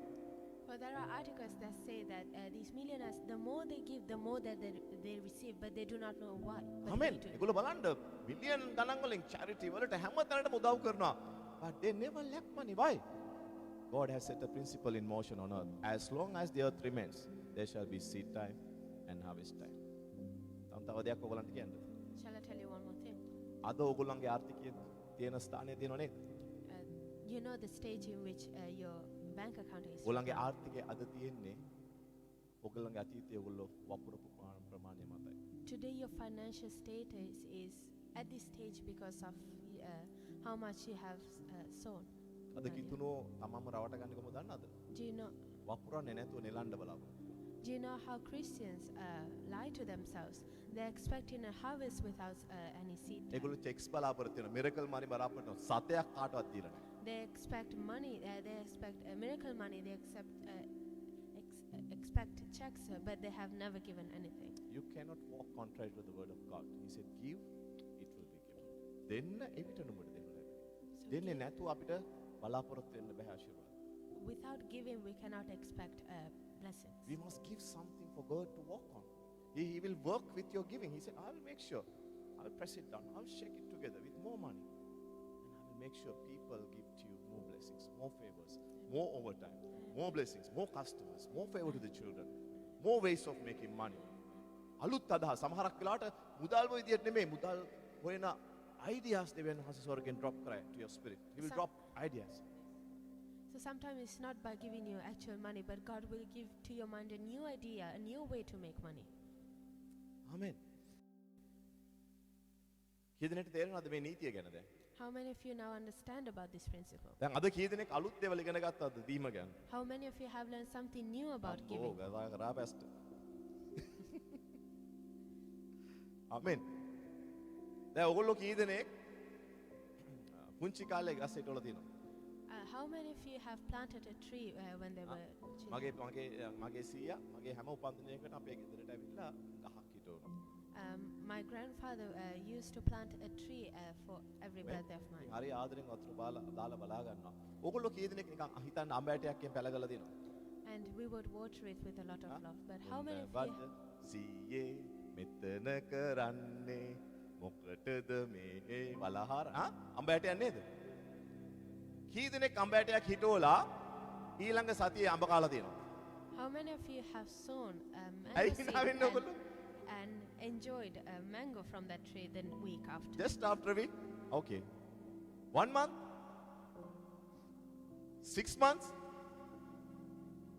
Well, there are articles that say that these millionaires, the more they give, the more that they receive, but they do not know why. But Amen. they do. ඒගොල්ලෝ බලන්න million ගණන් වලින් charity වලට හැම තැනටම උදව් කරනවා. But they never lack money. Why? God has set a principle in motion on earth. As long as the earth remains, there shall be seed time and harvest time. තව දෙයක් ඔයගලන්ට කියන්නද? Shall I tell you one more thing? අද ඔයගොල්ලන්ගේ ආර්ථිකයේ තියෙන ස්ථානය තියෙනව නේද? You know the stage in which your bank account is. ඔයගොල්ලන්ගේ ආර්ථිකය අද තියෙන්නේ ඔයගොල්ලන්ගේ අතීතයේ ඔයගොල්ලෝ වපුරපු ප්‍රමාණය මතයි. Today your financial status is at this stage because of how much you have sown. අද earlier. කිතුනෝ තමම රවට ගන්න කොහොමද දන්නවද? Do you know? වපුරන්නේ නැතුව නෙලන්න බලාපොරොත්තු. Do you know how Christians lie to themselves? They're expecting a harvest without any seed. ඒගොල්ලෝ cheques බලාපොරොත්තු වෙනවා. Miracle මනි බලාපොරොත්තු වෙනවා. සතයක් කාටවත් දීලා නැහැ. They expect money. They expect miracle money. They expect checks, but they have never given anything. You cannot walk contrary to the word of God. He said, give, it will be given. දෙන්න එවිට නුඹට දෙන්න ලැබෙනවා. So දෙන්නේ නැතුව අපිට බලාපොරොත්තු වෙන්න බෑ ආශිර්වාද. without giving, we cannot expect blessings. We must give something for God to walk on. He will work with your giving. He said, I will make sure. I will press it down. I will shake it together with more money. And I will make sure people give to you more blessings, more favors, more overtime, more blessings, more customers, more favor to the children, more ways of making money. අලුත් අදහස් සමහරක් වෙලාවට මුදල් විදියට නෙමෙයි මුදල් හොයන ideas දෙවියන් වහන්සේ ස්වර්ගෙන් drop කරයි to your spirit. He will drop ideas. So sometimes it's not by giving you actual money, but God will give to your mind a new idea, a new way to make money. Amen. කී දෙනෙක්ට තේරෙනවද මේ නීතිය ගැන දැන්? How many of you now understand about this principle? දැන් අද කී දෙනෙක් අලුත් දේවල් ඉගෙන ගත්තද දීම ගැන? How many of you have learned something new about Oh, giving? කතා කරා පැස්ට. Amen. දැන් ඔයගොල්ලෝ කී දෙනෙක් පුංචි කාලේ ගස් හිටවල තියෙනවා? How many of you have planted a tree when they were children? මගේ සීයා මගේ හැම උපන්දිනයකට අපේ ගෙදරට ඇවිල්ලා ගහක් හිටවනවා. My grandfather used to plant a tree for every birthday of mine. හරි ආදරෙන් වතුර දාලා බලා ගන්නවා. ඔයගොල්ලෝ කී දෙනෙක් නිකන් හිතන්න අඹ ඇටයක්ෙන් පැලගලා දෙනවා? And we would water it with a lot of love. But how many of you? සීයේ මෙතන කරන්නේ මොකටද මේ වලහාර අඹ ඇටයක් නේද? කී දෙනෙක් අඹ ඇටයක් හිටවලා ඊළඟ සතියේ අඹ කාලා තියෙනවා? How many of you have sown ඇයි mango hina වෙන්නේ seed ඔයගොල්ලෝ? and enjoyed a mango from that tree the week after? Just after a week? Okay. 1 month? 6 months?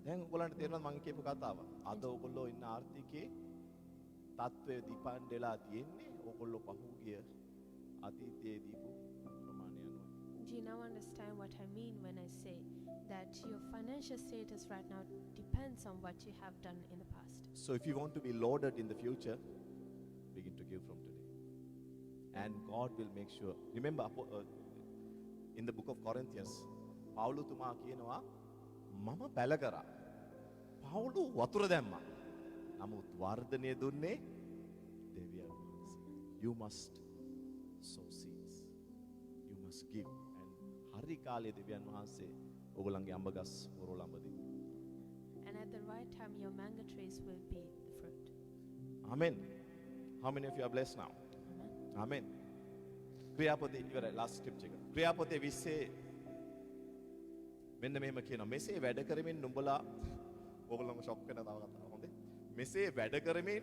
දැන් ඔයගොල්ලන්ට තේරෙනවද මම කියපු කතාව? අද ඔයගොල්ලෝ ඉන්න ආර්ථිකේ තත්ත්වය දීපන් වෙලා තියෙන්නේ ඔයගොල්ලෝ පහුගිය අතීතයේ දීපු ප්‍රමාණය අනුව. Do you now understand what I mean when I say that your financial status right now depends on what you have done in the past? So if you want to be loaded in the future, begin to give from today. And God will make sure. Remember, in the book of Corinthians, Paulu තුමා කියනවා මම පැල කරා. පවුලු වතුර දැම්මා. නමුත් වර්ධනය දුන්නේ දෙවියන් වහන්සේ. You must sow seeds. You must give. And හරි කාලේ දෙවියන් වහන්සේ ඔයගොල්ලන්ගේ අඹ ගස් පොරොල අඹ දෙයි. And at the right this will be the fruit. Amen. How many of you are blessed now? Amen. Amen. ක්‍රියාපොතේ ඉවරයි last scripture එක. ක්‍රියාපොතේ 20 මෙන්න මෙහෙම කියනවා. මෙසේ වැඩ කරමින් නුඹලා ඕගොල්ලෝම ෂොක් වෙන තව කතාවක් හොඳේ. මෙසේ වැඩ කරමින්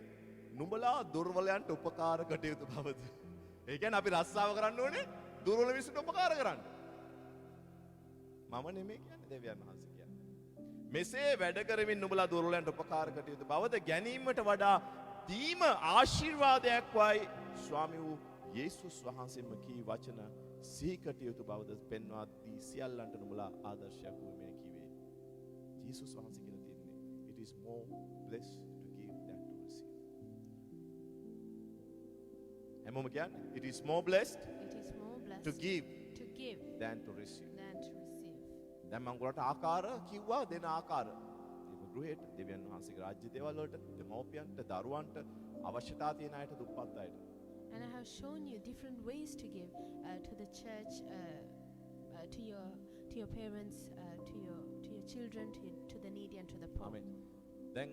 නුඹලා දුර්වලයන්ට උපකාර කටයුතු බවද. ඒ කියන්නේ අපි රස්සාව කරන්න ඕනේ දුර්වල මිනිස්සුන්ට උපකාර කරන්න. මම නෙමෙයි කියන්නේ දෙවියන් වහන්සේ කියන්නේ. මෙසේ වැඩ කරමින් නුඹලා දුර්වලයන්ට උපකාර කටයුතු බවද ගැනීමට වඩා දීම ආශිර්වාදයක් වයි ස්වාමී වූ යේසුස් වහන්සේම කී වචන සිහි කටයුතු බවද පෙන්වා දී සියල්ලන්ට නුඹලා ආදර්ශයක් වූ මේ කිව්වේ. යේසුස් වහන්සේ කියලා තියෙන්නේ it is more blessed to give than to receive. හැමෝම කියන්නේ it is more blessed It is more blessed to give to give than to receive. than to receive. දැන් මම ඔයාලට ආකාර කිව්වා දෙන ආකාර. ඒක ගෘහයට දෙවියන් වහන්සේගේ රාජ්‍ය දේවල් වලට දෙමව්පියන්ට දරුවන්ට අවශ්‍යතාව තියෙන අයට දුප්පත් අයට. And I have shown you different ways to give to the church, to your parents, to your children, to the needy and to the poor. ආමෙන්. දැන්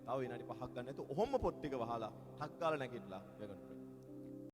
තව විනාඩි 5ක් ගන්න නැතුව ඔහොම පොත් ටික වහලා ටක් ගාලා නැගිටලා we're going to pray.